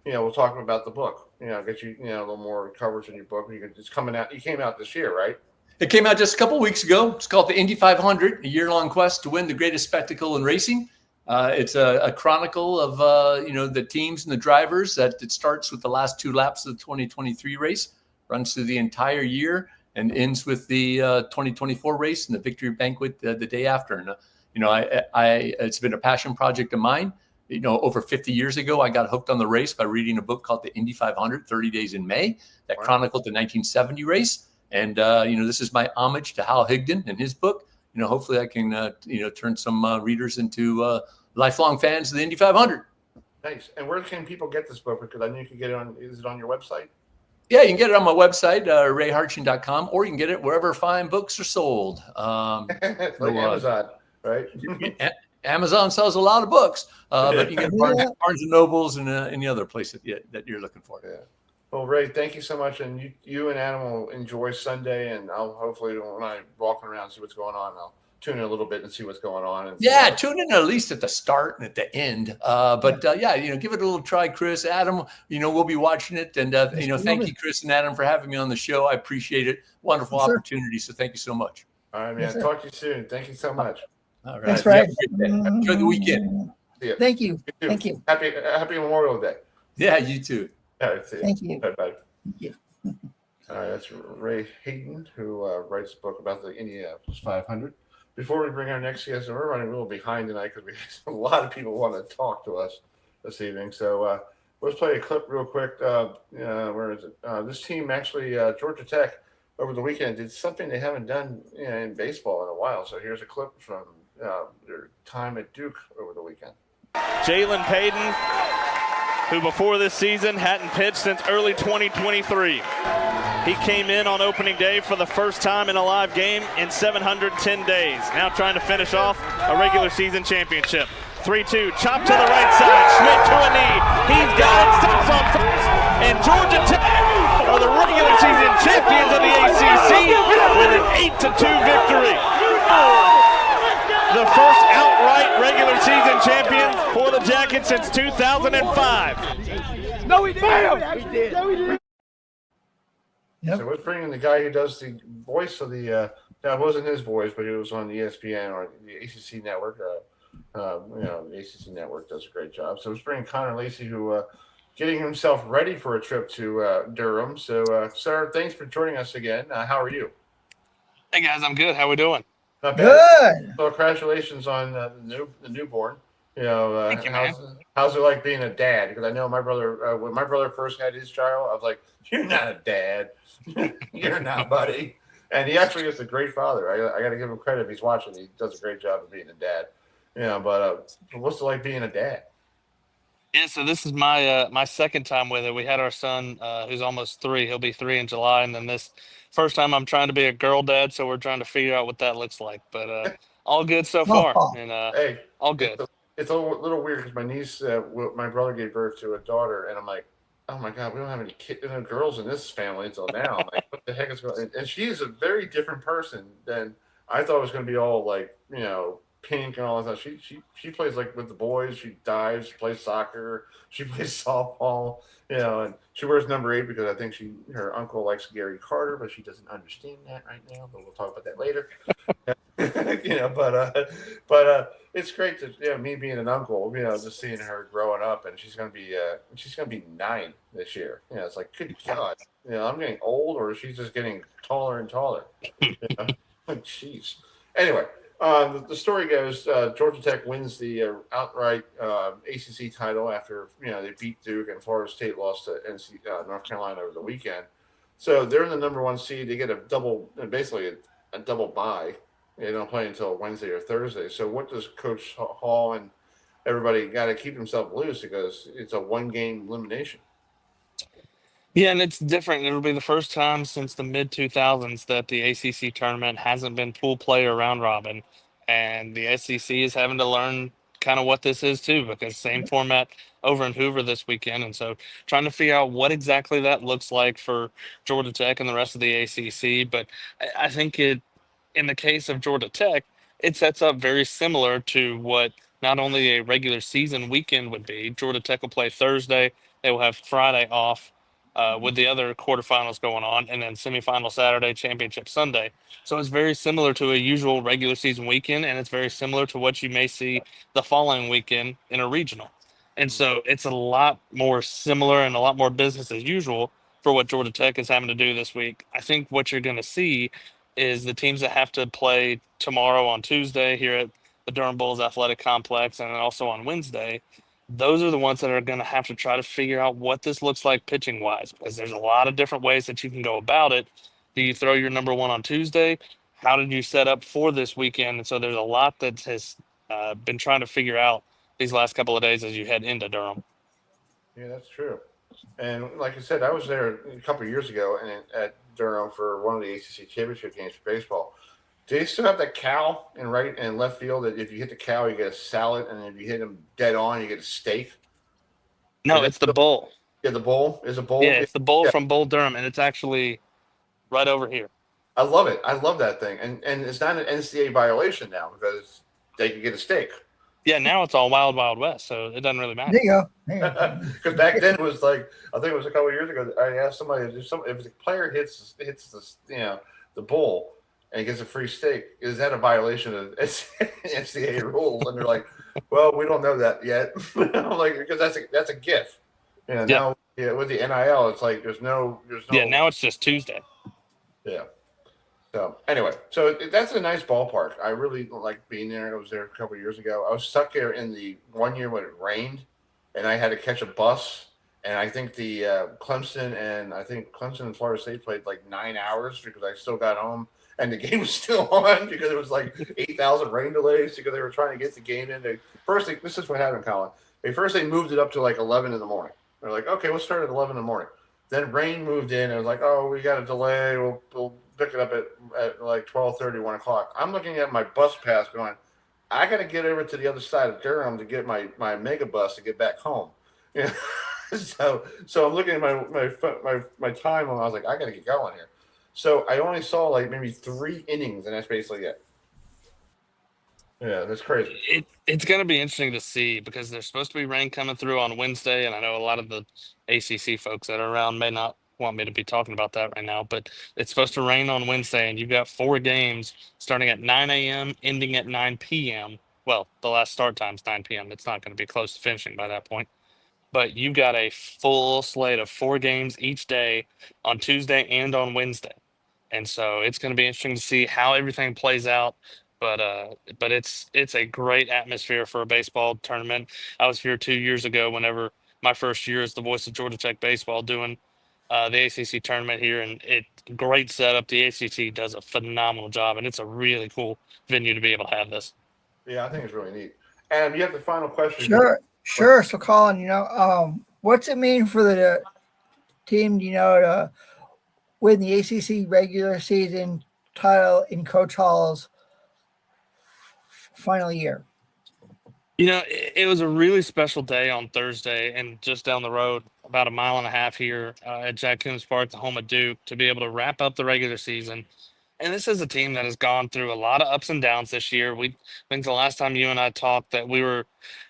we'll talk about the book. Get you a little more coverage in your book. It's coming out. You came out this year, right? It came out just a couple weeks ago. It's called the Indy 500, a year-long quest to win the greatest spectacle in racing. It's a chronicle of the teams and the drivers. That it starts with the last 2 laps of the 2023 race, runs through the entire year, and ends with the 2024 race and the victory banquet the day after. And it's been a passion project of mine. Over 50 years ago, I got hooked on the race by reading a book called The Indy 500, 30 Days in May, that chronicled the 1970 race. And this is my homage to Hal Higdon and his book. Hopefully I can turn some readers into lifelong fans of the Indy 500. Nice. And where can people get this book? Because I know you can get it on. Is it on your website? Yeah, you can get it on my website, rayhartjen.com, or you can get it wherever fine books are sold. Like Amazon, right? Amazon sells a lot of books, but you can get Barnes and Nobles and any other place that you're looking for. Yeah. Well, Ray, thank you so much, and you and Adam will enjoy Sunday, and I'll hopefully when I'm walking around see what's going on, I'll tune in a little bit and see what's going on. And tune in at least at the start and at the end. But give it a little try, Chris. Adam, we'll be watching it, and thank you, Chris and Adam, for having me on the show. I appreciate it. Wonderful opportunity. So thank you so much. All right, man. Talk to you soon. Thank you so much. All right. Thanks, Ray. Enjoy the weekend. Yeah. Thank you. Thank you. Happy Memorial Day. Yeah, you too. All right, see you. Thank you. Bye. Thank you. All right, that's Ray Heidel, who writes a book about the Indianapolis 500. Before we bring our next guest, and we're running a little behind tonight because a lot of people want to talk to us this evening. So let's play a clip real quick. Where is it? This team actually, Georgia Tech, over the weekend did something they haven't done in baseball in a while. So here's a clip from their time at Duke over the weekend. Jalen Payton, who before this season hadn't pitched since early 2023. He came in on opening day for the first time in a live game in 710 days. Now trying to finish off a regular season championship. 3-2, chop to the right side, Schmidt to a knee. He's got it, stops on first, and Georgia Tech are the regular season champions of the ACC with an 8-2 victory. The first outright regular season champion for the Jackets since 2005. No, we didn't. We did. No, we didn't. Yep. So let's bring in the guy who does the voice of the that wasn't his voice, but it was on ESPN or the ACC network. The ACC network does a great job. So let's bring in Connor Lacy, who getting himself ready for a trip to Durham. So, sir, thanks for joining us again. How are you? Hey guys, I'm good. How we doing? Not bad. Good. So congratulations on the newborn. Thank you, man. How's it like being a dad? Because I know my brother, when my brother first had his child, I was like, "You're not a dad. You're not, buddy." And he actually is a great father. I got to give him credit if he's watching. He does a great job of being a dad. But what's it like being a dad? Yeah, so this is my my second time with it. We had our son who's almost 3. He'll be 3 in July, and then this first time I'm trying to be a girl dad, so we're trying to figure out what that looks like. But all good so far, and hey, all good. It's a little weird because my niece, my brother gave birth to a daughter, and I'm like, oh my God, we don't have any girls in this family until now. I'm like, what the heck is going on? And she is a very different person than I thought it was going to be all like, pink and all that stuff. She plays like with the boys. She dives, she plays soccer, she plays softball, and she wears number 8 because I think her uncle likes Gary Carter, but she doesn't understand that right now. But we'll talk about that later. But it's great to me being an uncle, just seeing her growing up, and she's gonna be 9 this year. It's like, good God, I'm getting old, or she's just getting taller and taller. Jeez. Anyway. The story goes, Georgia Tech wins the outright ACC title after they beat Duke, and Florida State lost to North Carolina over the weekend. So they're in the number 1 seed. They get a double bye. They don't play until Wednesday or Thursday. So what does Coach Hall and everybody got to keep themselves loose because it's a 1-game elimination? Yeah, and it's different. It'll be the first time since the mid-2000s that the ACC tournament hasn't been pool play or round robin, and the SEC is having to learn kind of what this is too, because same format over in Hoover this weekend. And so trying to figure out what exactly that looks like for Georgia Tech and the rest of the ACC. But I think in the case of Georgia Tech, it sets up very similar to what not only a regular season weekend would be. Georgia Tech will play Thursday. They will have Friday off with the other quarterfinals going on, and then semifinal Saturday, championship Sunday. So it's very similar to a usual regular season weekend, and it's very similar to what you may see the following weekend in a regional. And so it's a lot more similar and a lot more business as usual for what Georgia Tech is having to do this week. I think what you're going to see is the teams that have to play tomorrow on Tuesday here at the Durham Bulls Athletic Complex and then also on Wednesday. Those are the ones that are going to have to try to figure out what this looks like pitching wise, because there's a lot of different ways that you can go about it. Do you throw your number one on Tuesday? How did you set up for this weekend? And so there's a lot that has been trying to figure out these last couple of days as you head into Durham. Yeah, that's true. And like I said, I was there a couple of years ago and at Durham for one of the ACC championship games for baseball. Do they still have that cow in right and left field that if you hit the cow, you get a salad, and if you hit him dead on, you get a steak? No, it's the bull. Yeah, the bull is a bull. Yeah, it's the bull Yeah. from Bull Durham, and it's actually right over here. I love it. I love that thing, and it's not an NCAA violation now because they can get a steak. Yeah, now it's all Wild Wild West, so it doesn't really matter. There you go. There you go. Because back then it was like, I think it was a couple of years ago. I asked somebody if the player hits the bull and gets a free steak, is that a violation of NCAA rules? And they're like, well, we don't know that yet. I'm like, because that's a gift. Yeah. Now with the NIL, it's like there's no. Yeah, now it's just Tuesday. Yeah. So anyway, that's a nice ballpark. I really like being there. I was there a couple of years ago. I was stuck there in the one year when it rained, and I had to catch a bus. And I think the Clemson and Florida State played like 9 hours because I still got home and the game was still on because it was like 8,000 rain delays because they were trying to get the game in. This is what happened, Colin. They moved it up to like 11 in the morning. They're like, okay, we'll start at 11 in the morning. Then rain moved in. It was like, oh, we got a delay. We'll pick it up at like 12:30, 1 o'clock. I'm looking at my bus pass going, I got to get over to the other side of Durham to get my mega bus to get back home. Yeah. So I'm looking at my time and I was like, I got to get going here. So I only saw like maybe 3 innings, and that's basically it. Yeah, that's crazy. It's going to be interesting to see because there's supposed to be rain coming through on Wednesday, and I know a lot of the ACC folks that are around may not want me to be talking about that right now, but it's supposed to rain on Wednesday, and you've got 4 games starting at 9 a.m., ending at 9 p.m. Well, the last start time's 9 p.m. It's not going to be close to finishing by that point. But you've got a full slate of 4 games each day on Tuesday and on Wednesday. And so it's going to be interesting to see how everything plays out. But it's a great atmosphere for a baseball tournament. I was here 2 years ago whenever my first year as the voice of Georgia Tech baseball doing the ACC tournament here, and great setup. The ACC does a phenomenal job, and it's a really cool venue to be able to have this. Yeah, I think it's really neat. And you have the final question. Sure. So, Colin, what's it mean for the team, to win the ACC regular season title in Coach Hall's final year? It was a really special day on Thursday, and just down the road, about a mile and a half here at Jack Coombs Park, the home of Duke, to be able to wrap up the regular season. And this is a team that has gone through a lot of ups and downs this year. I think the last time you and I talked that we were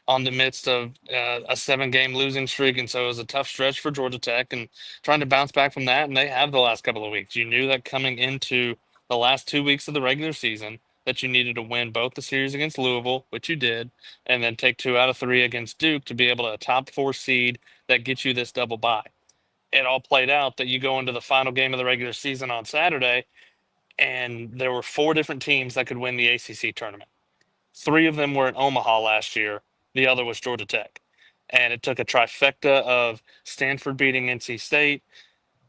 on the midst of a 7-game losing streak, and so it was a tough stretch for Georgia Tech and trying to bounce back from that, and they have the last couple of weeks. You knew that coming into the last 2 weeks of the regular season that you needed to win both the series against Louisville, which you did, and then take 2 out of 3 against Duke to be able to top 4 seed that gets you this double bye. It all played out that you go into the final game of the regular season on Saturday, and there were 4 different teams that could win the ACC tournament. 3 of them were in Omaha last year. The other was Georgia Tech. And it took a trifecta of Stanford beating NC State,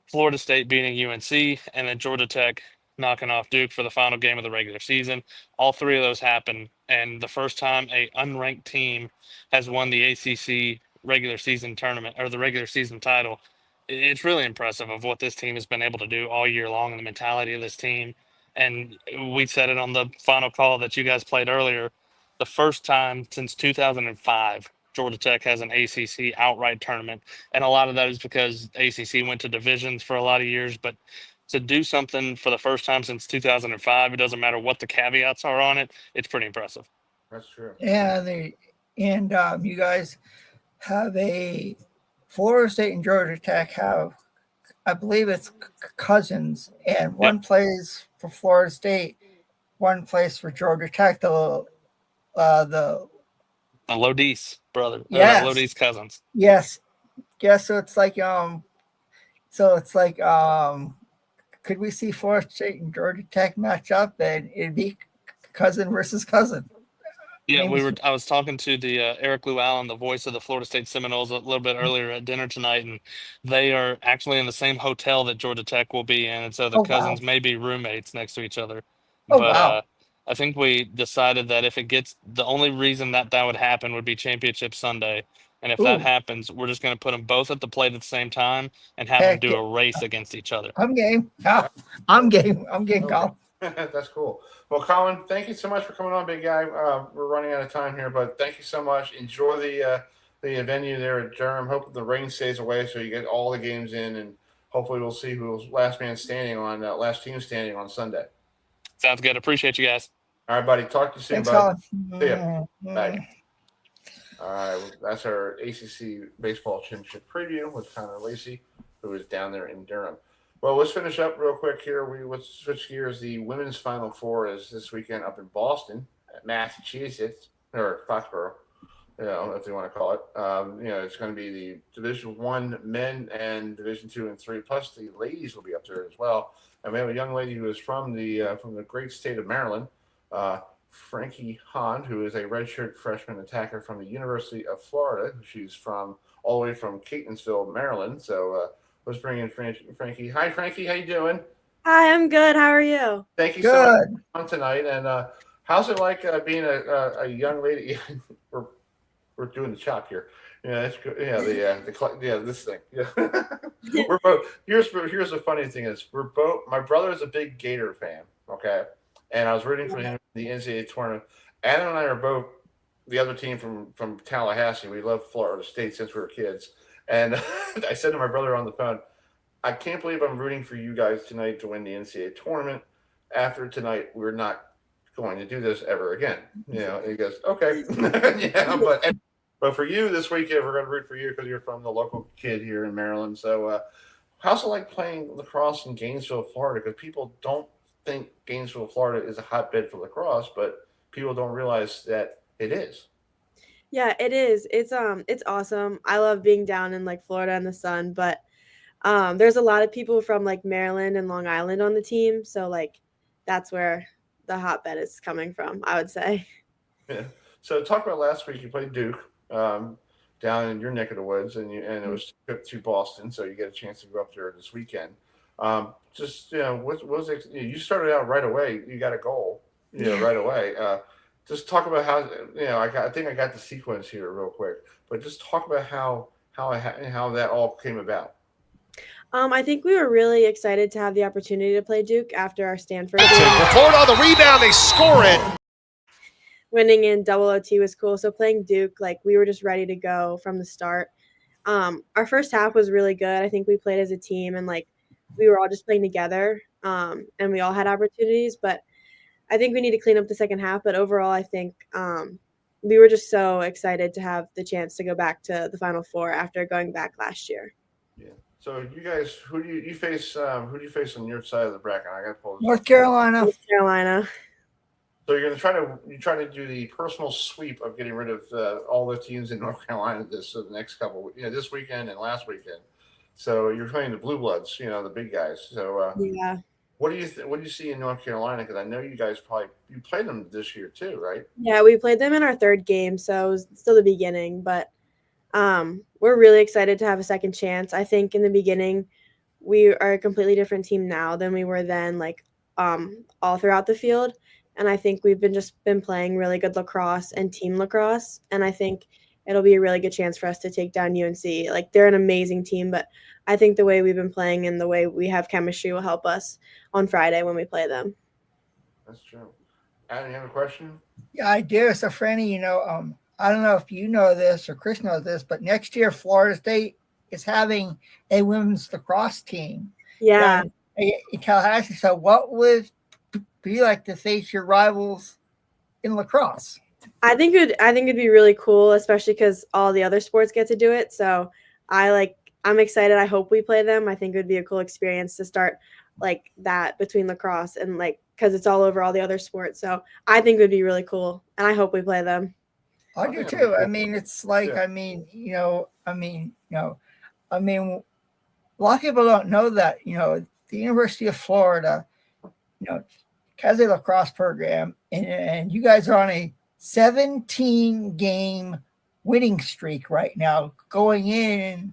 Florida State beating UNC, and then Georgia Tech knocking off Duke for the final game of the regular season. All 3 of those happened, and the first time a unranked team has won the ACC regular season tournament or the regular season title. It's really impressive of what this team has been able to do all year long and the mentality of this team. And we said it on the final call that you guys played earlier. the first time since 2005 Georgia Tech has an ACC outright tournament, and a lot of that is because ACC went to divisions for a lot of years. But to do something for the first time since 2005, it doesn't matter what the caveats are on it. It's pretty impressive. That's true. Yeah, you guys have a Florida State and Georgia Tech have, I believe it's cousins, and one plays for Florida State, one plays for Georgia Tech. The Lodis brother, yes, Lodis cousins. Yes. So it's like could we see Florida State and Georgia Tech match up, and it'd be cousin versus cousin? Yeah, I was talking to the Erik Llewellyn, the voice of the Florida State Seminoles, a little bit earlier at dinner tonight, and they are actually in the same hotel that Georgia Tech will be in, and so the cousins may be roommates next to each other. But I think we decided that if it gets, the only reason that would happen would be Championship Sunday, and if that happens, we're just going to put them both at the plate at the same time and have them do a race against each other. I'm game. I'm game. Colin. That's cool. Well, Colin, thank you so much for coming on, big guy. We're running out of time here, but thank you so much. Enjoy the venue there at Durham. Hope the rain stays away so you get all the games in, and hopefully we'll see who's last team standing on Sunday. Sounds good. Appreciate you guys. All right, buddy. Talk to you soon, Thanks, bud. Colin. See ya. Bye. All right, that's our ACC baseball championship preview with Connor Lacy, who is down there in Durham. Well, let's finish up real quick here. Let's switch gears. The women's Final Four is this weekend up in Boston, at Massachusetts, or Foxborough, if you want to call it. It's going to be the Division I men and Division II and III, plus the ladies will be up there as well. And we have a young lady who is from the great state of Maryland, Frankie Hahn, who is a redshirt freshman attacker from the University of Florida. She's from all the way from Catonsville, Maryland. So let's bring in Frankie. Hi, Frankie. How you doing? Hi, I'm good. How are you? Thank you so much for coming tonight. And how's it like being a young lady? we're doing the chop here. Yeah, that's good. Yeah, this thing. Yeah, we're both. Here's the funny thing is my brother is a big Gator fan. Okay, and I was rooting for him in the NCAA tournament. Adam and I are both the other team from Tallahassee. We love Florida State since we were kids. And I said to my brother on the phone, I can't believe I'm rooting for you guys tonight to win the NCAA tournament. After tonight, we're not going to do this ever again. And he goes, okay. Yeah, but for you this weekend, we're going to root for you because you're from the local kid here in Maryland. So how's it like playing lacrosse in Gainesville, Florida? Because people don't think Gainesville, Florida is a hotbed for lacrosse, but people don't realize that it is. Yeah, it is. It's awesome. I love being down in like Florida in the sun, but there's a lot of people from like Maryland and Long Island on the team, so like that's where the hotbed is coming from, I would say. Yeah. So talk about last week. You played Duke down in your neck of the woods, and it was to Boston, so you get a chance to go up there this weekend. What was it? You started out right away. You got a goal, right away. Just talk about how I think I got the sequence here real quick, but just talk about how that all came about. I think we were really excited to have the opportunity to play Duke after our Stanford game. Ford on the rebound, they score it. Winning in double OT was cool. So playing Duke, like we were just ready to go from the start. Our first half was really good. I think we played as a team and like we were all just playing together, and we all had opportunities, but I think we need to clean up the second half, but overall, I think we were just so excited to have the chance to go back to the Final Four after going back last year. Yeah. So you guys, who do you face? Who do you face on your side of the bracket? I got to pull this North Carolina. North Carolina. So you're going to try to do the personal sweep of getting rid of all the teams in North Carolina this this weekend and last weekend. So you're playing the Blue Bloods, the big guys. So yeah. What do you see in North Carolina? Because I know you guys you played them this year too, right? Yeah, we played them in our third game, so it was still the beginning. But we're really excited to have a second chance. I think in the beginning, we are a completely different team now than we were then, like all throughout the field. And I think we've been playing really good lacrosse and team lacrosse. And I think it'll be a really good chance for us to take down UNC. Like they're an amazing team, but I think the way we've been playing and the way we have chemistry will help us on Friday when we play them. That's true. Adam, you have a question? Yeah, I do. So, Franny, I don't know if you know this or Chris knows this, but next year Florida State is having a women's lacrosse team. Yeah. down in Tallahassee. So, what would be like to face your rivals in lacrosse? I think it'd be really cool, especially because all the other sports get to do it. So I'm excited. I hope we play them. I think it would be a cool experience to start like that between lacrosse and because it's all over all the other sports. So I think it would be really cool, and I hope we play them. I do too. I mean, it's like, Yeah. a lot of people don't know that, the University of Florida, has a lacrosse program, and you guys are on a 17 game winning streak right now, going in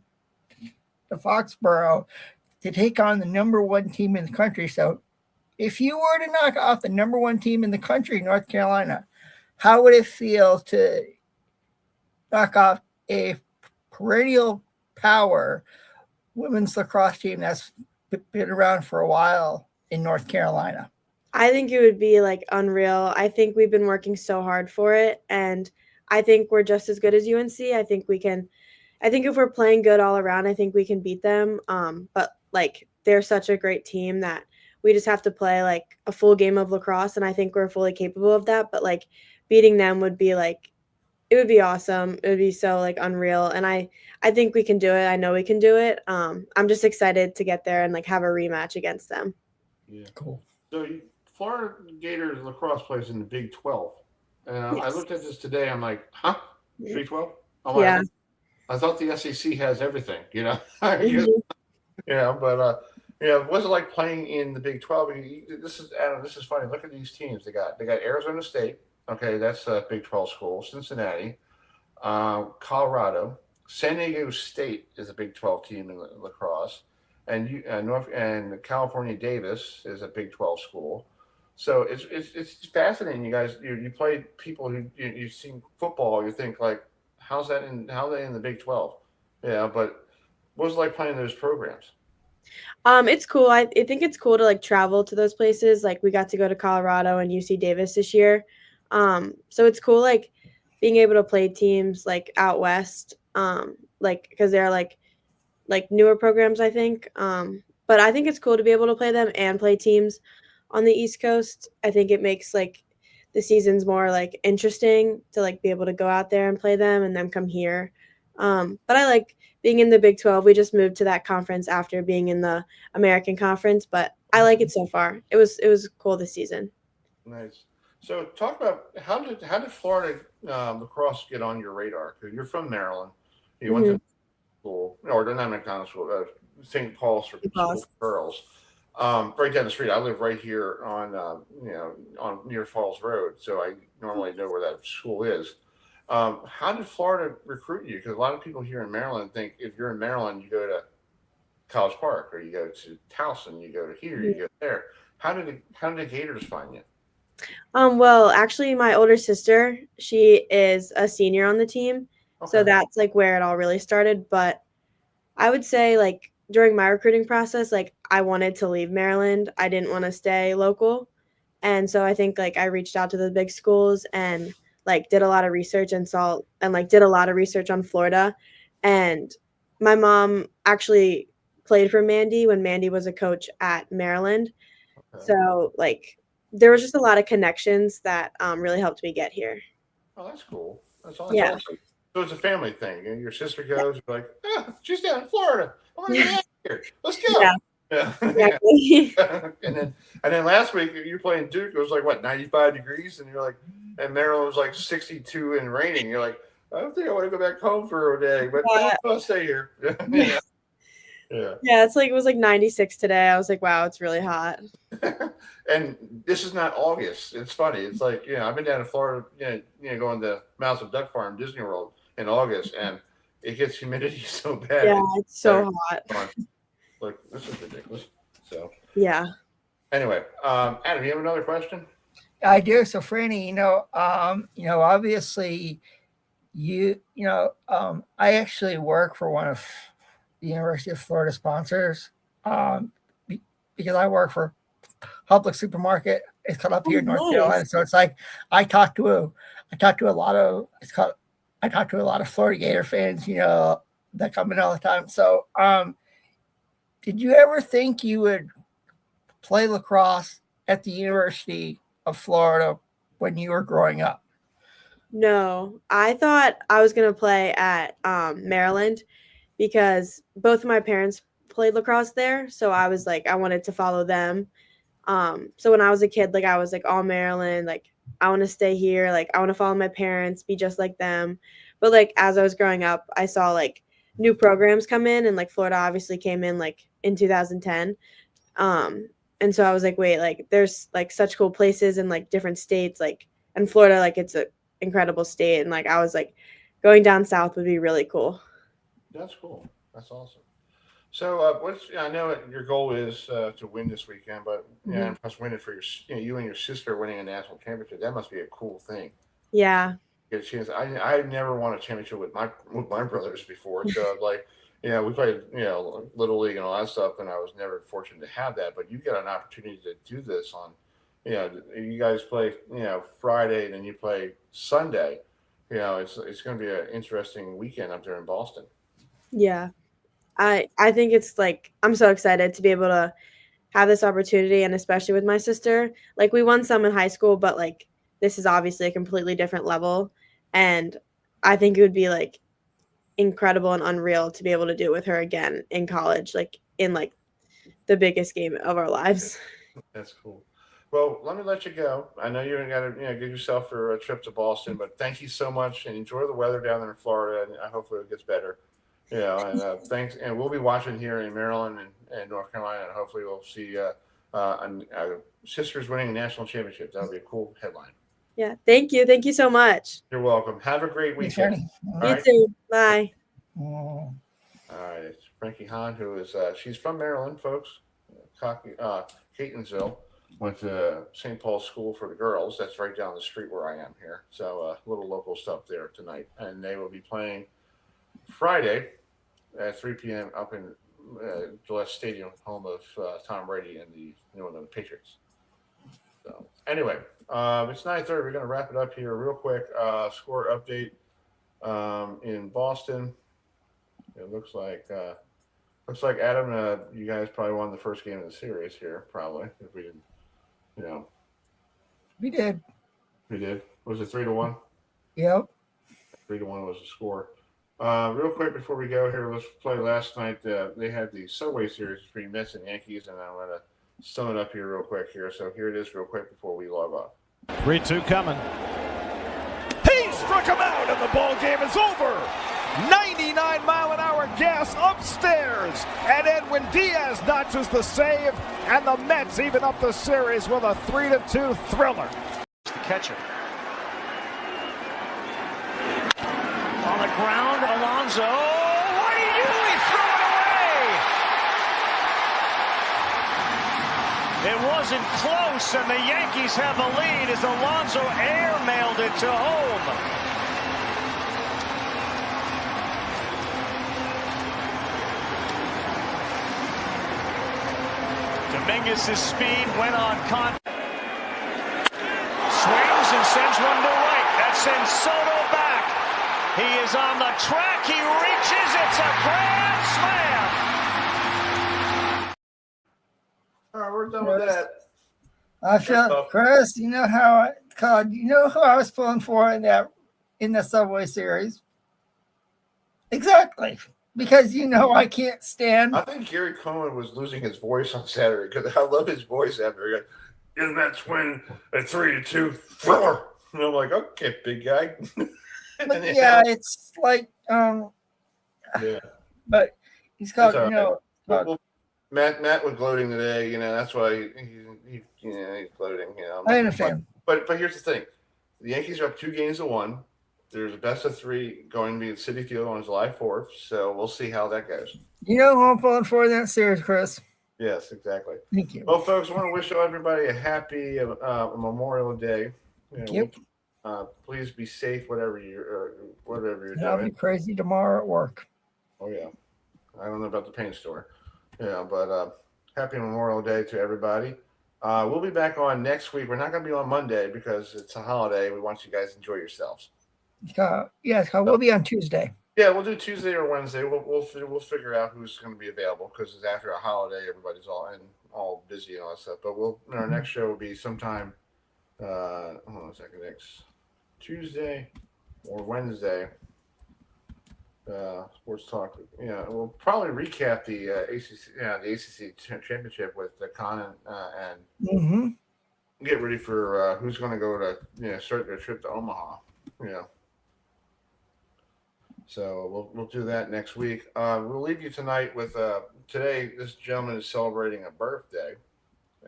to Foxborough to take on the number one team in the country. So if you were to knock off the number one team in the country, North Carolina, how would it feel to knock off a perennial power women's lacrosse team that's been around for a while in North Carolina? I think it would be like unreal. I think we've been working so hard for it, and I think we're just as good as UNC. I think if we're playing good all around, I think we can beat them. But like they're such a great team that we just have to play like a full game of lacrosse, and I think we're fully capable of that. But like beating them would be like, it would be awesome. It would be so like unreal, and I think we can do it. I know we can do it. I'm just excited to get there and like have a rematch against them. Yeah. Cool. So Florida Gators lacrosse plays in the Big 12. And I Yes. looked at this today. I'm like, huh? Big 12? Yeah. I thought the SEC has everything, Mhm. What's it like playing in the Big 12? This is funny. Look at these teams. They got Arizona State. Okay, that's a Big 12 school. Cincinnati, Colorado, San Diego State is a Big 12 team in lacrosse, and California Davis is a Big 12 school. So it's fascinating. You guys, you play people who you've seen football. You think like, how are they in the Big 12? Yeah, but what was it like playing those programs? It's cool. I think it's cool to like travel to those places. Like we got to go to Colorado and UC Davis this year. So it's cool like being able to play teams like out west. Like because they're like newer programs, I think. But I think it's cool to be able to play them and play teams on the East Coast. I think it makes like the seasons more like interesting to like be able to go out there and play them and then come here. But I like being in the Big 12. We just moved to that conference after being in the American Conference, but I like it so far. It was cool this season. Nice. So talk about how did Florida lacrosse get on your radar? Because you're from Maryland. You went to school, or not McDonald's school, St. Paul's for school for girls. Right down the street. I live right here on near Falls Road, so I normally know where that school is. How did Florida recruit you? Because a lot of people here in Maryland think if you're in Maryland, you go to College Park, or you go to Towson, you go to here, you go there. How did the Gators find you? Well, actually, my older sister, she is a senior on the team, so that's like where it all really started. But I would say like during my recruiting process, like I wanted to leave Maryland. I didn't want to stay local. And so I think like I reached out to the big schools and like did a lot of research and did a lot of research on Florida. And my mom actually played for Mandy when Mandy was a coach at Maryland. So like there was just a lot of connections that really helped me get here. Oh, that's cool. That's awesome. Yeah. So it's a family thing. And your sister goes, you're like, she's down in Florida. I want to get out of here. Let's go. Yeah. Yeah. Exactly. and then last week you're playing Duke. It was like what, 95 degrees, and you're like, and Maryland was like 62 and raining. You're like, I don't think I want to go back home for a day, but I'll stay here. Yeah. Yeah, it was like 96 today. I was like, wow, it's really hot. And this is not August. It's funny. It's like, I've been down in Florida, going to Mouse Duck Farm, Disney World in August, and it gets humidity so bad. Yeah, it's so hot. Like, this is ridiculous. So yeah. Anyway, Adam, you have another question? I do. So Franny, obviously I actually work for one of the University of Florida sponsors, because I work for public supermarket It's called up here in North nice. Carolina. So it's like I talked to a lot of Florida Gator fans, that come in all the time. So did you ever think you would play lacrosse at the University of Florida when you were growing up? No, I thought I was going to play at Maryland because both of my parents played lacrosse there. So I was like, I wanted to follow them. So when I was a kid, like I was like, oh, Maryland, like I want to stay here. Like I want to follow my parents, be just like them. But like as I was growing up, I saw like new programs come in, and like Florida obviously came in like in 2010. And so I was like, wait, like there's like such cool places in like different states, like, and Florida, like it's an incredible state. And like I was like, going down south would be really cool. That's cool. That's awesome. So, I know your goal is to win this weekend, but and plus win it for you and your sister winning a national championship. That must be a cool thing. Yeah. Get a chance. I never won a championship with my brothers before, so like, we played Little League and all that stuff, and I was never fortunate to have that. But you get an opportunity to do this on, you guys play Friday, then you play Sunday. It's going to be an interesting weekend up there in Boston. Yeah. I think it's like, I'm so excited to be able to have this opportunity, and especially with my sister. Like we won some in high school, but like this is obviously a completely different level, and I think it would be like incredible and unreal to be able to do it with her again in college, like in like the biggest game of our lives. That's cool. Well, let me let you go. I know you're got to get yourself for a trip to Boston, but thank you so much, and enjoy the weather down there in Florida, and I hope it gets better. And thanks. And we'll be watching here in Maryland and North Carolina, and hopefully we'll see sisters winning a national championship. That would be a cool headline. Yeah. Thank you. Thank you so much. You're welcome. Have a great weekend. You too. Bye. All right. It's Frankie Hahn, who is she's from Maryland, folks. Catonsville. Went to St. Paul's School for the Girls. That's right down the street where I am here. So a little local stuff there tonight. And they will be playing Friday at 3 p.m. up in Gillette Stadium, home of Tom Brady and the New England Patriots. So anyway, it's 9:30. We're going to wrap it up here real quick. Score update in Boston. It looks like Adam, you guys probably won the first game of the series here, probably, if we didn't, We did. We did. Was it 3-1? Yep. 3-1 was the score. Real quick before we go here, let's play last night. They had the Subway Series between Mets and Yankees, and I'm going to sum it up here real quick here. So here it is real quick before we log off. 3-2 coming. He struck him out, and the ball game is over. 99-mile-an-hour gas upstairs, and Edwin Diaz notches the save, and the Mets even up the series with a 3-2 thriller. The catcher. On the ground, Alonso. What do you do? He threw it away. It wasn't close, and the Yankees have the lead as Alonso air-mailed it to home. Dominguez's speed went on contact. Swings and sends one to right. That sends Soto back. He is on the track. He reaches. It's a grand slam. All right, we're done with that. I feel, Chris, you know who I was pulling for in the Subway Series? Exactly. Because I can't stand. I think Gary Coleman was losing his voice on Saturday because I love his voice after he got in that twin at 3-2 thriller. And I'm like, okay, big guy. But yeah, it's like yeah. But he's called Matt was gloating today. That's why he's gloating. I understand. But here's the thing: the Yankees are up 2-1. There's a best of 3 going to be at Citi Field on July 4th, so we'll see how that goes. You know who I'm pulling for in that series, Chris? Yes, exactly. Thank you. Well, folks, I want to wish everybody a happy Memorial Day. Yep. Please be safe, whatever you're I'll doing. be crazy tomorrow at work. Oh yeah, I don't know about the paint store. But happy Memorial Day to everybody. We'll be back on next week. We're not going to be on Monday because it's a holiday. We want you guys to enjoy yourselves. We'll be on Tuesday. Yeah, we'll do Tuesday or Wednesday. We'll figure out who's going to be available because it's after a holiday. Everybody's all busy and all that stuff. But our next show will be sometime. Hold on a second. Next Tuesday or Wednesday. Sports Talk. Yeah, we'll probably recap the ACC championship with Colin and get ready for who's going to go to start their trip to Omaha. So we'll do that next week. We'll leave you tonight with today. This gentleman is celebrating a birthday,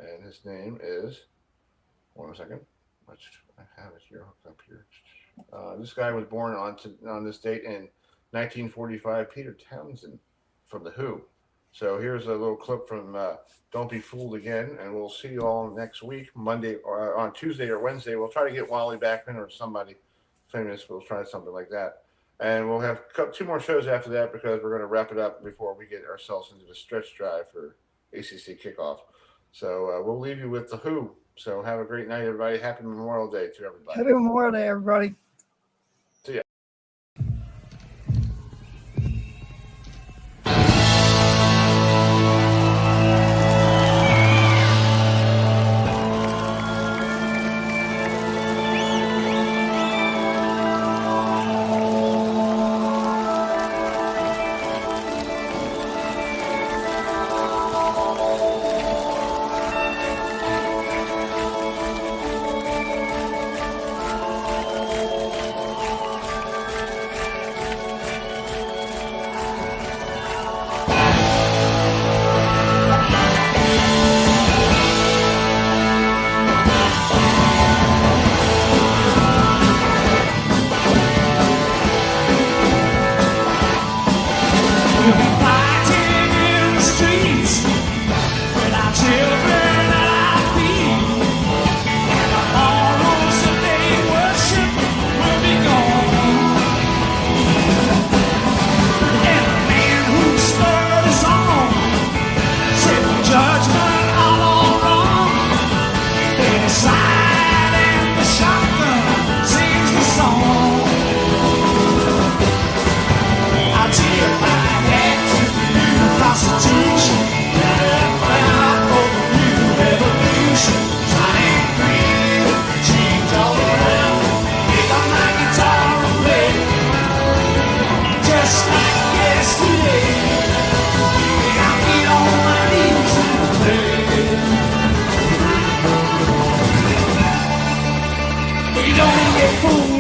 and his name is. One second. I have it here hooked up here. This guy was born on this date in 1945. Peter Townsend from The Who. So here's a little clip from "Don't Be Fooled Again," and we'll see you all next week, Monday or on Tuesday or Wednesday. We'll try to get Wally Backman or somebody famous. We'll try something like that. And we'll have 2 more shows after that because we're going to wrap it up before we get ourselves into the stretch drive for ACC kickoff. So we'll leave you with The Who. So have a great night, everybody. Happy Memorial Day to everybody. Happy Memorial Day, everybody. See ya. Don't get fooled.